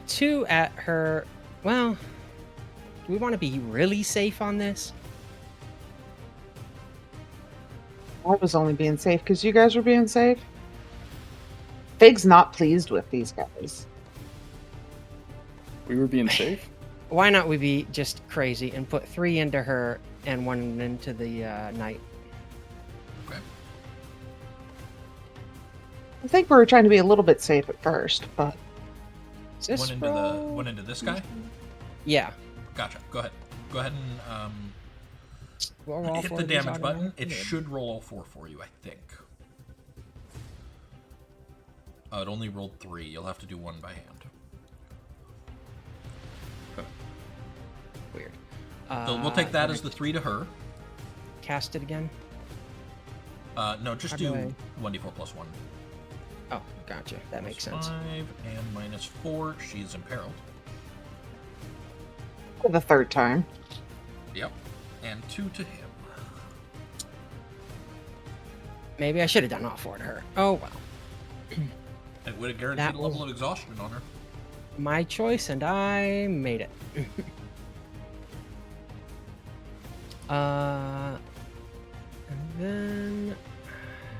2 at her. Well, do we want to be really safe on this? I was only being safe because you guys were being safe. Fig's not pleased with these guys. We were being safe? Why not we be just crazy and put 3 into her and 1 into the knight? Okay. I think we were trying to be a little bit safe at first, but Is this One into this guy? Yeah. Gotcha. Go ahead. Go ahead and Roll all hit 4 the of these damage button. automatically? It should roll all 4 for you, I think. It only rolled 3. You'll have to do 1 by hand. Weird. So we'll take that as the 3 to her. Cast it again. No, just How do do I- 1d4 plus 1. Oh, gotcha. That makes sense. 5 and minus 4. She's imperiled. for the 3rd time. Yep. And 2 to him. Maybe I should have done all 4 to her. Oh well. It would have guaranteed That a level was- of exhaustion on her. My choice, and I made it. And then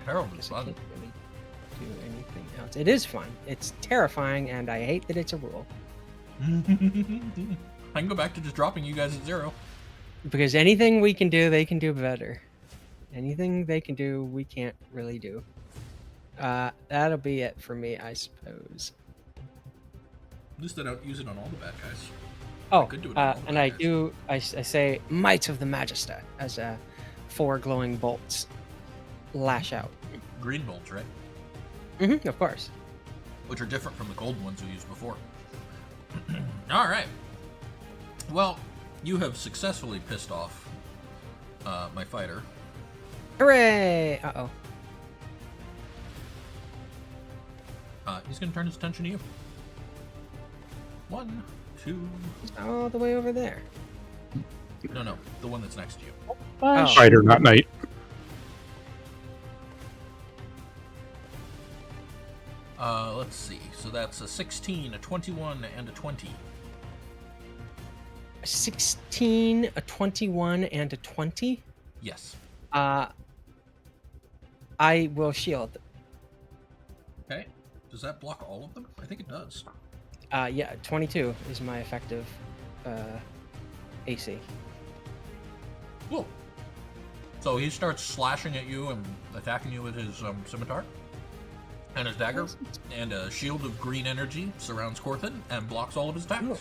Imperiled I is guess I fun. can't really do anything else. It is fun. It's terrifying, and I hate that it's a rule. I can go back to just dropping you guys at 0. Because anything we can do, they can do better. Anything they can do, we can't really do. That'll be it for me, I suppose. At least I don't use it on all the bad guys. Oh, could do it on all the and bad I guys. do. I say Might of the Magister as 4 glowing bolts lash out. Green bolts, right? Of course. Which are different from the gold ones we used before. All right. Well, you have successfully pissed off my fighter. Hooray! Uh-oh. He's going to turn his attention to you. 1, 2. All the way over there. No, the one that's next to you. Oh. Fighter, not knight. Let's see. So that's a 16, a 21, and a 20. A 16, a 21, and a 20. Yes. I will shield. Okay. Does that block all of them? I think it does. Yeah, 22 is my effective AC. Cool. So he starts slashing at you and attacking you with his scimitar and his dagger, and a shield of green energy surrounds Corthynd and blocks all of his attacks.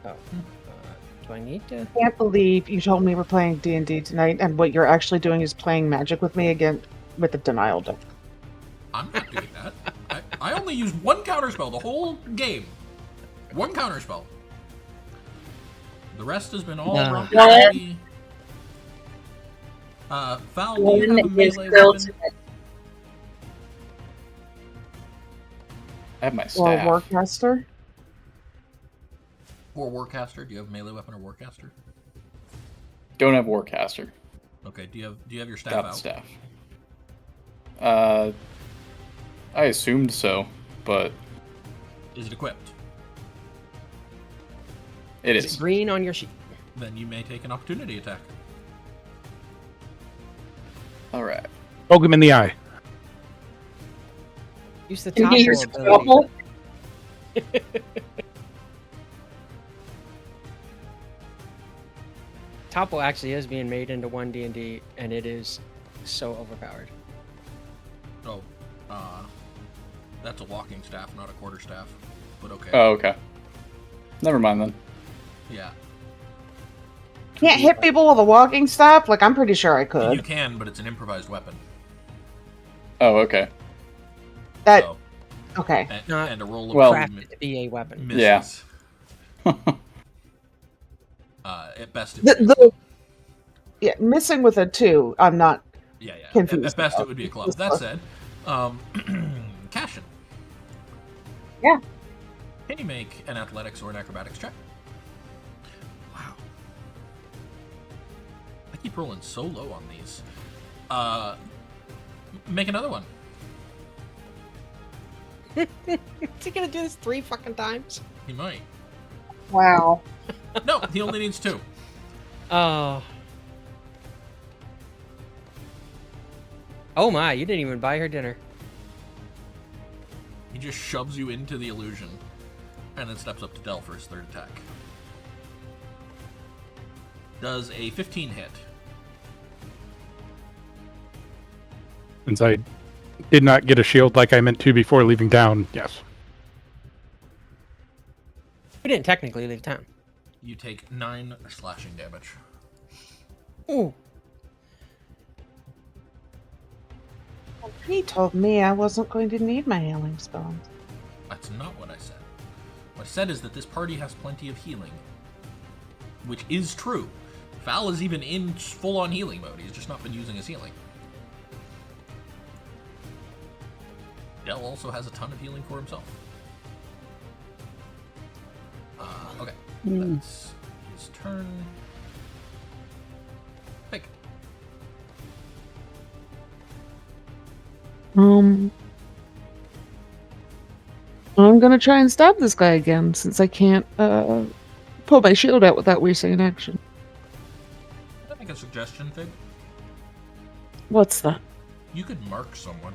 Cool. Do I need to? I can't believe you told me we're playing D&D tonight, and what you're actually doing is playing Magic with me again with the denial deck. I'm not doing that. I only used 1 counterspell the whole game. 1 counterspell. The rest has been all No. rough. What? Val, do you have a One is melee built. weapon? I have my Or staff. Warcaster. Or Warcaster? Do you have a melee weapon or Warcaster? Don't have Warcaster. Okay, do you have your staff Got the out? staff. I assumed so, but Is it equipped? it Is is. it green on your sheet? Then you may take an opportunity attack. All right. Poke him in the eye. Use the You topple get your ability. scalpel. Topple actually is being made into 1 D&D, and it is so overpowered. Oh, that's a walking staff, not a quarterstaff. But okay. Oh, okay. Never mind then. Yeah. Can't hit people with a walking staff? Like, I'm pretty sure I You could. can, but it's an improvised weapon. Oh, okay. That, So, okay. Not and a roll of Well- Crafted to be a weapon. misses. Yeah. At best, The, it's the, Yeah, missing with a 2. I'm not Yeah. confused. At best, it would be a club. That said, Cassian. Yeah. Can you make an athletics or an acrobatics check? Wow. I keep rolling so low on these. Make another one. Is he gonna do this 3 fucking times? He might. Wow. No, he only needs 2. Oh. Oh my, you didn't even buy her dinner. He just shoves you into the illusion, and then steps up to Del for his third attack. Does a 15 hit? Since I did not get a shield like I meant to before leaving town, yes. We didn't technically leave town. You take 9 slashing damage. Ooh. He told me I wasn't going to need my healing spells. That's not what I said. What I said is that this party has plenty of healing. Which is true. Val is even in full-on healing mode. He's just not been using his healing. Del also has a ton of healing for himself. Okay. That's his turn. Pick. I'm gonna try and stab this guy again, since I can't pull my shield out without wasting an action. Can I make a suggestion, Fig? What's that? You could mark someone.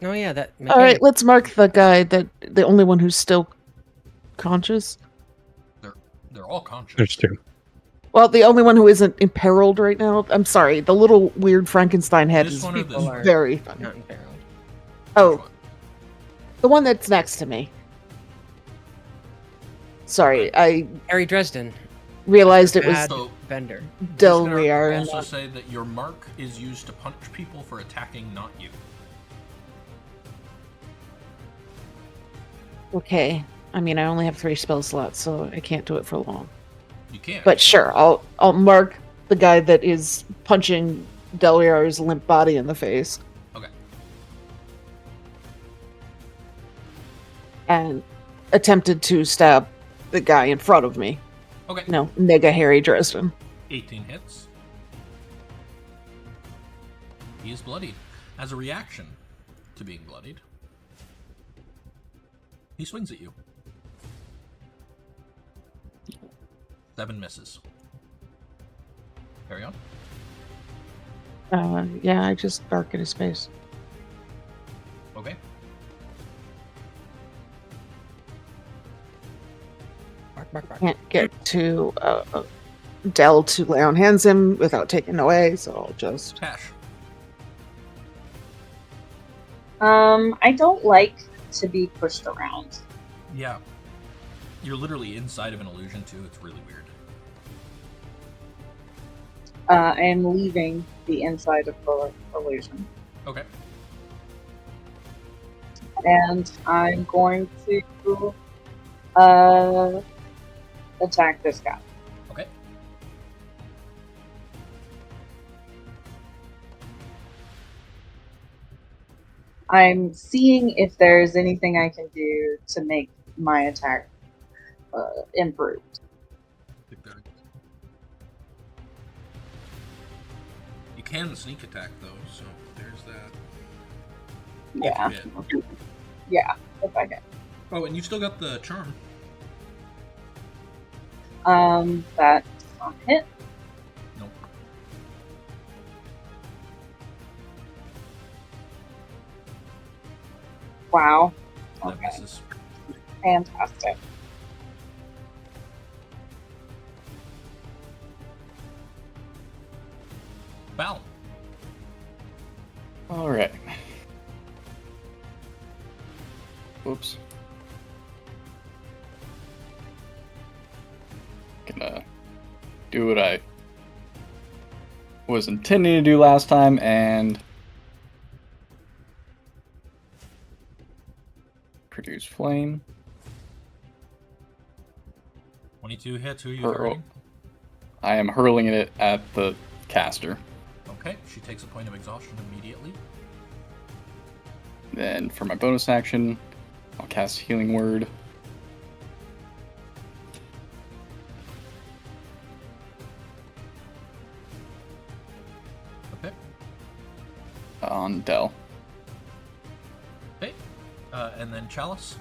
Oh yeah, that. All right, let's mark the guy the only one who's still conscious. They're all conscious. There's 2. Well, the only one who isn't imperiled right now. I'm sorry, the little weird Frankenstein head This is one or this one? very funny. Not imperiled. Oh, Which one? the one that's next to me. Sorry, I Harry Dresden. realized it was Bad So- vendor. Delryar. and Also not- say that your mark is used to punch people for attacking, not you. Okay, I mean I only have 3 spell slots, so I can't do it for long. You can't. But sure, I'll mark the guy that is punching Delryar's limp body in the face. Okay. And attempted to stab the guy in front of me. Okay. No, Nega Harry Dresden. 18 hits. He is bloodied. As a reaction to being bloodied, he swings at you. 7 misses. Carry on. Yeah, I just darken his face. Okay. Bark. Can't get to Del to lay on hands him without taking away, so I'll just... Tash. I don't like to be pushed around. Yeah. You're literally inside of an illusion, too. It's really weird. I am leaving the inside of the illusion. Okay. And I'm going to attack this guy. Okay. I'm seeing if there's anything I can do to make my attack improved. You can sneak attack, though, so there's that. Yeah. Yeah. Yeah, if I can. Oh, and you still got the charm. That's not hit. Nope. Wow. That Okay. misses. Fantastic. Val. All right. Oops. Gonna do what I was intending to do last time and produce flame. 22 hits. Who are you Hurl. targeting? I am hurling it at the caster. Okay, she takes a point of exhaustion immediately. Then for my bonus action, I'll cast Healing Word. Okay. On Del. Okay. And then Chalice.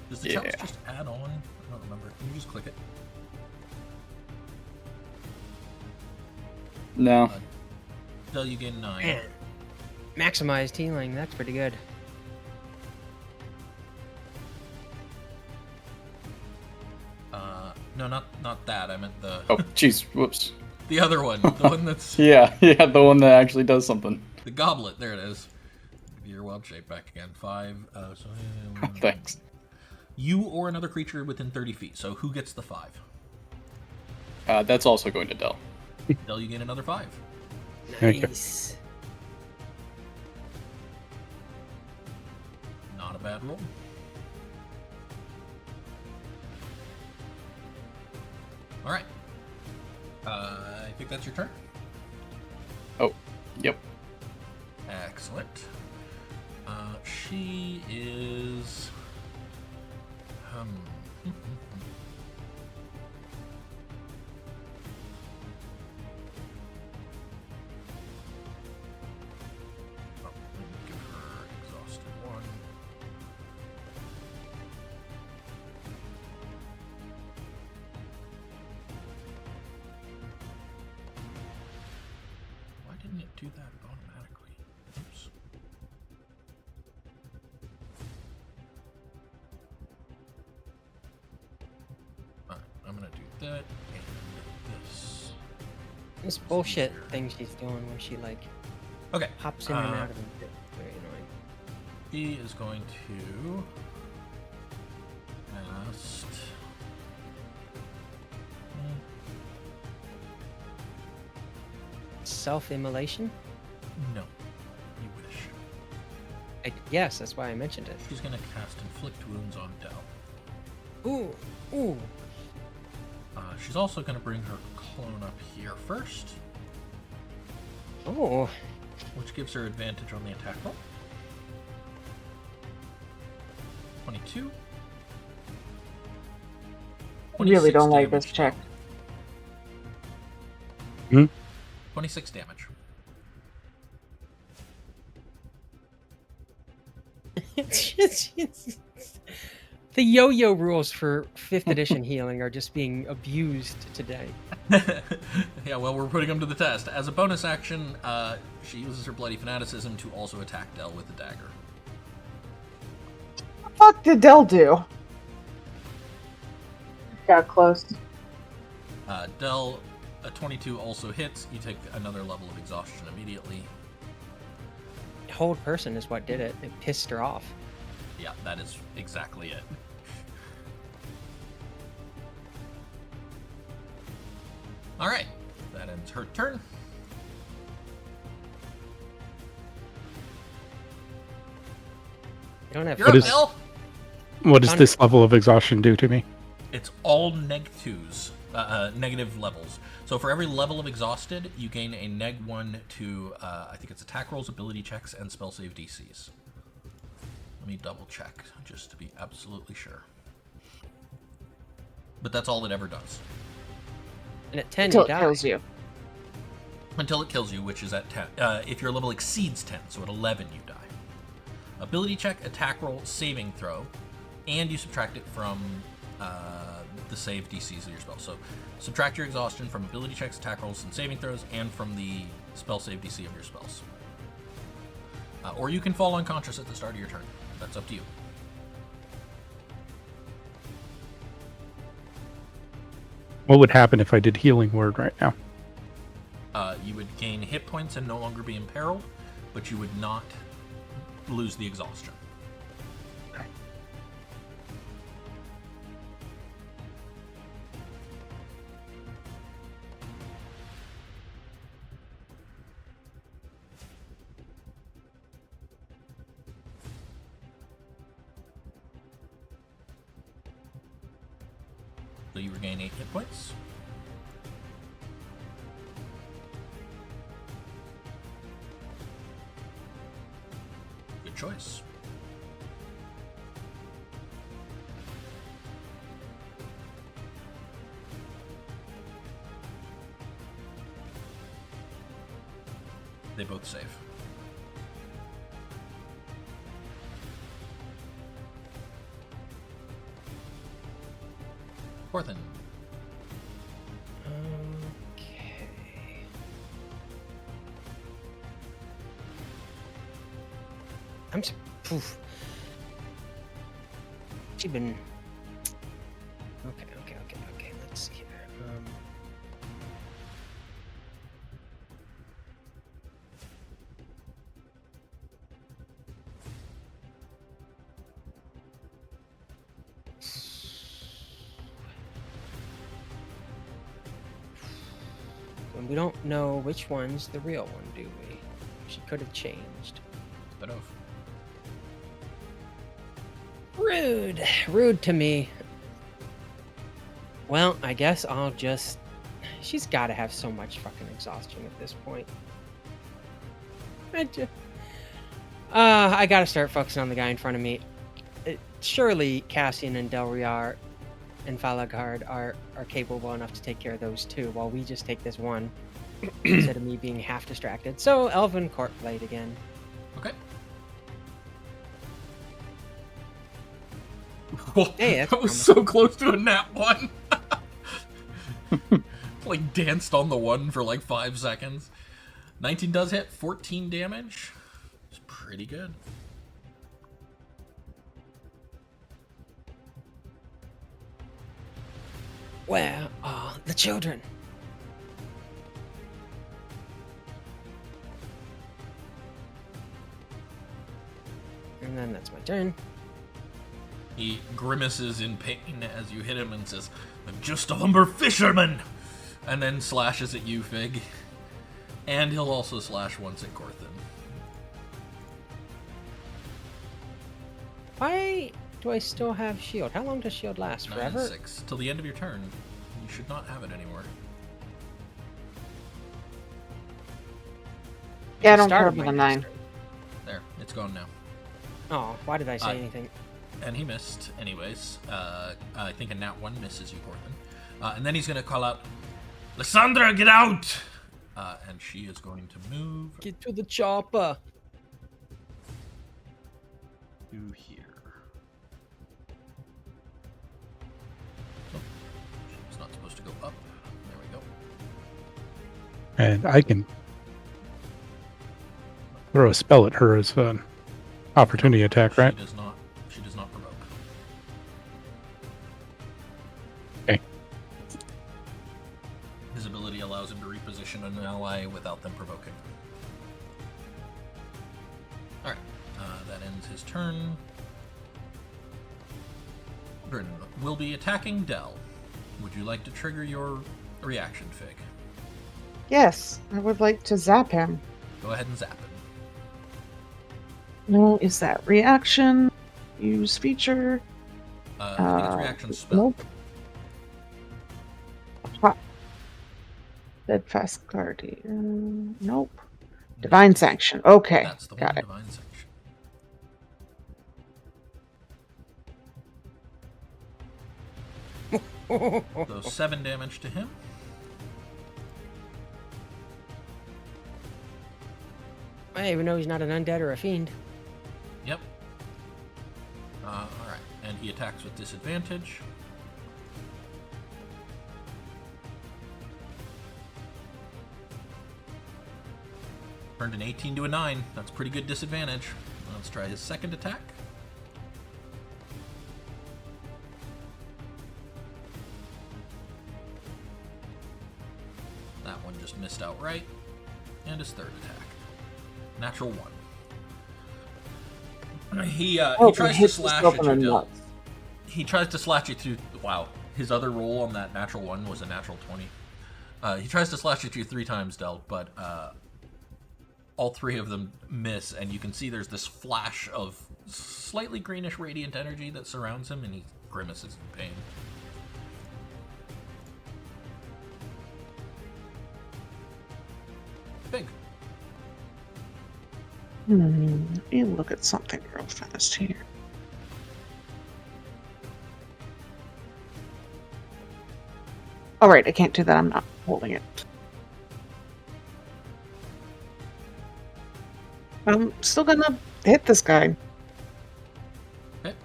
Does the Chalice just add on? I don't remember. Can you just click it? No. Del, you gain 9. Man. Maximized healing, that's pretty good. No, not that. I meant the... Oh, jeez. Whoops. The other one. The one that's... Yeah, the one that actually does something. The goblet. There it is. Give your wild shape back again. 5. Thanks. You or another creature within 30 feet. So who gets the 5? That's also going to Del. Del, you gain another 5. Nice. Not a bad roll. All right. I think that's your turn. Oh, yep. Excellent. She is... let me give her exhausted 1. Why didn't it do that automatically? Oops. Alright, I'm gonna do that and this. This bullshit thing she's doing where she like Okay. hops in and out of them. Very annoying. He is going to cast. Self-immolation? No, you wish. Yes, that's why I mentioned it. She's going to cast Inflict Wounds on Del. Ooh, ooh. She's also going to bring her clone up here first, Oh, which gives her advantage on the attack roll. 22. I really 26 don't like damage this check. now. 26 damage. The yo-yo rules for 5th edition healing are just being abused today. Yeah, well, we're putting them to the test. As a bonus action, she uses her Bloody Fanaticism to also attack Del with the dagger. What the fuck did Del do? Got close. Del, a 22 also hits. You take another level of exhaustion immediately. Hold person is what did it. It pissed her off. Yeah, that is exactly it. All right, that ends her turn. You don't have You're up, is- Del. What does this level of exhaustion do to me? It's all neg-2s, negative levels. So for every level of exhausted, you gain a neg-1 to, I think it's attack rolls, ability checks, and spell save DCs. Let me double check, just to be absolutely sure. But that's all it ever does. And at 10 Until you it die. kills you. Until it kills you, which is at 10. If your level exceeds 10, so at 11 you die. Ability check, attack roll, saving throw, and you subtract it from the save DCs of your spell. So subtract your exhaustion from ability checks, attack rolls, and saving throws, and from the spell save DC of your spells. Or you can fall unconscious at the start of your turn. That's up to you. What would happen if I did Healing Word right now? You would gain hit points and no longer be imperiled, but you would not lose the exhaustion. So you regain 8 hit points. Good choice. They both save. Corthyndahast. Okay. Oof. She's been. Okay. Let's see here. And we don't know which one's the real one, do we? She could have changed. But of. Rude to me. Well, I guess I'll just... She's got to have so much fucking exhaustion at this point. I gotta start focusing on the guy in front of me. Surely Cassian and Delryar and Falaghard are capable enough to take care of those two, while we just take this one instead of me being half distracted. So, Elven Court Blade again. Okay. Hey, that was so close to a nat 1. Like, danced on the 1 for like 5 seconds. 19 does hit, 14 damage. It's pretty good. Where are the children? And then that's my turn. He grimaces in pain as you hit him and says, "I'm just a lumber fisherman!" And then slashes at you, Fig. And he'll also slash once at Corthyndahast. Why do I still have shield? How long does shield last? 9 Forever? and 6. Till the end of your turn. You should not have it anymore. Yeah, I don't Start care of about my the 9. next turn. There, it's gone now. Oh, why did I say anything? And he missed, anyways. I think a nat 1 misses you, Corthyndahast. And then he's going to call out, "Lysandra, get out!" And she is going to move Get to the chopper. to here. Oh, she's not supposed to go up. There we go. And I can throw a spell at her as an opportunity attack, right? She does not provoke. Okay. His ability allows him to reposition an ally without them provoking. Alright, that ends his turn. Children will be attacking Del. Would you like to trigger your reaction, Fig? Yes, I would like to zap him. Go ahead and zap him. No, is that reaction? Use feature? I think it's reaction spell. Nope. Hot. Steadfast Guardian. Nope. Divine Sanction. Okay, That's the got one, it. Divine Sanction. So 7 damage to him. I even know he's not an undead or a fiend. Yep. Alright, and he attacks with disadvantage. Turned an 18 to a 9. That's pretty good disadvantage. Let's try his second attack. That one just missed outright. And his third attack. Natural 1. He tries to slash at you, Del. He tries to slash you through... Wow. His other roll on that natural 1 was a natural 20. He tries to slash at you 3 times, Del, but all 3 of them miss, and you can see there's this flash of slightly greenish radiant energy that surrounds him, and he grimaces in pain. Big. Let me look at something real fast here. All right, I can't do that. I'm not holding it. I'm still gonna hit this guy. Okay.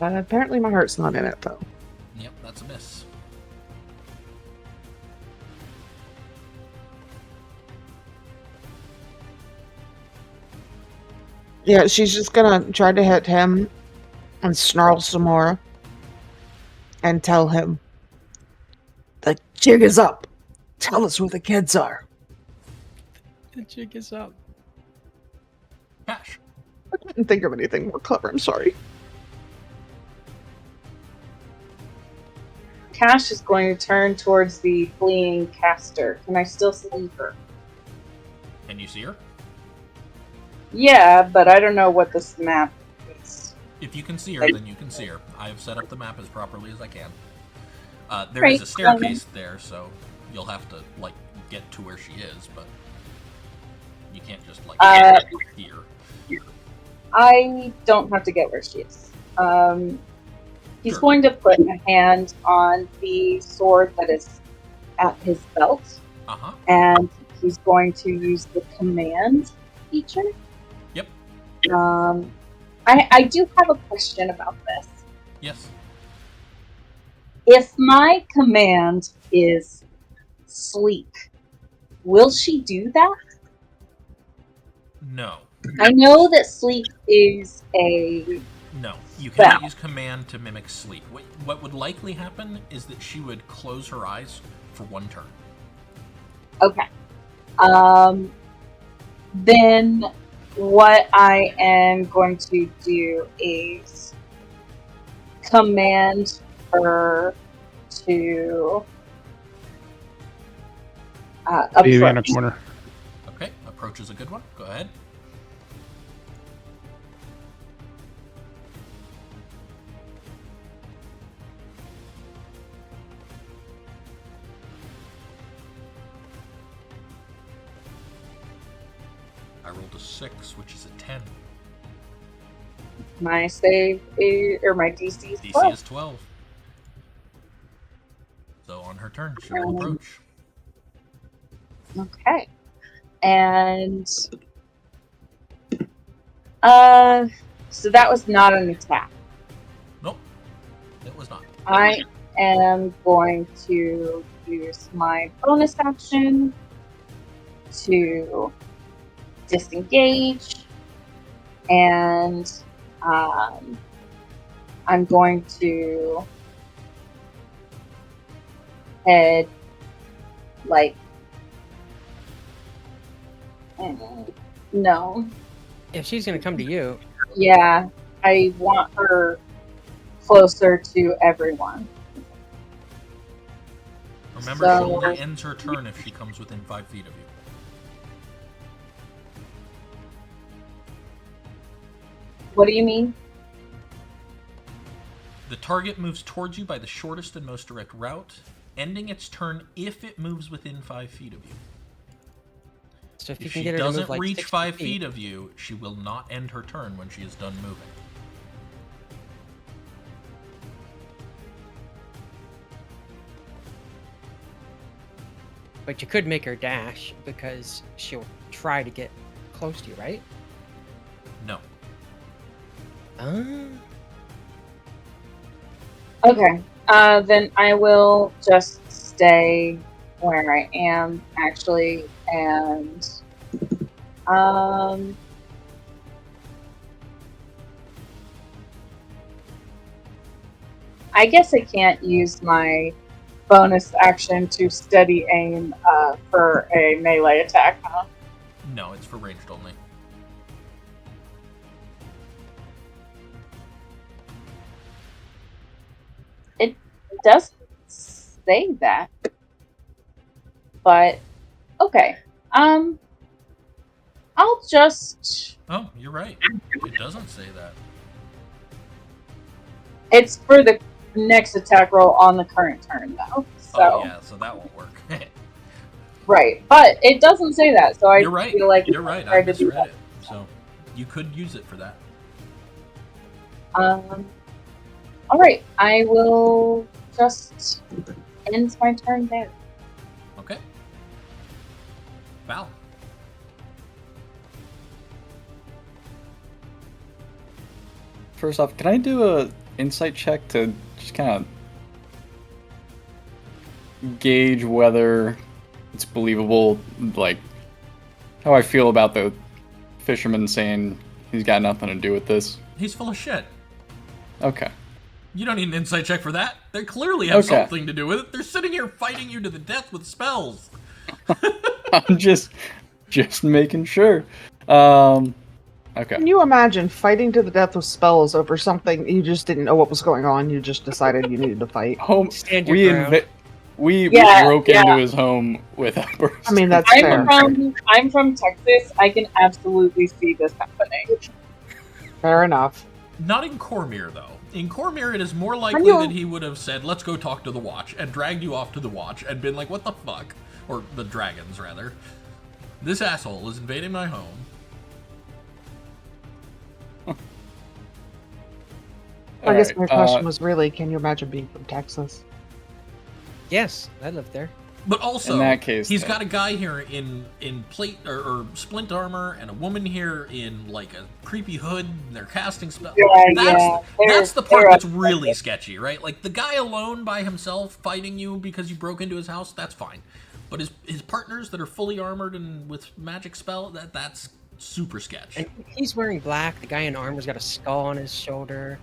Apparently my heart's not in it, though. Yep, that's a miss. Yeah, she's just gonna try to hit him and snarl some more and tell him, the jig is up. Tell us where the kids are. The jig is up. Cash. I couldn't think of anything more clever. I'm sorry. Cash is going to turn towards the fleeing caster. Can I still see her? Can you see her? Yeah, but I don't know what this map is. If you can see her, then you can see her. I have set up the map as properly as I can. There is a staircase there, so you'll have to, like, get to where she is, but you can't just, like, here. I don't have to get where she is. He's Sure. going to put a hand on the sword that is at his belt, Uh-huh. and he's going to use the command feature. Yep. I do have a question about this. Yes. If my command is sleep, will she do that? No. I know that sleep is a... No. You cannot Well. use command to mimic sleep. What would likely happen is that she would close her eyes for one turn. Okay. Then what I am going to do is command her to Leave you in a approach. corner. Okay. Approach is a good one. Go ahead. I rolled a 6, which is a 10. My save is, or my DC is DC 12. is 12. So on her turn, she will approach. Okay. And so that was not an attack. Nope. It was not. I am going to use my bonus action to disengage, and I'm going to head like no. If she's gonna come to you, Yeah, I want her closer to everyone. Remember, So- she only ends her turn if she comes within 5 feet of you. What do you mean? The target moves towards you by the shortest and most direct route, ending its turn if it moves within 5 feet of you. so if you If can she get her to doesn't move like reach 60 5 feet of you, she will not end her turn when she is done moving. but you could make her dash because she'll try to get close to you, right? No. Okay. Then I will just stay where I am, actually, and I guess I can't use my bonus action to steady aim for a melee attack, huh? No, it's for ranged only. It doesn't say that. But okay. I'll just Oh, you're right. It doesn't say that. it's for the next attack roll on the current turn though. So Oh, yeah, so that won't work. Right, but it doesn't say that, so You're I right. feel like You're right. I hard to do misread that. it. So you could use it for that. All right, I will just end my turn there. Okay. Val. First off, can I do a insight check to just kind of gauge whether it's believable, like how I feel about the fisherman saying he's got nothing to do with this? He's full of shit. Okay. You don't need an insight check for that. They clearly have something to do with it. They're sitting here fighting you to the death with spells. I'm just making sure. Okay. Can you imagine fighting to the death with spells over something you just didn't know what was going on? You just decided you needed to fight. Stand your ground. We broke into his home with a burst. I mean, that's fair. I'm from Texas. I can absolutely see this happening. Fair enough. Not in Cormyr, though. In Cormyr, it is more likely that he would have said, let's go talk to the Watch, and dragged you off to the Watch, and been like, what the fuck? Or the dragons, rather. This asshole is invading my home. I guess my question was really, can you imagine being from Texas? Yes, I live there. But also, in that case, he's got a guy here in plate or splint armor, and a woman here in like a creepy hood. And they're casting spells. That's the part that's really sketchy, right? Like the guy alone by himself fighting you because you broke into his house. That's fine, but his partners that are fully armored and with magic spell, that's super sketch. And he's wearing black. The guy in armor's got a skull on his shoulder.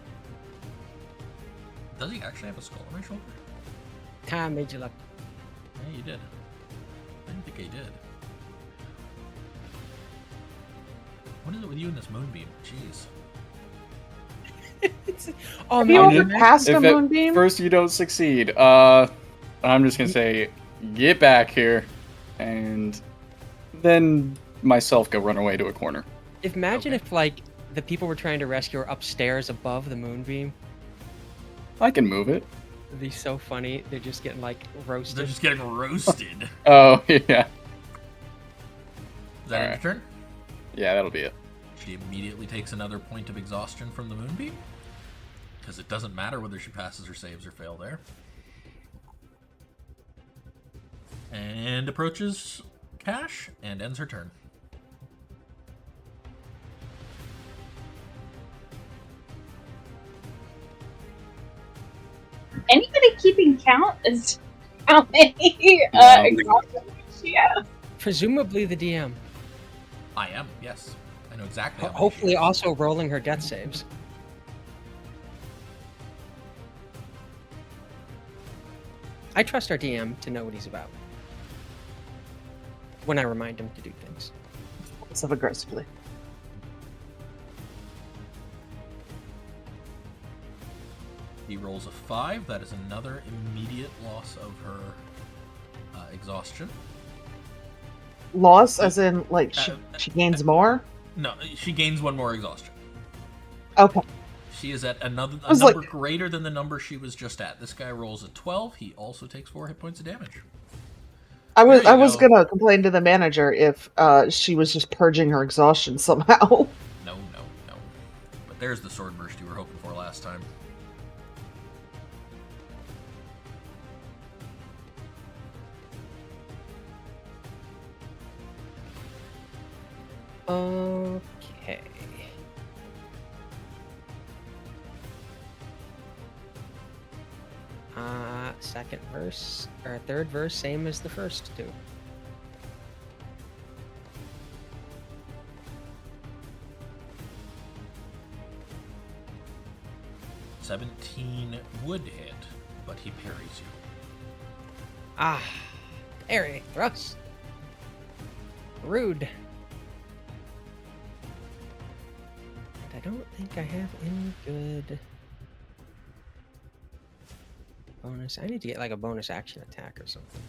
Does he actually have a skull on his shoulder? Time made you look. Yeah, you did. I didn't think I did. What is it with you and this moonbeam? Jeez. Have you ever passed a moonbeam? First, you don't succeed. I'm just gonna say, get back here, and then myself go run away to a corner. Imagine if like the people we're trying to rescue are upstairs above the moonbeam. I can move it. It'd be so funny. They're just getting like roasted. They're just getting roasted. Oh, yeah. Is that your turn? Yeah, that'll be it. She immediately takes another point of exhaustion from the moonbeam. Because it doesn't matter whether she passes or saves or fail there. And approaches Cash and ends her turn. Anybody keeping count as how many exhaustions she has? Presumably the DM. I am, yes. I know exactly. Hopefully also rolling her death saves. I trust our DM to know what he's about. When I remind him to do things. Aggressively. He rolls a 5. That is another immediate loss of her exhaustion. Loss, as in, like, she gains more? No, she gains one more exhaustion. Okay. She is at a number greater than the number she was just at. This guy rolls a 12. He also takes 4 hit points of damage. I was gonna complain to the manager if she was just purging her exhaustion somehow. No. But there's the sword burst you were hoping for last time. Okay. Second verse, or third verse, same as the first two. "17 would hit, but he parries you." Ah, parry, thrust. Rude. And I don't think I have any good bonus. I need to get like a bonus action attack or something.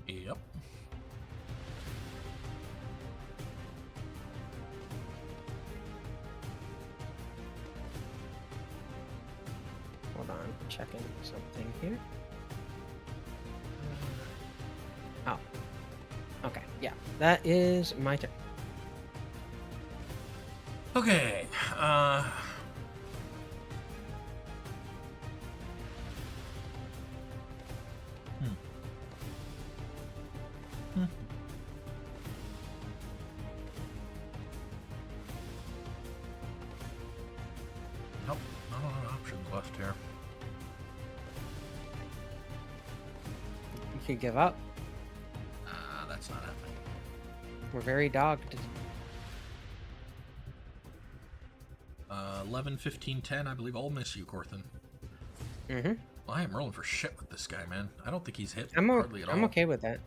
Yep. Hold on, checking something here. Oh. Okay, yeah. That is my turn. Okay. Nope, not a lot of options left here. You could give up. That's not happening. We're very dogged. 11, 15, 10, I believe I'll miss you, Corthynd. Mm-hmm. Well, I am rolling for shit with this guy, man. I don't think he's hit I'm hardly at all. okay with that.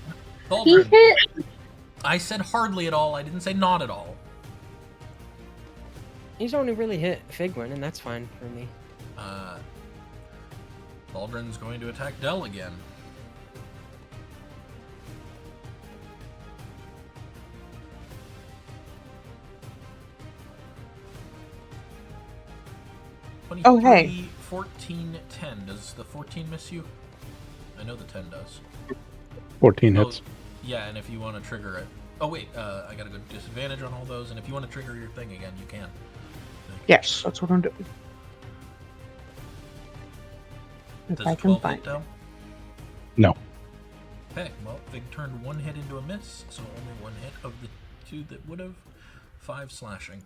He Baldrin, hit. I said hardly at all. I didn't say not at all. He's only really hit Figwyn, and that's fine for me. Baldrin's going to attack Del again. Oh, hey. 14, 10. Does the 14 miss you? I know the 10 does. 14 hits. Yeah, and if you want to trigger it... Oh, wait, I got a good disadvantage on all those, and if you want to trigger your thing again, you can. Yes, that's what I'm doing. If Does I can 12 find hit, Del? No. Okay, well, Fig turned one hit into a miss, so only one hit of the two that would have. 5 slashing.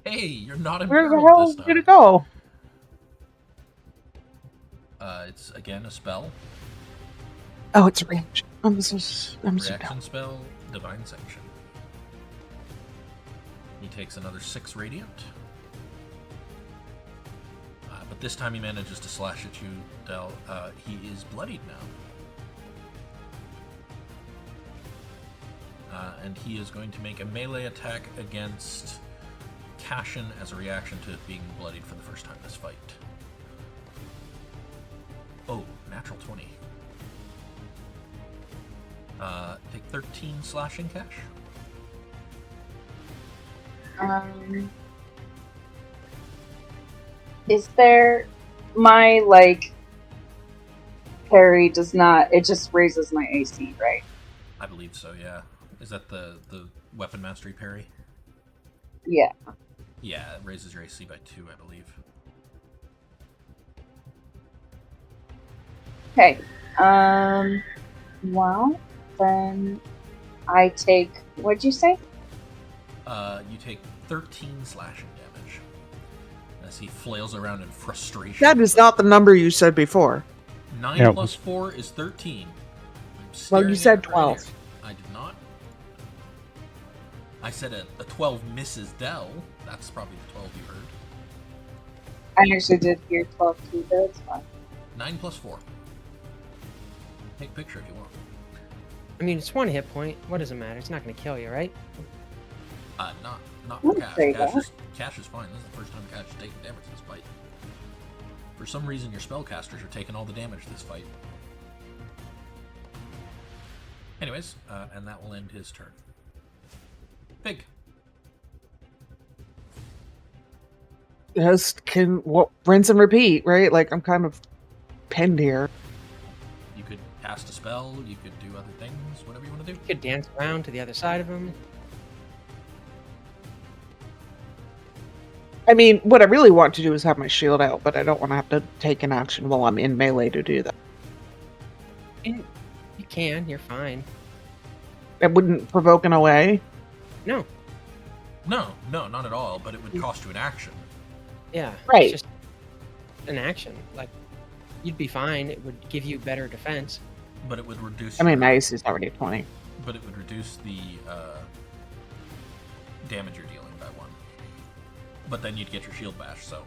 Hey, you're not Where the impaled hell this time. did it go? It's again a spell. Oh, it's a range. I'm so Reaction down. spell, Divine Sanction. He takes another 6 radiant. But this time he manages to slash at you, Del. He is bloodied now. And he is going to make a melee attack against Cassian as a reaction to being bloodied for the first time this fight. Oh, natural 20. Take 13 slashing, Cash. Is there my parry does not, it just raises my AC, right? I believe so, yeah. Is that the weapon mastery parry? Yeah. Yeah, it raises your AC by 2, I believe. Okay. Well, then I take, what'd you say? You take 13 slashing damage as he flails around in frustration. That is not the number you said before. 9 Yeah, plus 4 is 13. Well, you said 12. I did not. I said a 12 misses Del. That's probably the 12 you heard. I actually did hear 12 too, but it's fine. 9 plus 4. Take a picture if you want. I mean, it's 1 hit point. What does it matter? It's not going to kill you, right? Not for Cash. There you go. Cash is fine. This is the first time Cash has taken damage this fight. For some reason, your spellcasters are taking all the damage this fight. Anyways, and that will end his turn. Fig. Just rinse and repeat, right? Like, I'm kind of pinned here. You could cast a spell, you could do other things, whatever you want to do. You could dance around to the other side of him. I mean, what I really want to do is have my shield out, but I don't want to have to take an action while I'm in melee to do that. You can. You're fine. It wouldn't provoke an away. No. No, not at all, but it would cost you an action. Yeah. Right. It's just an action. Like, you'd be fine. It would give you better defense. But it would reduce I mean, my AC is already 20. But it would reduce the damage you're dealing by 1. But then you'd get your shield bash, so...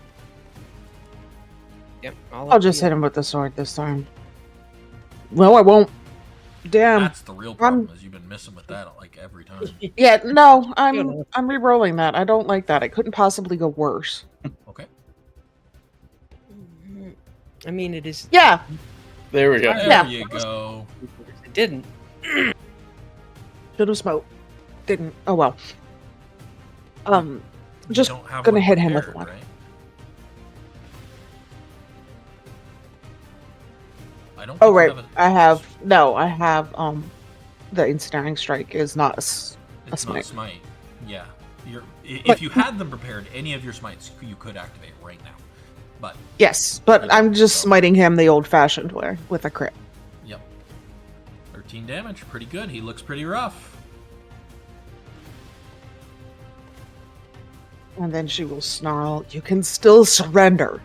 Yep. I'll just hit him with the sword this time. No, I won't. Damn. That's the real problem, is you've been missing with that like every time. Yeah, no, I'm re-rolling that. I don't like that. It couldn't possibly go worse. Okay. I mean, it is... Yeah. There we go. There you go. It didn't. Should have smoked. Didn't. Oh well. You Just don't have gonna one hit him prepared, with one. right? Oh think you right, have I have the ensnaring strike is not a it's not a smite. smite. Yeah. If But- you had them prepared, any of your smites you could activate right now. But Yes, but I'm just smiting him the old-fashioned way with a crit. Yep. 13 damage, pretty good. He looks pretty rough. And then she will snarl, "You can still surrender."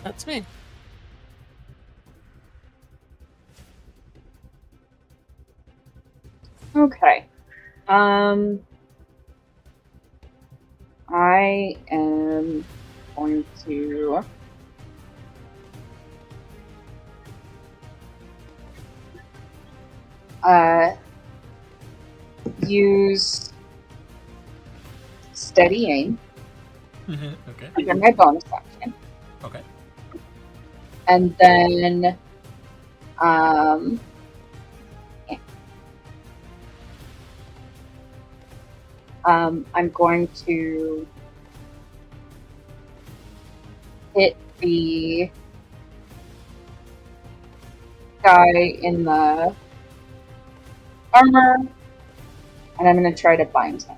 That's me. Okay. I am going to use steady aim Okay. under my bonus action. Okay. And then I'm going to hit the guy in the armor, and I'm going to try to bind him.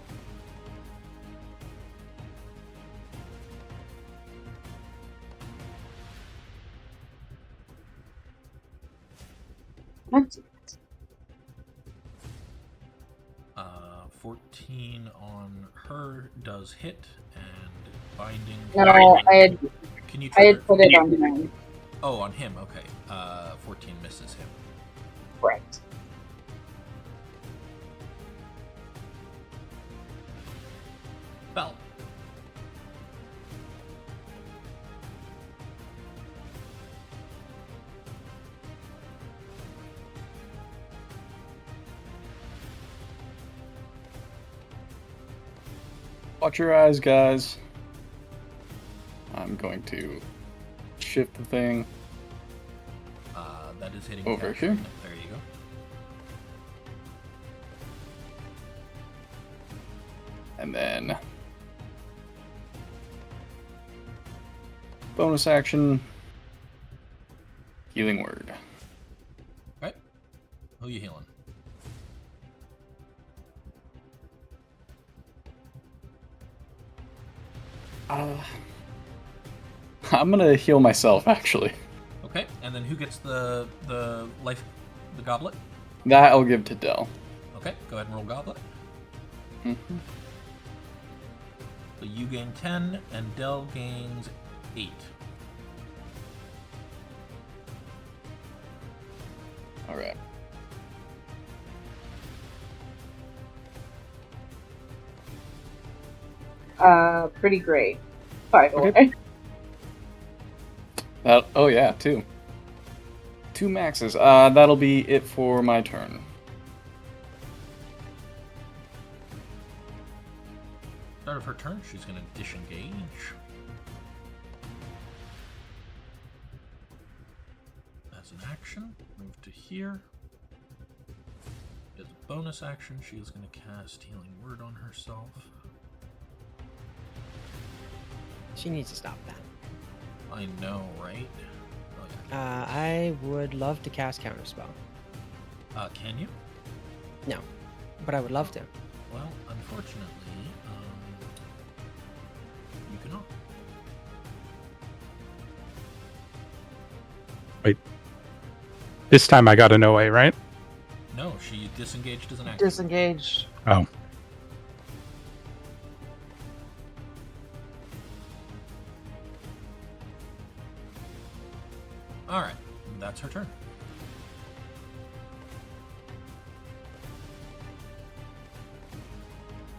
That's it. 14 on her does hit, and binding. No, Can you I trigger? had put it on him. Oh, on him. Okay. 14 misses him. Right. Bell. Watch your eyes, guys. I'm going to shift the thing That is hitting over Cassian. here. There you go. And then bonus action, healing word. Okay. Who you healing? I'm gonna heal myself, actually. Okay. And then who gets the goblet? That I'll give to Del. Okay. Go ahead and roll goblet. Mm-hmm. So you gain 10, and Del gains 8. All right. Pretty great, by the Okay. way. Oh yeah, 2. 2 maxes. That'll be it for my turn. Start of her turn, she's going to disengage. As an action, move to here. As a bonus action, she is going to cast Healing Word on herself. She needs to stop that. I know, right? Oh, yeah. I would love to cast Counterspell. Can you? No, but I would love to. Well, unfortunately, you cannot. Wait. This time I got an OA, right? No, she disengaged as an action. Disengage. Oh. Alright, that's her turn.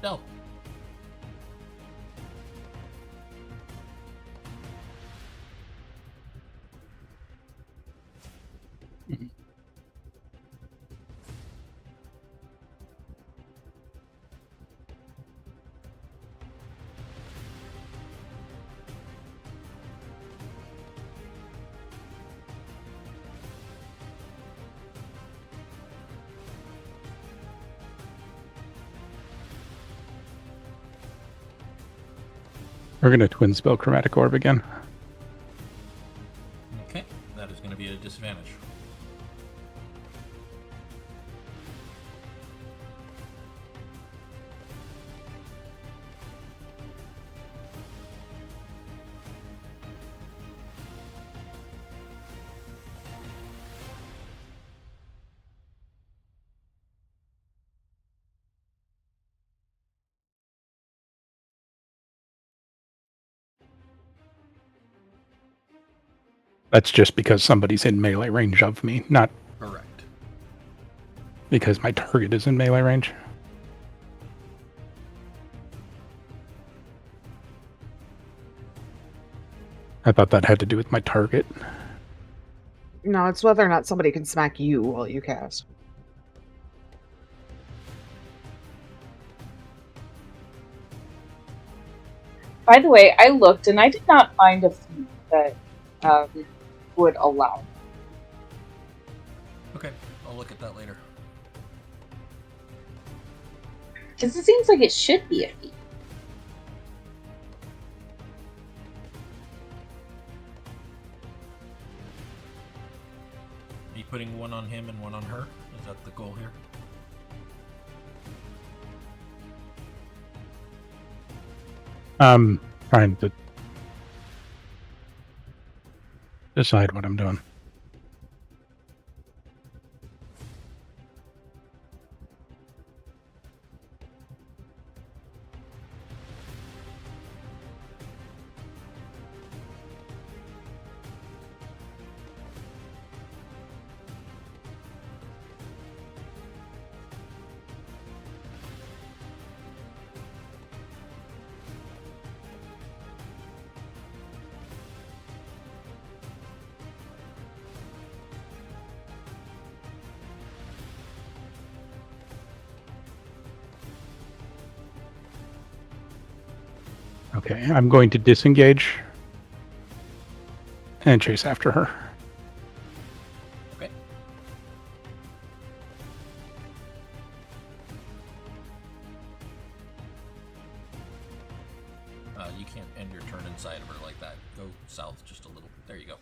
Del. We're gonna twin spell Chromatic Orb again. That's just because somebody's in melee range of me, not Correct. because my target is in melee range. I thought that had to do with my target. No, it's whether or not somebody can smack you while you cast. By the way, I looked and I did not find a feat that would allow. Okay, I'll look at that later. Because it seems like it should be a feat. Are you putting one on him and one on her? Is that the goal here? I'm trying to decide what I'm doing. Okay, I'm going to disengage and chase after her. Okay. You can't end your turn inside of her like that. Go south just a little. There you go.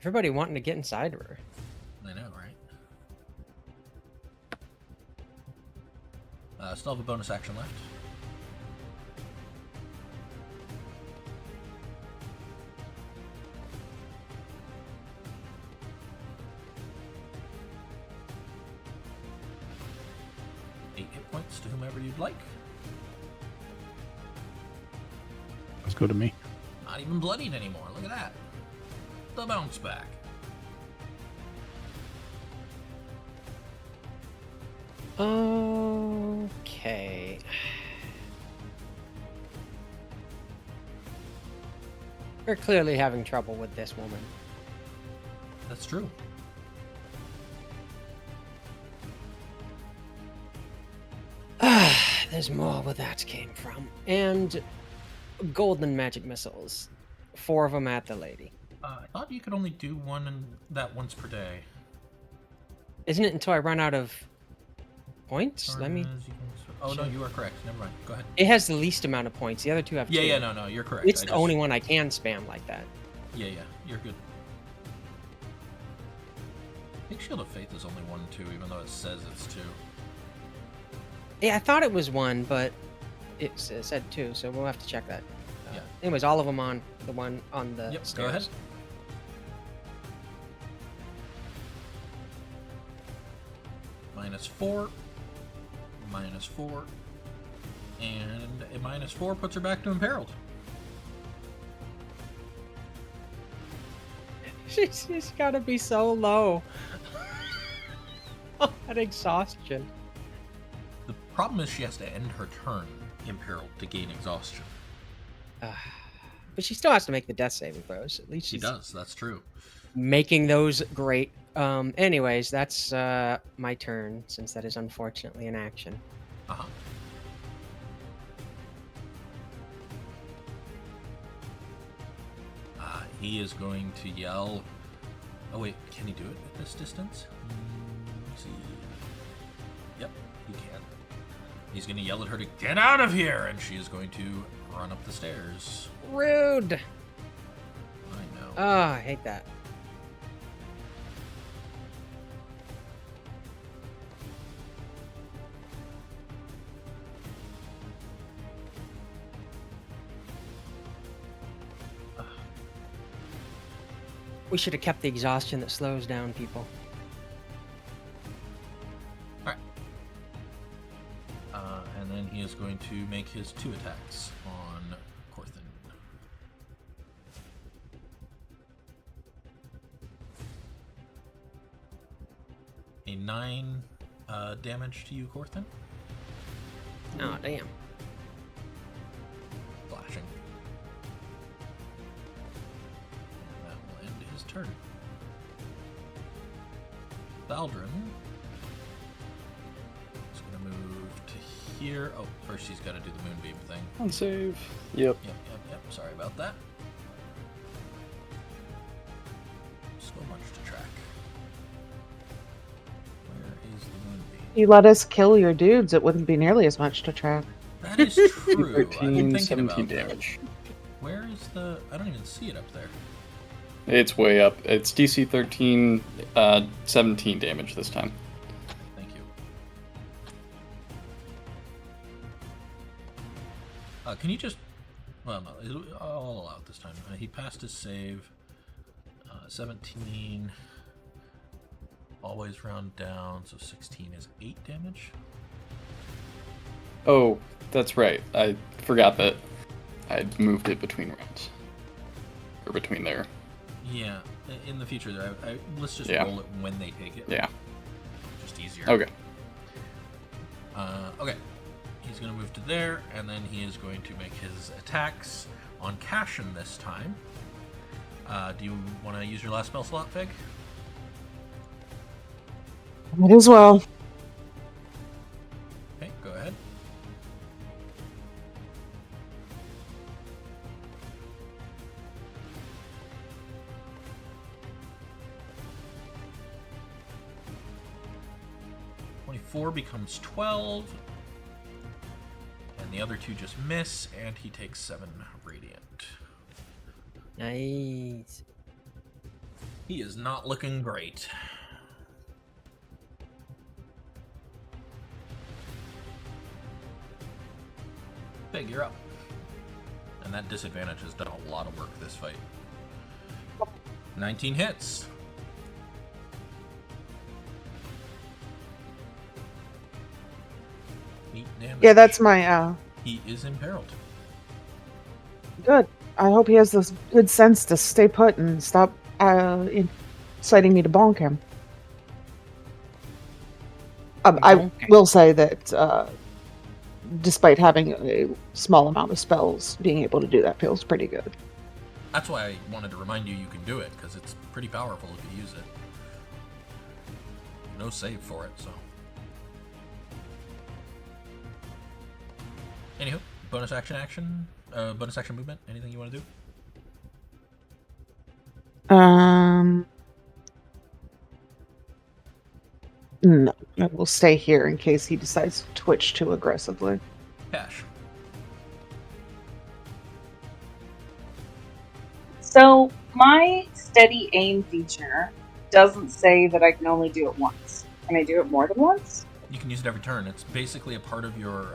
Everybody wanting to get inside of her. I know, right? Still have a bonus action left. Points to whomever you'd like. Let's go to me. Not even bloodied anymore. Look at that. The bounce back. Okay. We're clearly having trouble with this woman. That's true. There's more where that came from. And golden magic missiles. 4 of them at the lady. I thought you could only do one and that once per day. Isn't it until I run out of points? Let me... Oh, no, you are correct. Never mind. Go ahead. It has the least amount of points. The other 2 have 2. Yeah, no, you're correct. It's the only one I can spam like that. Yeah, you're good. I think Shield of Faith is only 1 too, even though it says it's 2. Yeah, I thought it was 1, but it said 2, so we'll have to check that. Yeah. Anyways, all of them on the one on the Yep, stairs. go ahead. -4. -4. And a -4 puts her back to Imperiled. She's gotta be so low. That exhaustion. The problem is she has to end her turn Imperiled to gain exhaustion. But she still has to make the death saving throws. At least She does, that's true. Making those great. Anyways, that's my turn, since that is unfortunately an action. Uh-huh. He is going to yell. Oh wait, can he do it at this distance? Let's see. Yep, he can. He's going to yell at her to get out of here, and she is going to run up the stairs. Rude. I know. Oh, I hate that. We should have kept the exhaustion that slows down people. Alright. And then he is going to make his 2 attacks on Corthynd. 9 damage to you, Corthynd. Oh, damn. Flashing. And that will end his turn. Baldrin is going to move to here. Oh, first he's got to do the moonbeam thing. On save. Yep. Yep. Sorry about that. So much to track. Where is the moonbeam? You let us kill your dudes, it wouldn't be nearly as much to track. That is true. I've 13, been thinking 17 about damage. that. Where is the... I don't even see it up there. It's way up. It's DC 13, 17 damage this time. Thank you. Can you just... Well, no, I'll allow it this time. He passed his save. 17. Always round down, so 16 is 8 damage. Oh, that's right. I forgot that I'd moved it between rounds. Or between there. Yeah, in the future, let's just Yeah. roll it when they take it. Yeah. Just easier. Okay. Okay. He's going to move to there, and then he is going to make his attacks on Cassian this time. Do you want to use your last spell slot, Fig? Might as well. Okay, go ahead. Four becomes 12, and the other two just miss, and he takes 7 radiant. Nice. He is not looking great. Fig, you're up. And that disadvantage has done a lot of work this fight. 19 hits. Damage. Yeah, that's my, He is imperiled. good. I hope he has this good sense to stay put and stop, inciting me to bonk him. I will say that, despite having a small amount of spells, being able to do that feels pretty good. That's why I wanted to remind you can do it, because it's pretty powerful if you use it. No save for it, so. Anywho, bonus action movement. Anything you want to do? No, I will stay here in case he decides to twitch too aggressively. Cash. So my steady aim feature doesn't say that I can only do it once. Can I do it more than once? You can use it every turn. It's basically a part of your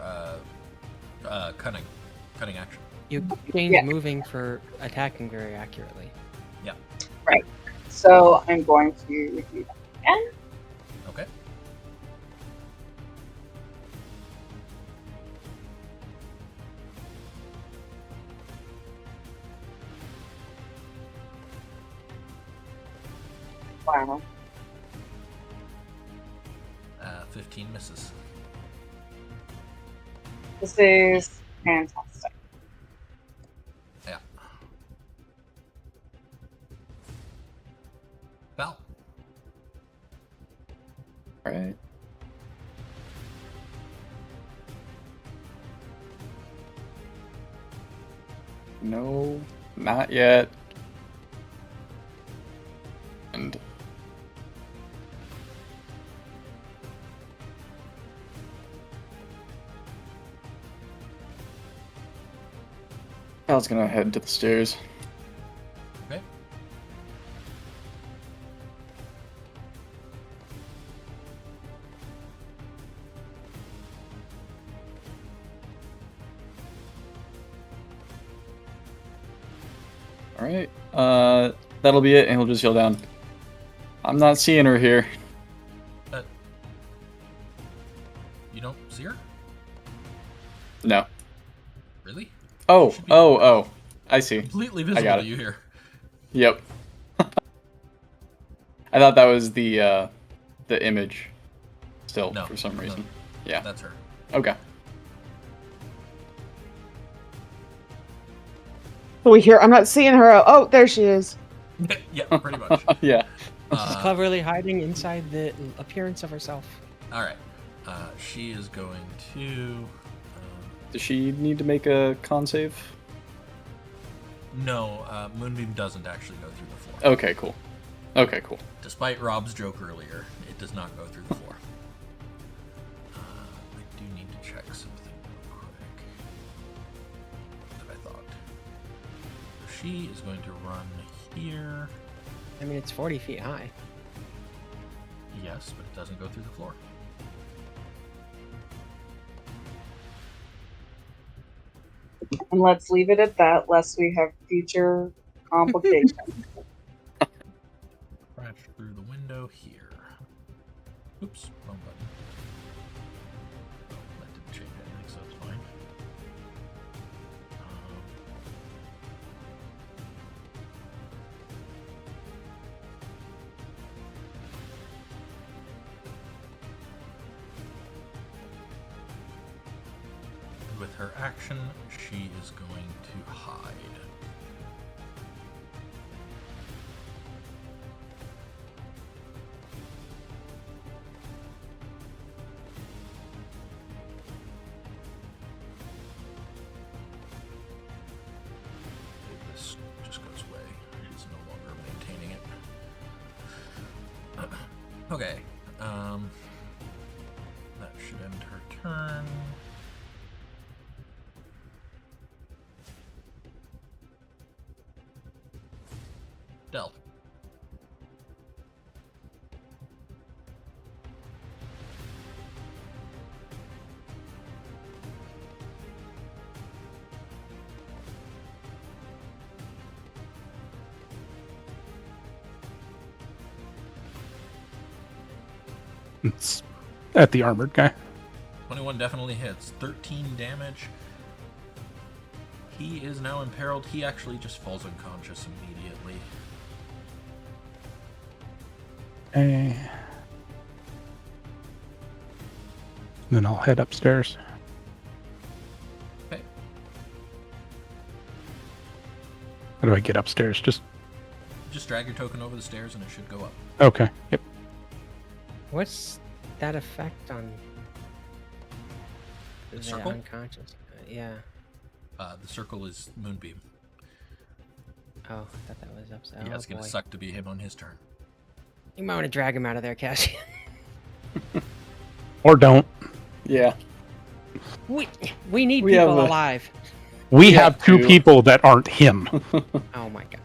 cutting action. You change moving for attacking very accurately. Yeah. Right. So I'm going to do that again. Okay. Wow. 15 misses. This is fantastic. Yeah. Val. Alright. No, not yet. And Cal's gonna head to the stairs. Okay. Alright, that'll be it, and he'll just yell down. I'm not seeing her here. You don't see her? No. Really? Oh, I see. Completely I visible got to it. you here. Yep. I thought that was the image. still No, for some no. reason. Yeah. That's her. Okay. So we hear, I'm not seeing her. Oh, there she is. Yeah, pretty much. Yeah. She's cleverly hiding inside the appearance of herself. All right. She is going to. Does she need to make a con save? No, Moonbeam doesn't actually go through the floor. Okay, cool. Okay, cool. Despite Rob's joke earlier, it does not go through the floor. I do need to check something real quick that I thought. So she is going to run here. I mean, it's 40 feet high. Yes, but it doesn't go through the floor. And let's leave it at that, lest we have future complications. Crash through the window here. Oops, wrong button. That didn't change anything, so it's fine. With her action, she is going to hide. This just goes away. She's no longer maintaining it. Okay. That should end her turn. Del. It's at the armored guy. 21 definitely hits. 13 damage. He is now imperiled. He actually just falls unconscious immediately. Then I'll head upstairs. Okay. How do I get upstairs? Just drag your token over the stairs and it should go up. okay. Yep. What's that effect on The circle? unconscious? Yeah. The circle is Moonbeam. Oh, I thought that was upside. Yeah, Oh, it's going boy. to suck to be him on his turn. You might want to drag him out of there, Cassian. Or don't. Yeah. We need We have people a- alive. We Yeah, have two two. people that aren't him. Oh my god.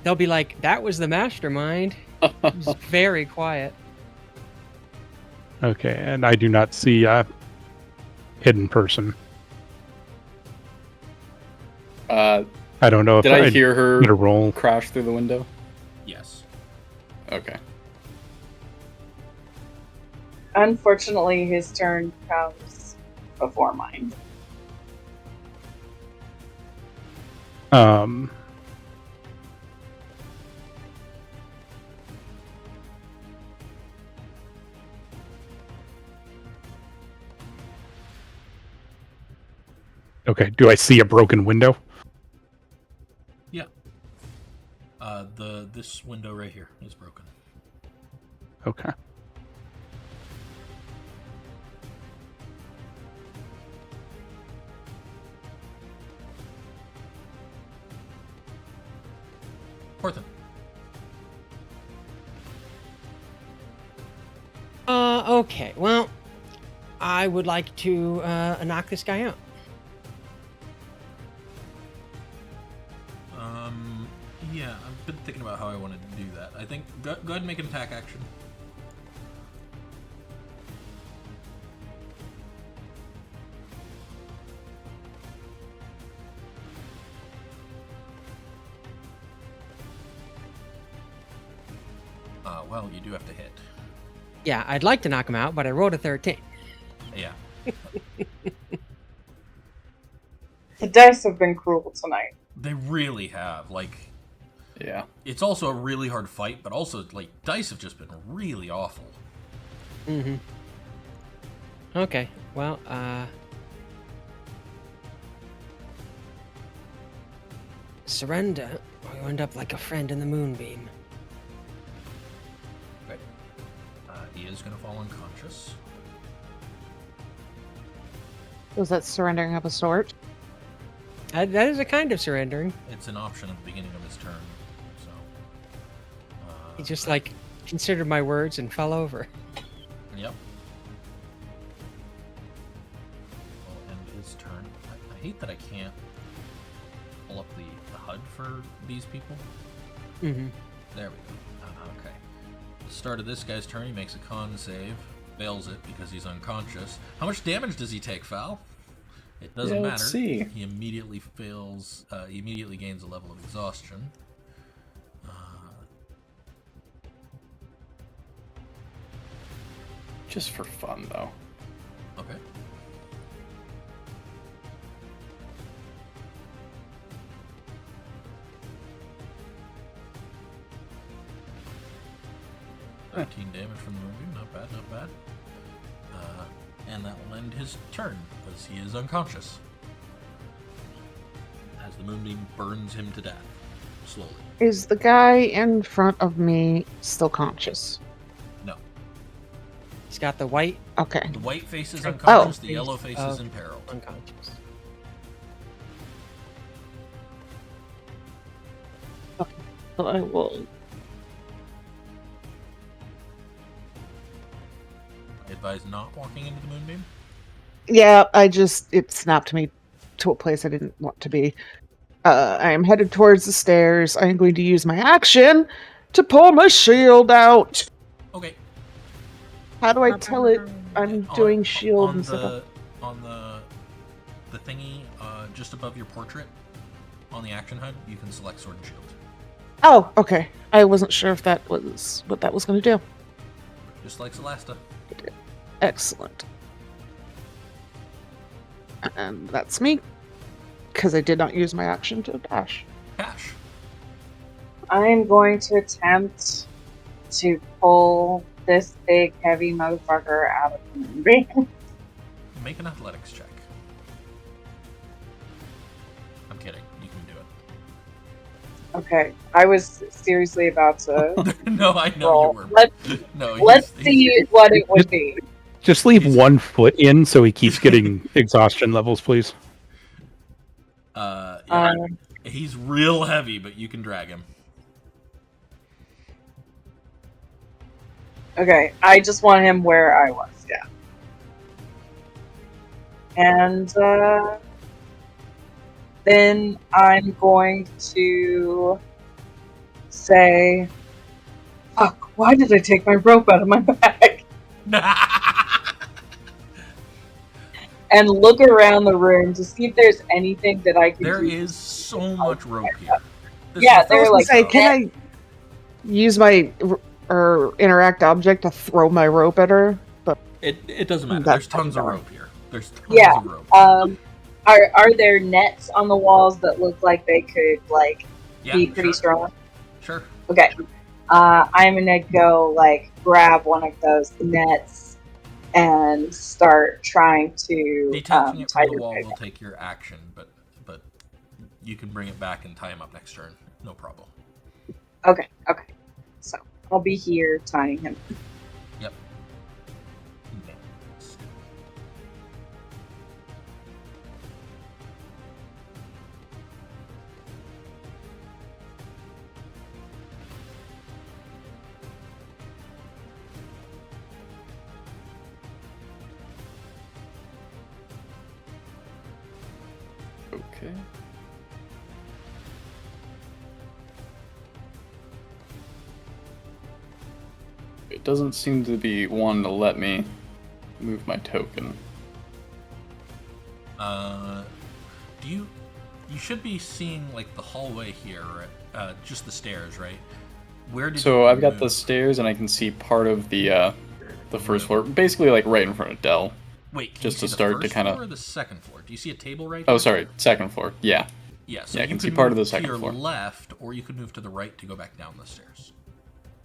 They'll be like, that was the mastermind. It was very quiet. Okay, and I do not see a hidden person. I don't know if Did I hear her get a roll. crash through the window? Yes. Okay. Unfortunately, his turn comes before mine. Okay, do I see a broken window? Yeah. This window right here is broken. Okay. Corthyndahast. Okay. Well, I would like to knock this guy out. Yeah, I've been thinking about how I wanted to do that. I think go ahead and make an attack action. Well, you do have to hit. Yeah, I'd like to knock him out, but I rolled a 13. Yeah. The dice have been cruel tonight. They really have. Like, Yeah. it's also a really hard fight, but also, like, dice have just been really awful. Mm-hmm. Okay. Well, surrender, or you end up like a friend in the moonbeam. Okay. He is going to fall unconscious. Was that surrendering of a sort? That is a kind of surrendering. It's an option at the beginning of his turn. So. He just like considered my words and fell over. Yep. Will end his turn. I hate that I can't pull up the HUD for these people. Mm-hmm. There we go. Okay. At the start of this guy's turn, he makes a con save. Fails it because he's unconscious. How much damage does he take, Fal? It doesn't matter. Let's see. He immediately fails. He immediately gains a level of exhaustion. Just for fun, though. Okay. Huh. 13 damage from the moonbeam. Not bad, not bad. And that will end his turn, because he is unconscious. As the moonbeam burns him to death, slowly. Is the guy in front of me still conscious? No. He's got the white Okay. The white face is unconscious, the face yellow face of is imperiled. unconscious. So I will. I advise not walking into the moonbeam. Yeah, it snapped me to a place I didn't want to be. I am headed towards the stairs. I am going to use my action to pull my shield out. Okay. How do I tell it I'm doing shield on instead of... On the thingy just above your portrait, on the action HUD, you can select Sword and Shield. Oh, okay. I wasn't sure if that was what that was going to do. Just like Celesta. Excellent. And that's me, because I did not use my action to dash. Cash. I'm going to attempt to pull this big, heavy motherfucker out of the moonbeam. Make an athletics check. I'm kidding. You can do it. Okay, I was seriously about to. No, I know roll. you were. Let's see what it would be. Just leave one foot in so he keeps getting exhaustion levels, please. Yeah, he's real heavy, but you can drag him. Okay, I just want him where I was, yeah. And then I'm going to say, fuck, why did I take my rope out of my bag? And look around the room to see if there's anything that I can There do. is so much rope here. Yeah, they're like, can I use my or interact object to throw my rope at her? But it doesn't matter. That's There's tons of fine. rope here. There's tons Yeah. of rope. Are there nets on the walls that look like they could Yeah, be pretty sure. strong? Sure. Okay. I'm gonna go grab one of those nets and start trying to Detaching it tie from the her wall back will up. take your action, but you can bring it back and tie him up next turn. No problem. Okay. So I'll be here tying him. Yep. Okay. It doesn't seem to be wanting to let me move my token. You should be seeing the hallway here, just the stairs, right? Where did So you I've got the move? stairs, and I can see part of the first floor, basically right in front of Dell. Wait, can just you to see start the to first kinda- floor or the second floor? Do you see a table right Oh, here? sorry, second floor. Yeah. Yeah, so Yeah, I you can see could part of move the second to your floor. left, or you could move to the right to go back down the stairs.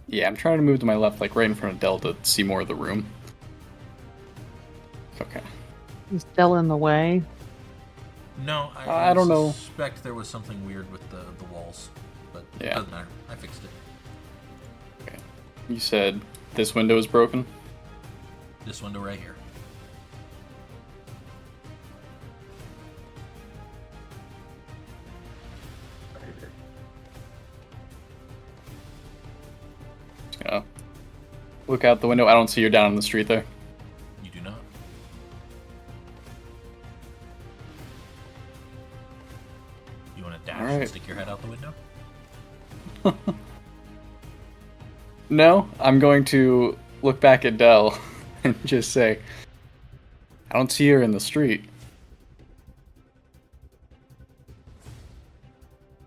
Yeah, I'm trying to move to my left, right in front of Dell to see more of the room. Okay. He's still in the way. No, I don't know. I suspect there was something weird with the walls, but it Yeah. doesn't matter. I fixed it. Okay. You said this window is broken? This window right here. Just gonna look out the window. I don't see you down on the street there. You do not. You want to dash and Alright. stick your head out the window? No, I'm going to look back at Del and just say, I don't see her in the street.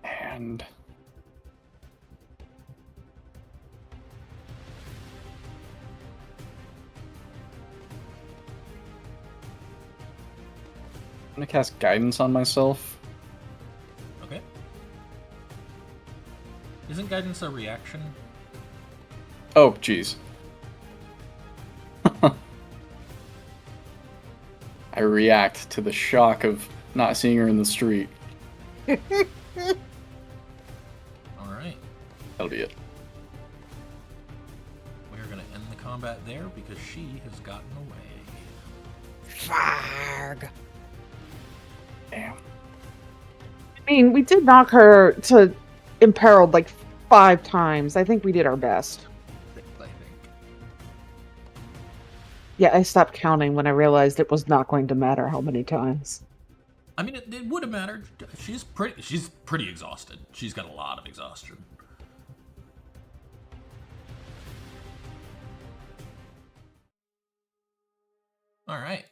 And I'm gonna cast guidance on myself. Okay. Isn't guidance a reaction? Oh, jeez. I react to the shock of not seeing her in the street. Alright. That'll be it. We're going to end the combat there because she has gotten away. Farg. Damn. I mean, we did knock her to imperiled like 5 times. I think we did our best. I think. Yeah, I stopped counting when I realized it was not going to matter how many times. I mean, it would have mattered. She's pretty exhausted. She's got a lot of exhaustion. All right.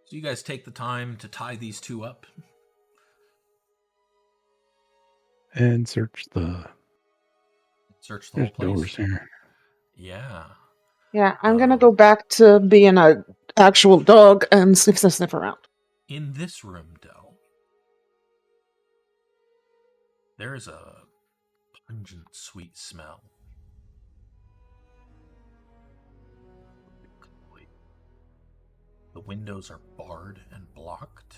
So you guys take the time to tie these two up. And search the Whole place. doors here. Yeah. Yeah, I'm gonna go back to being a actual dog and sniff around. In this room, though, there is a pungent, sweet smell. The windows are barred and blocked.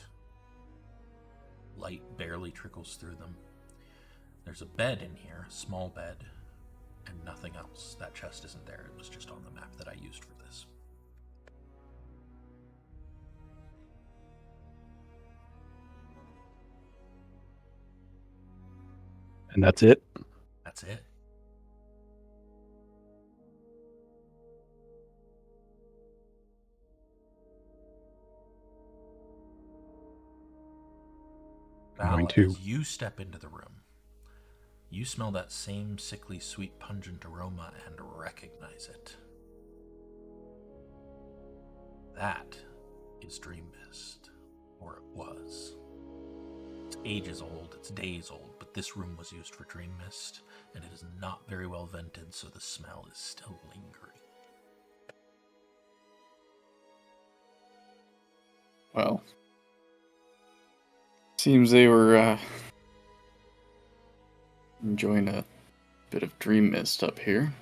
Light barely trickles through them. There's a bed in here, a small bed, and nothing else. That chest isn't there. It was just on the map that I used for this. And that's it? That's it. Val, as you step into the room, you smell that same sickly, sweet, pungent aroma and recognize it. That is Dream Mist, or it was. It's ages old, it's days old, but this room was used for Dream Mist, and it is not very well vented, so the smell is still lingering. Well, seems they were enjoying a bit of Dream Mist up here.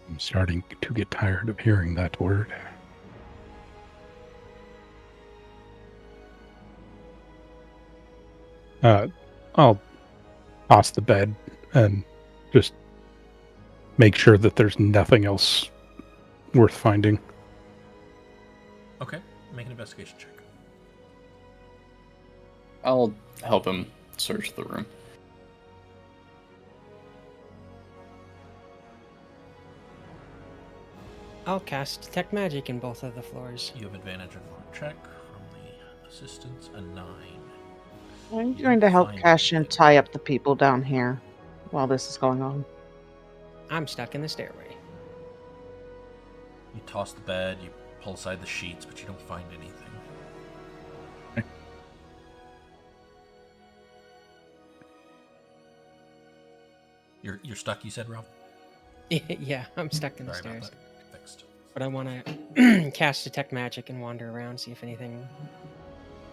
I'm starting to get tired of hearing that word. I'll toss the bed and just make sure that there's nothing else worth finding. Okay, make an investigation check. I'll help him search the room. I'll cast Detect Magic in both of the floors. You have advantage on your check from the assistants, a 9. I'm going to help Cassian tie up the people down here while this is going on. I'm stuck in the stairway. You toss the bed, you pull aside the sheets, but you don't find anything. You're stuck, you said, Rob? Yeah, I'm stuck in the Sorry about stairs. that. Fixed. But I want to cast Detect Magic and wander around, see if anything.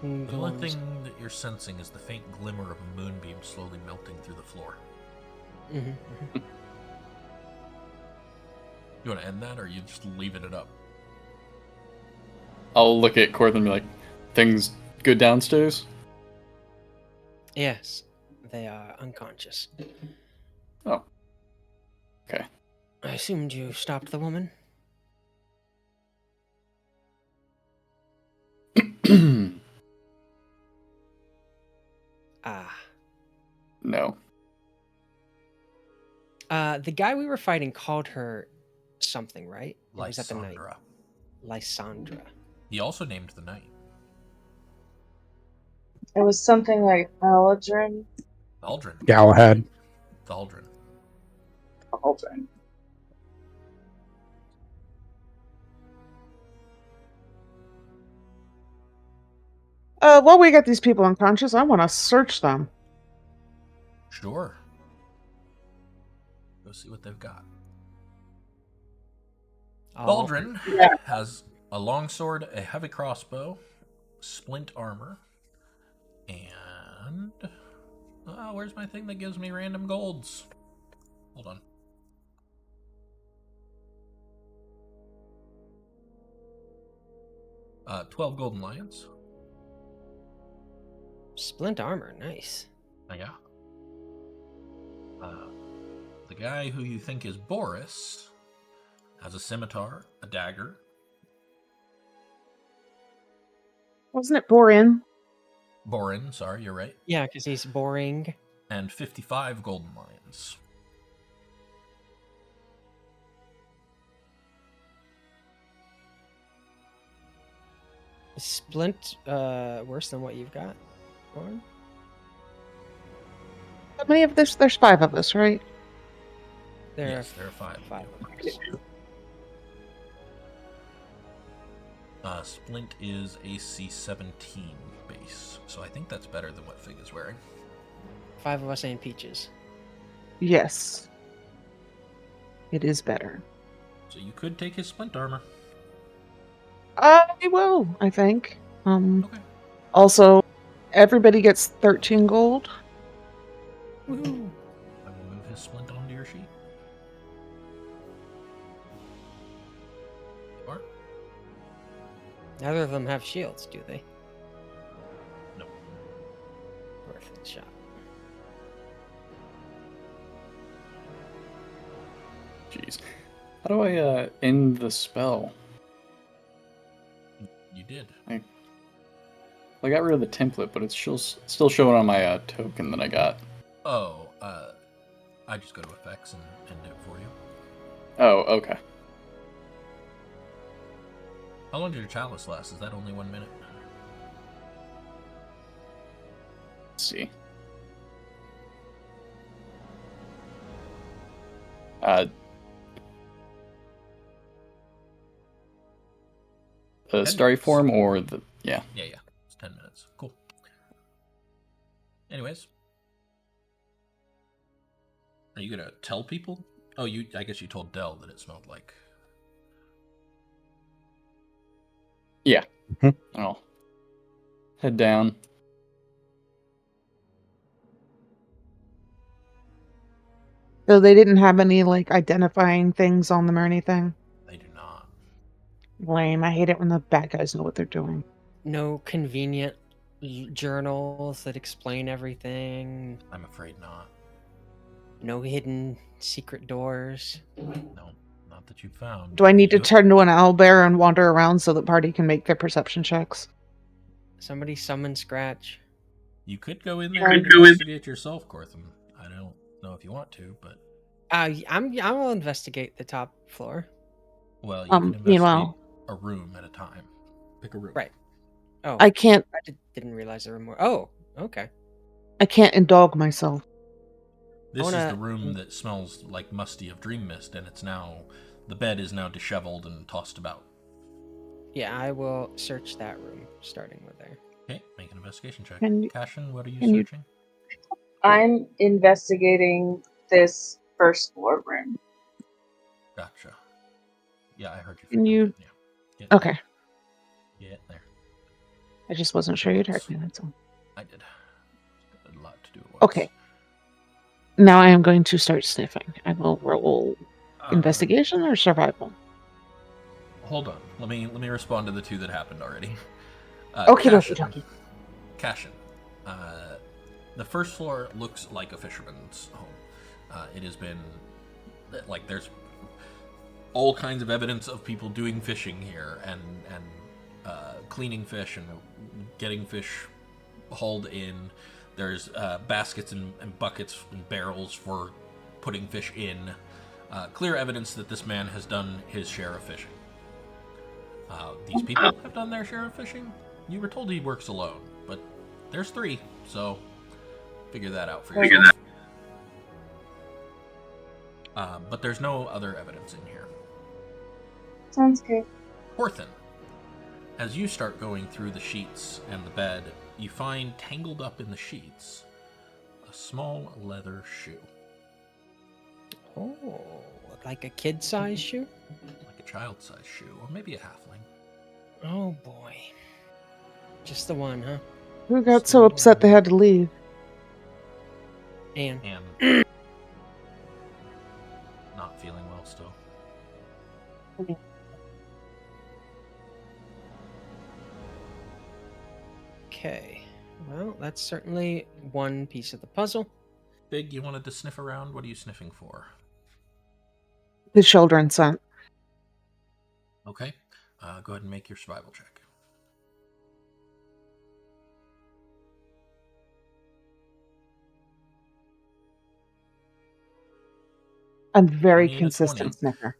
The only thing that you're sensing is the faint glimmer of a moonbeam slowly melting through the floor. Mm-hmm. You want to end that, or are you just leaving it up? I'll look at Corthynd and be like, things good downstairs? Yes, they are unconscious. Oh. Okay. I assumed you stopped the woman. Ah. No. The guy we were fighting called her something, right? Or was that the knight? Lysandra. Lysandra. He also named the knight. It was something like Aldrin. Aldrin. Galahad. Aldrin. Aldrin. While we got these people unconscious, I want to search them. Sure. Go see what they've got. Aldrin has a longsword, a heavy crossbow, splint armor, and... where's my thing that gives me random golds? Hold on. Uh, 12 golden lions. Splint armor, nice. Yeah. The guy who you think is Boris has a scimitar, a dagger. Wasn't it Borin? Borin, sorry, you're right. Yeah, because he's boring. And 55 golden lions. Is Splint worse than what you've got, Warren? How many of this? There's 5 of us, right? Yes, there are 5. 5 of us. Splint is AC 17 base, so I think that's better than what Fig is wearing. 5 of us ain't peaches. Yes. It is better. So you could take his splint armor. I will, I think. Okay. Also, everybody gets 13 gold. Woohoo! I will move his splint onto your sheet. Or? Neither of them have shields, do they? No. Worth a shot. Jeez. How do I end the spell? You did. I got rid of the template, but it's still showing on my token that I got. Oh, I just go to effects and end it for you. Oh, okay. How long did your chalice last? Is that only 1 minute? Let's see. The starry form or the... Yeah. Yeah. It's 10 minutes. Cool. Anyways. Are you gonna tell people? Oh, I guess you told Del that it smelled like... Yeah. I'll head down. So they didn't have any, like, identifying things on them or anything? They do not. Lame. I hate it when the bad guys know what they're doing. No convenient journals that explain everything. I'm afraid not. No hidden secret doors. No, not that you found. Do I need to turn into an owlbear and wander around so the party can make their perception checks? Somebody summon Scratch. You could go in there and investigate yourself, Corthynd. I don't know if you want to, but... I will investigate the top floor. Well, you can investigate meanwhile... a room at a time. Pick a room. Right. Oh, I can't... I didn't realize there were more. Oh, okay. I can't indulge myself. This is the room that smells like musty of dream mist, and it's now... The bed is now disheveled and tossed about. Yeah, I will search that room, starting with there. Okay, make an investigation check. Can- Cassian, what are you can you- searching? I'm investigating this first floor room. Gotcha. Yeah, I heard you. Can you- Yeah. Okay. Get there. I just wasn't sure you'd heard me, that's all. I did. Got a lot to do at once. Okay. Now I am going to start sniffing. I will roll investigation or survival. Hold on. Let me respond to the two that happened already. Okie Cassian. The first floor looks like a fisherman's home. It has been like there's all kinds of evidence of people doing fishing here and cleaning fish and getting fish hauled in. There's baskets and buckets and barrels for putting fish in. Clear evidence that this man has done his share of fishing. These people have done their share of fishing. You were told he works alone, but there's 3, so figure that out for yourself. But there's no other evidence in here. Sounds good. Corthyndahast, as you start going through the sheets and the bed, you find tangled up in the sheets a small leather shoe. Oh, like a kid-sized shoe? Like a child-sized shoe, or maybe a halfling. Oh boy. Just the one, huh? Who got so upset they had to leave? And not feeling well still. Okay. Well, that's certainly one piece of the puzzle. Big, you wanted to sniff around? What are you sniffing for? The children scent. Okay. Go ahead and make your survival check. I'm very 20 and a consistent 20. sniffer.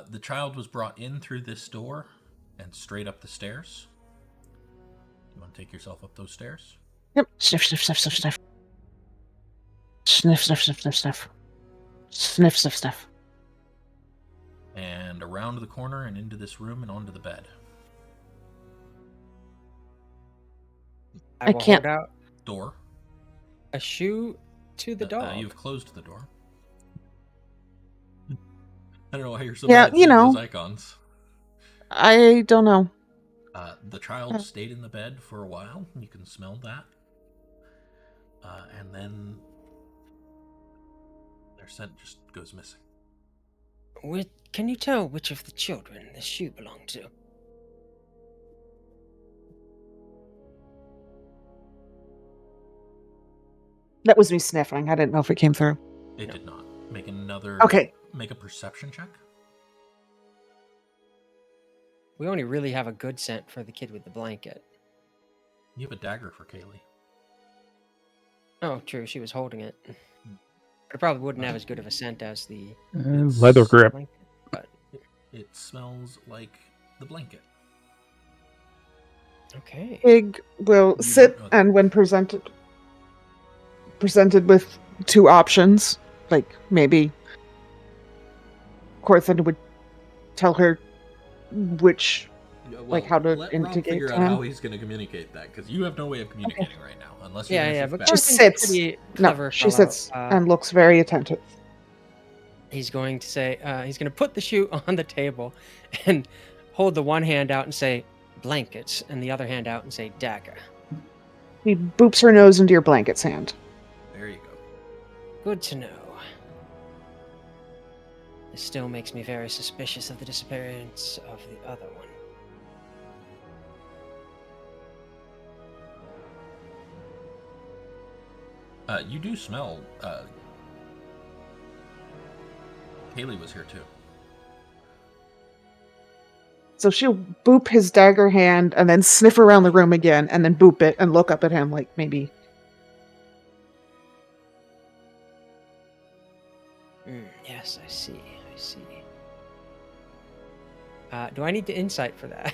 The child was brought in through this door and straight up the stairs. You want to take yourself up those stairs? Yep. Sniff, sniff, sniff, sniff, sniff. Sniff, sniff, sniff, sniff, sniff. Sniff, sniff, sniff. And around the corner and into this room and onto the bed. I will can't- hold out Door. a shoe to the dog. You've closed the door. I don't know why you're so Yeah, bad at you seeing know. those icons. I don't know. The child stayed in the bed for a while. You can smell that. And then their scent just goes missing. Can you tell which of the children the shoe belonged to? That was me sniffing. I didn't know if it came through. It did not. Make a perception check. We only really have a good scent for the kid with the blanket. You have a dagger for Kaylee. Oh, true. She was holding it. But it probably wouldn't have as good of a scent as the Leather grip. blanket. But It smells like the blanket. okay. Pig will You sit don't know and when presented with 2 options, like maybe Corthyndahast would tell her which, like how to let Rob indicate figure out time. how he's going to communicate that, because you have no way of communicating right now, unless you Yeah, but Just Corthyndah's sits. pretty No, clever she fellow. sits and looks very attentive. He's going to say, he's going to put the shoe on the table and hold the one hand out and say blankets, and the other hand out and say dagger. He boops her nose into your blanket's hand. There you go. Good to know. This still makes me very suspicious of the disappearance of the other one. You do smell. Kaylee was here too. So she'll boop his dagger hand and then sniff around the room again and then boop it and look up at him like maybe. Yes, I see. Do I need to insight for that?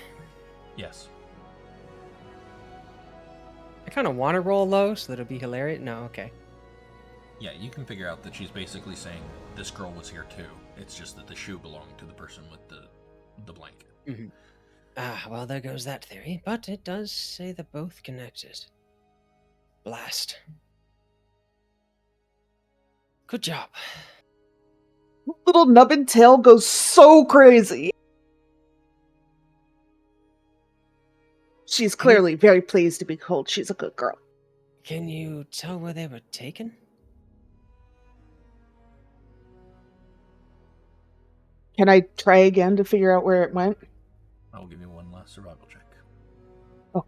Yes. I kind of want to roll low so that it'll be hilarious. No, okay. Yeah, you can figure out that she's basically saying this girl was here too. It's just that the shoe belonged to the person with the blanket. Mm-hmm. Well, there goes that theory. But it does say they're both connected. Blast. Good job. Little nubbin tail goes so crazy. She's clearly very pleased to be told she's a good girl. Can you tell where they were taken? Can I try again to figure out where it went? I'll give you one last survival check. Oh.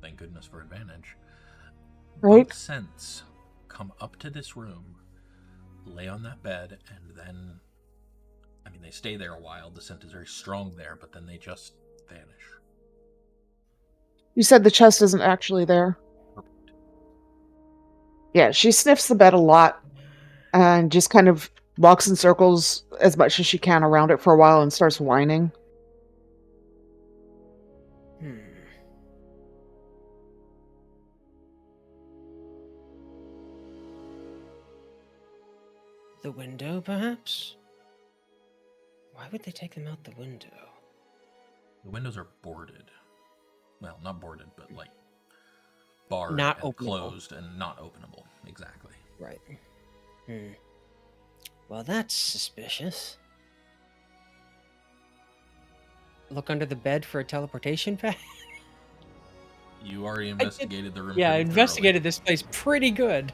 Thank goodness for advantage. Right? Both scents come up to this room, lay on that bed, and then, I mean, they stay there a while. The scent is very strong there, but then they just vanish. You said the chest isn't actually there? Yeah, she sniffs the bed a lot and just kind of walks in circles as much as she can around it for a while and starts whining. The window, perhaps? Why would they take them out the window? The windows are boarded. Well, not boarded, but like barred Not and openable. closed and not openable. Exactly. Right. Well, that's suspicious. Look under the bed for a teleportation pad? You already investigated the room. Yeah, I pretty investigated this place pretty good.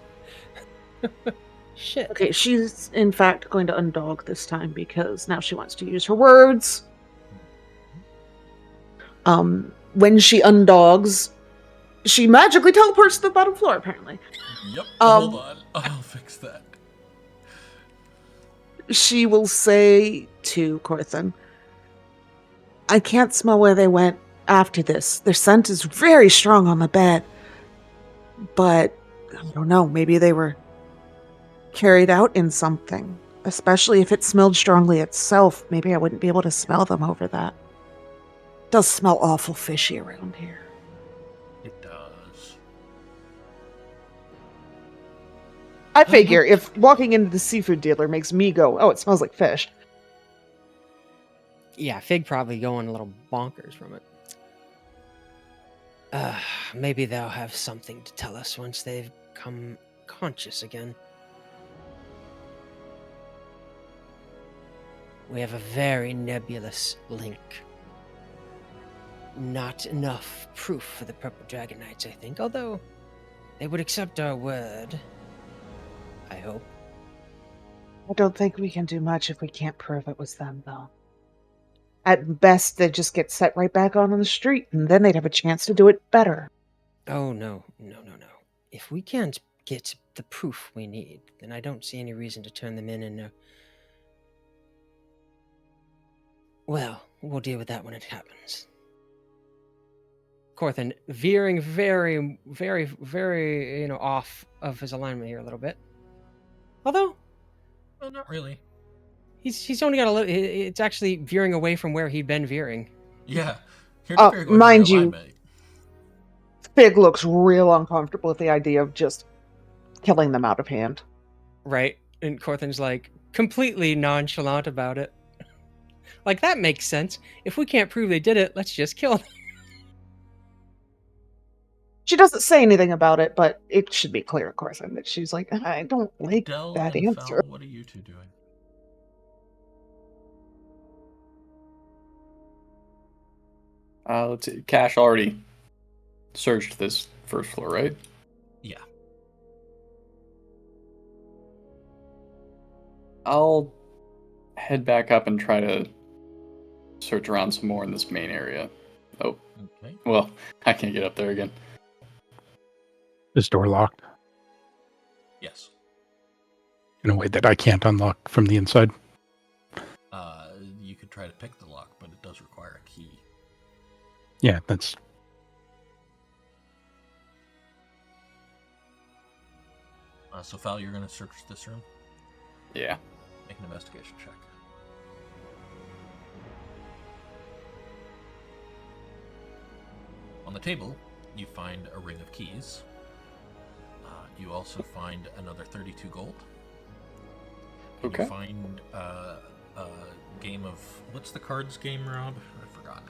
Shit. Okay, she's in fact going to undog this time because now she wants to use her words. When she undogs, she magically teleports to the bottom floor, apparently. Yep, hold on. I'll fix that. She will say to Corthyndahast, I can't smell where they went after this. Their scent is very strong on the bed. But, I don't know, maybe they were carried out in something. Especially if it smelled strongly itself. Maybe I wouldn't be able to smell them over that. It does smell awful fishy around here. It does. I figure if walking into the seafood dealer makes me go, oh, it smells like fish. Yeah, Fig probably going a little bonkers from it. Maybe they'll have something to tell us once they've come conscious again. We have a very nebulous link. Not enough proof for the Purple Dragon Knights, I think, although they would accept our word. I hope. I don't think we can do much if we can't prove it was them, though. At best, they'd just get set right back on the street, and then they'd have a chance to do it better. Oh, no. If we can't get the proof we need, then I don't see any reason to turn them in and... Well, we'll deal with that when it happens. Corthynd veering very, very, very, off of his alignment here a little bit. Although... Well, not really. He's only got a little... It's actually veering away from where he'd been veering. Yeah. Mind you, Fig looks real uncomfortable with the idea of just killing them out of hand. Right. And Corthyn's like, completely nonchalant about it. Like, that makes sense. If we can't prove they did it, let's just kill them. She doesn't say anything about it, but it should be clear, of course, that she's like, I don't like Del that and answer. Fel, what are you two doing? Let's see. Cash already searched this first floor, right? Yeah. I'll head back up and try to search around some more in this main area. Oh. Okay. Well, I can't get up there again. Is door locked? Yes. In a way that I can't unlock from the inside? You could try to pick the lock, but it does require a key. Yeah, that's... So, Fal, you're going to search this room? Yeah. Make an investigation check. On the table, you find a ring of keys. You also find another 32 gold. And Okay. You find a game of... What's the cards game, Rob? I've forgotten.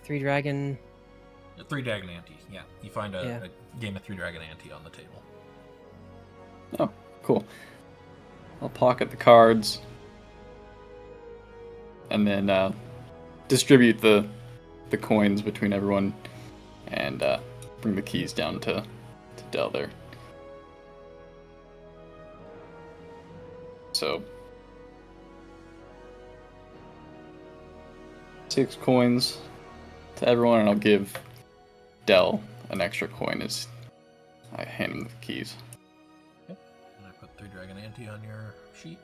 Three Dragon... A Three Dragon Ante, yeah. You find a game of Three Dragon Ante on the table. Oh, cool. I'll pocket the cards and then distribute the the coins between everyone and bring the keys down to Del there. So 6 coins to everyone, and I'll give Del an extra coin as I hand him the keys. Okay. And I put 3 dragon ante on your sheet.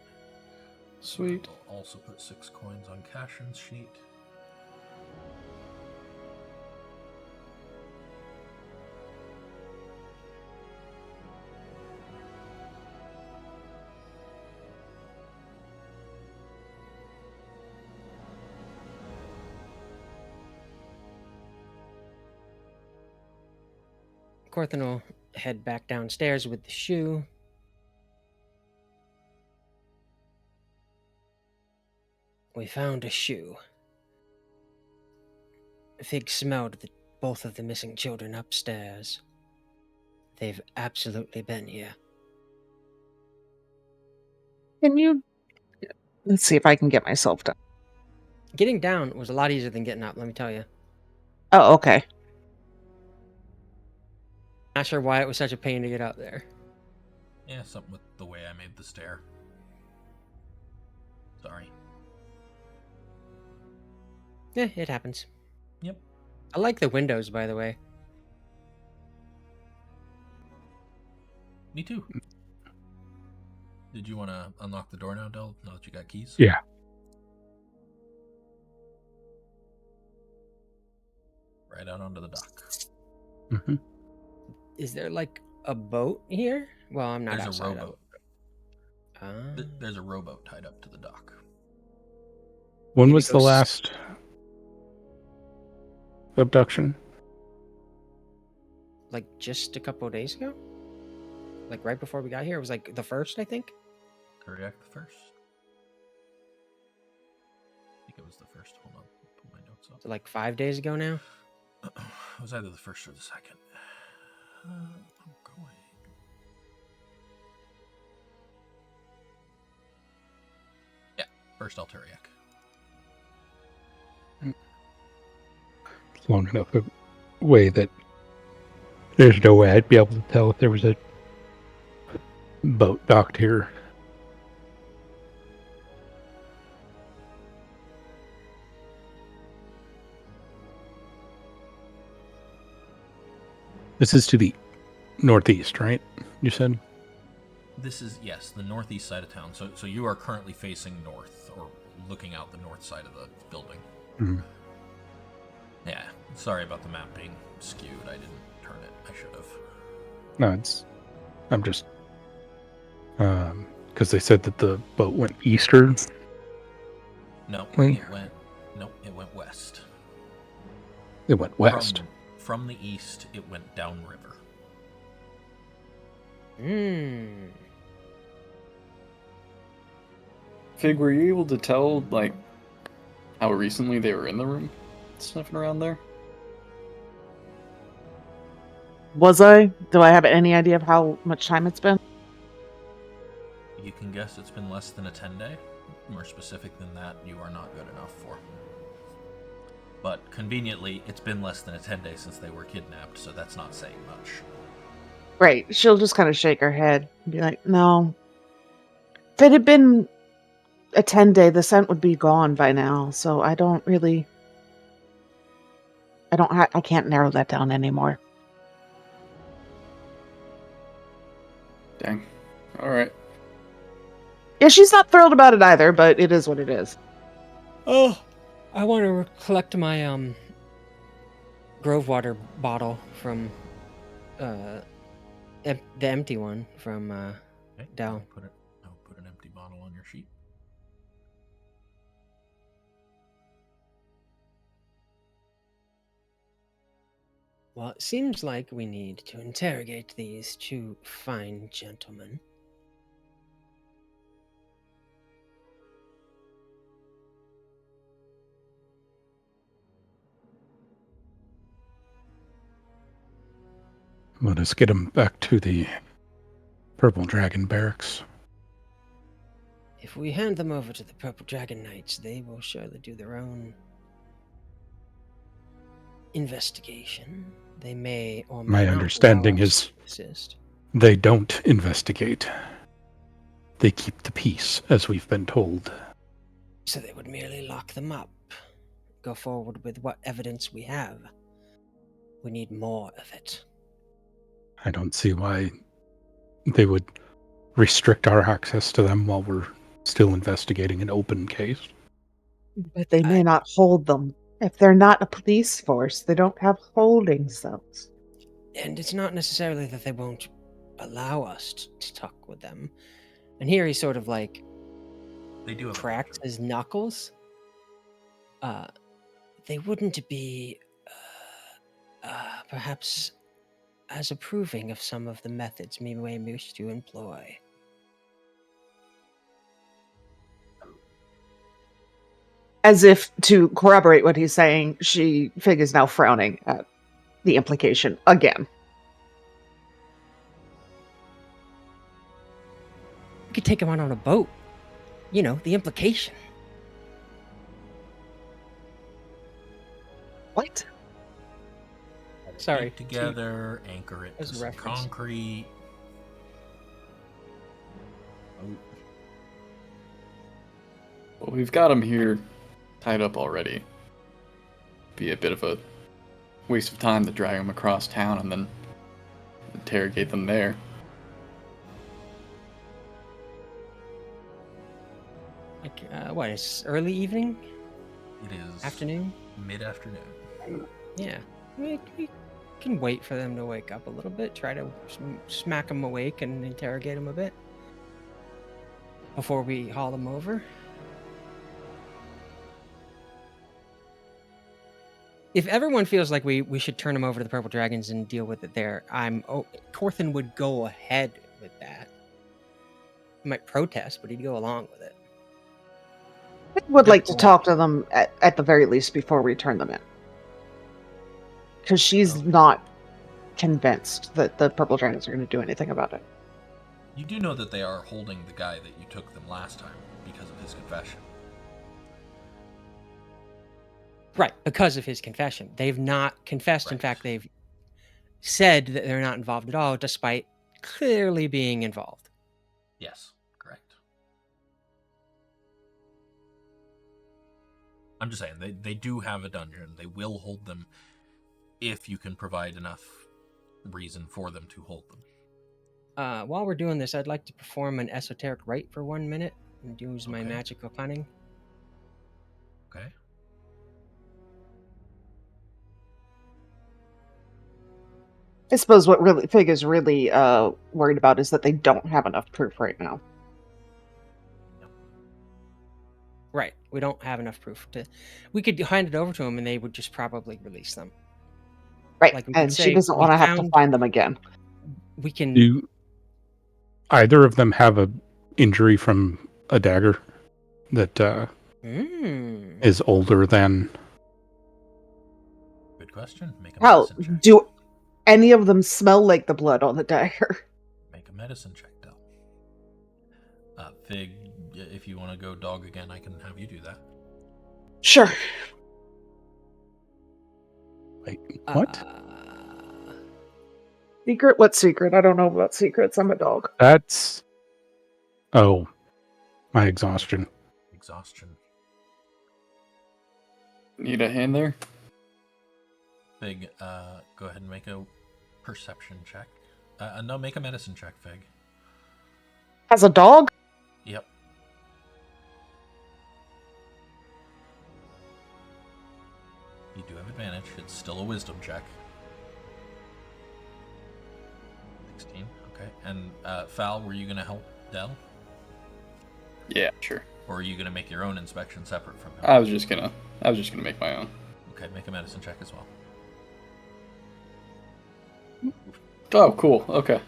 Sweet. I'll also put 6 coins on Cassian's sheet. Corthyndahast will head back downstairs with the shoe. We found a shoe. Fig smelled both of the missing children upstairs. They've absolutely been here. Can you... Let's see if I can get myself done. Getting down was a lot easier than getting up, let me tell you. Oh, okay. Not sure why it was such a pain to get up there. Yeah, something with the way I made the stair. Sorry. Yeah, it happens. Yep. I like the windows, by the way. Me too. Did you want to unlock the door now, Del, now that you got keys? Yeah. Right out onto the dock. Mm-hmm. Is there like a boat here? Well, I'm not There's outside. a rowboat. Ah. There's a rowboat tied up to the dock. When Maybe was go the last abduction? Like just a couple of days ago? Like right before we got here? It was like the 1st, I think? Correct, the 1st. I think it was the 1st. Hold on. Put my notes up. So like 5 days ago now? It was either the 1st or the 2nd. I'm going. Yeah, 1st Alteriac. It's long enough way that there's no way I'd be able to tell if there was a boat docked here. This is to the northeast, right? You said? This is, yes, the northeast side of town. So you are currently facing north, or looking out the north side of the building. Mm-hmm. Yeah, sorry about the map being skewed. I didn't turn it. I should have. No, I'm just... because they said that the boat went eastern. No, Wait. it went west. It went west. From the east, it went downriver. Fig, were you able to tell, like, how recently they were in the room? Sniffing around there? Was I? Do I have any idea of how much time it's been? You can guess it's been less than a 10-day. More specific than that, you are not good enough for. But conveniently, it's been less than a 10-day since they were kidnapped, so that's not saying much. Right. She'll just kind of shake her head and be like, no. If it had been a 10-day, the scent would be gone by now, so I don't really... I can't narrow that down anymore. Dang. Alright. Yeah, she's not thrilled about it either, but it is what it is. Oh, I want to collect my Grove water bottle from the empty one from Okay, Del. I'll put an empty bottle on your sheet. Well, it seems like we need to interrogate these 2 fine gentlemen. Let us get him back to the Purple Dragon barracks. If we hand them over to the Purple Dragon Knights, they will surely do their own investigation. They may or may My not understanding allow us is to assist. they don't investigate. They keep the peace, as we've been told. So they would merely lock them up. Go forward with what evidence we have. We need more of it. I don't see why they would restrict our access to them while we're still investigating an open case. But they may not hold them. If they're not a police force, they don't have holding cells. And it's not necessarily that they won't allow us to talk with them. And here he sort of like They do have cracks his knuckles. They wouldn't be perhaps as approving of some of the methods we may wish to employ. As if to corroborate what he's saying, Fig is now frowning at the implication again. We could take him on a boat. You know, the implication. What? Sorry. Get together, anchor it to As a some reference. concrete. Well, we've got them here tied up already. Be a bit of a waste of time to drag them across town and then interrogate them there. Like, what, it's early evening? It is Afternoon? mid-afternoon. Yeah. We can wait for them to wake up a little bit, try to smack them awake and interrogate them a bit before we haul them over. If everyone feels like we should turn them over to the Purple Dragons and deal with it there, Corthynd would go ahead with that. He might protest, but he'd go along with it. I would like to talk to them at the very least before we turn them in. Because she's not convinced that the Purple Dragons are going to do anything about it. You do know that they are holding the guy that you took them last time because of his confession. Right, because of his confession. They've not confessed. Right. In fact, they've said that they're not involved at all, despite clearly being involved. Yes, correct. I'm just saying, they do have a dungeon. They will hold them if you can provide enough reason for them to hold them. While we're doing this, I'd like to perform an esoteric rite for 1 minute and use my Okay. magical cunning. Okay? I suppose what Fig is really worried about is that they don't have enough proof right now. Right, we don't have enough proof to. We could hand it over to them, and they would just probably release them. Right, Like we could and she say, doesn't we want to have to found- find them again. We can. Do either of them have a injury from a dagger that is older than? Good question. Make a Hell, medicine check. do any of them smell like the blood on the dagger? Make a medicine check, Del. Fig, if you want to go dog again, I can have you do that. Sure. Wait, what? Secret? What secret? I don't know about secrets. I'm a dog. That's... Oh, my exhaustion. Exhaustion. Need a hand there? Fig, go ahead and make a perception check. No, make a medicine check, Fig. As a dog? Yep. You do have advantage. It's still a wisdom check. 16. Okay. And Fal, were you going to help Del? Yeah, sure. Or are you going to make your own inspection separate from him? I was just gonna make my own. Okay, make a medicine check as well. Oh, cool. Okay.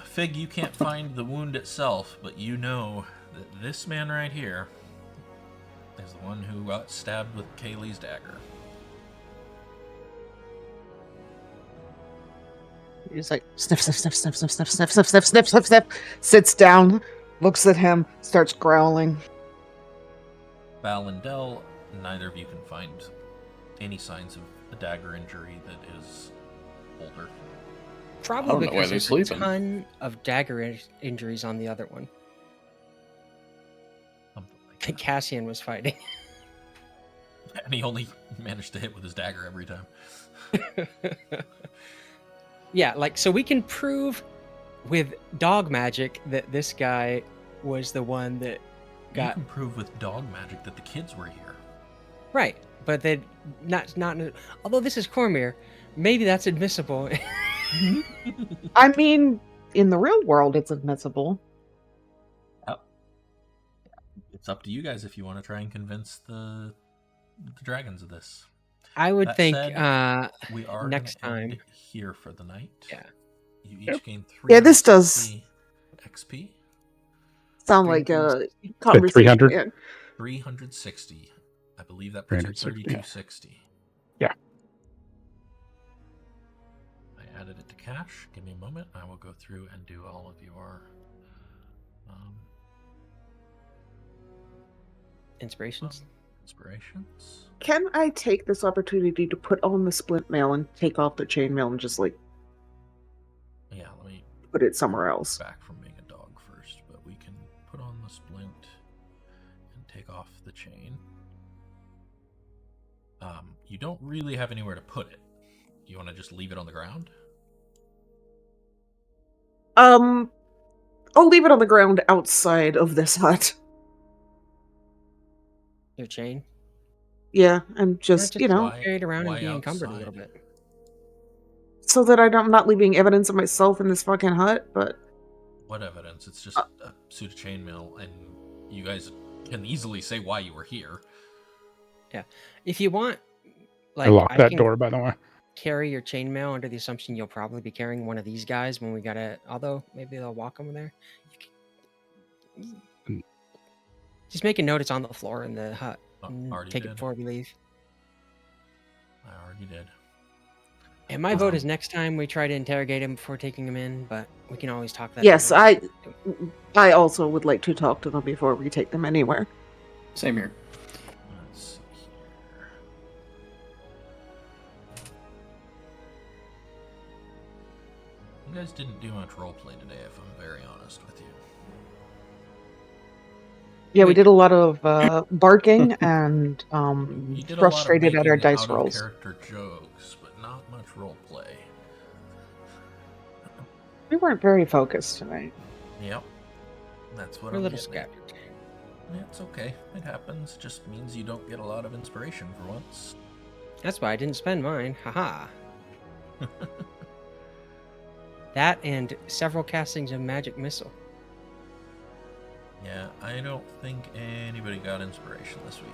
Fig, you can't find the wound itself, but you know that this man right here is the one who got stabbed with Kaylee's dagger. He's like, sniff, sniff, sniff, sniff, sniff, sniff, sniff, sniff, sniff, sniff, sniff, sniff, sits down, looks at him, starts growling. Val and Del, neither of you can find any signs of a dagger injury that is older. Probably I don't know why because they're there's sleeping. a ton of dagger injuries on the other one. Something like that. Cassian was fighting. And he only managed to hit with his dagger every time. Yeah, like, so we can prove with dog magic that this guy was the one that You got can prove with dog magic that the kids were here. right, but they not. Although this is Cormyr, maybe that's admissible. I mean, in the real world, it's admissible. It's up to you guys if you want to try and convince the dragons of this. I would That think said, we are next gonna end time here for the night. Yeah. You each Yep. gain 3 Yeah, this does XP. sound like a 300? conversation. Yeah. 360. I believe that puts you at 3260. Yeah. I added it to cash. Give me a moment. I will go through and do all of your inspirations. Inspirations. Can I take this opportunity to put on the splint mail and take off the chain mail and just like Yeah, let me put it somewhere else? back from being a dog first, but we can put on the splint and take off the chain. You don't really have anywhere to put it. You want to just leave it on the ground? I'll leave it on the ground outside of this hut. Your chain. Yeah, and just, Just Why- carry it around and why be encumbered a little outside? bit. so that I'm not leaving evidence of myself in this fucking hut, but What evidence? It's just a suit of chainmail, and you guys can easily say why you were here. Yeah, if you want, like, I locked that can door, by the way. carry your chainmail under the assumption you'll probably be carrying one of these guys when we gotta. Although maybe they'll walk them there. Just make a note it's on the floor in the hut. And Already take did. it before we leave. I already did. And my vote is next time we try to interrogate him before taking him in, but we can always talk that. yes, over. I also would like to talk to them before we take them anywhere. Same here. Let's see here. You guys didn't do much roleplay today, if I'm very honest with you. Yeah, we Wait. did a lot of barking and You did frustrated a lot at our of dice making rolls. out-of-character jokes, but not much roleplay. We weren't very focused tonight. Yep. That's what We're a I'm little getting at. scattered. Yeah, it's okay. It happens. Just means you don't get a lot of inspiration for once. That's why I didn't spend mine. Haha. That and several castings of magic missile. Yeah, I don't think anybody got inspiration this week.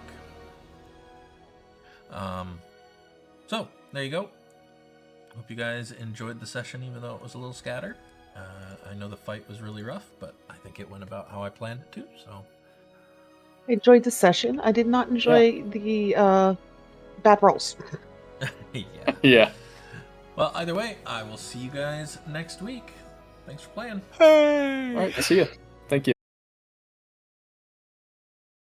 So, there you go. Hope you guys enjoyed the session, even though it was a little scattered. I know the fight was really rough, but I think it went about how I planned it to, so... I enjoyed the session. I did not enjoy the bad rolls. Yeah. Yeah. Well, either way, I will see you guys next week. Thanks for playing. All right. See ya.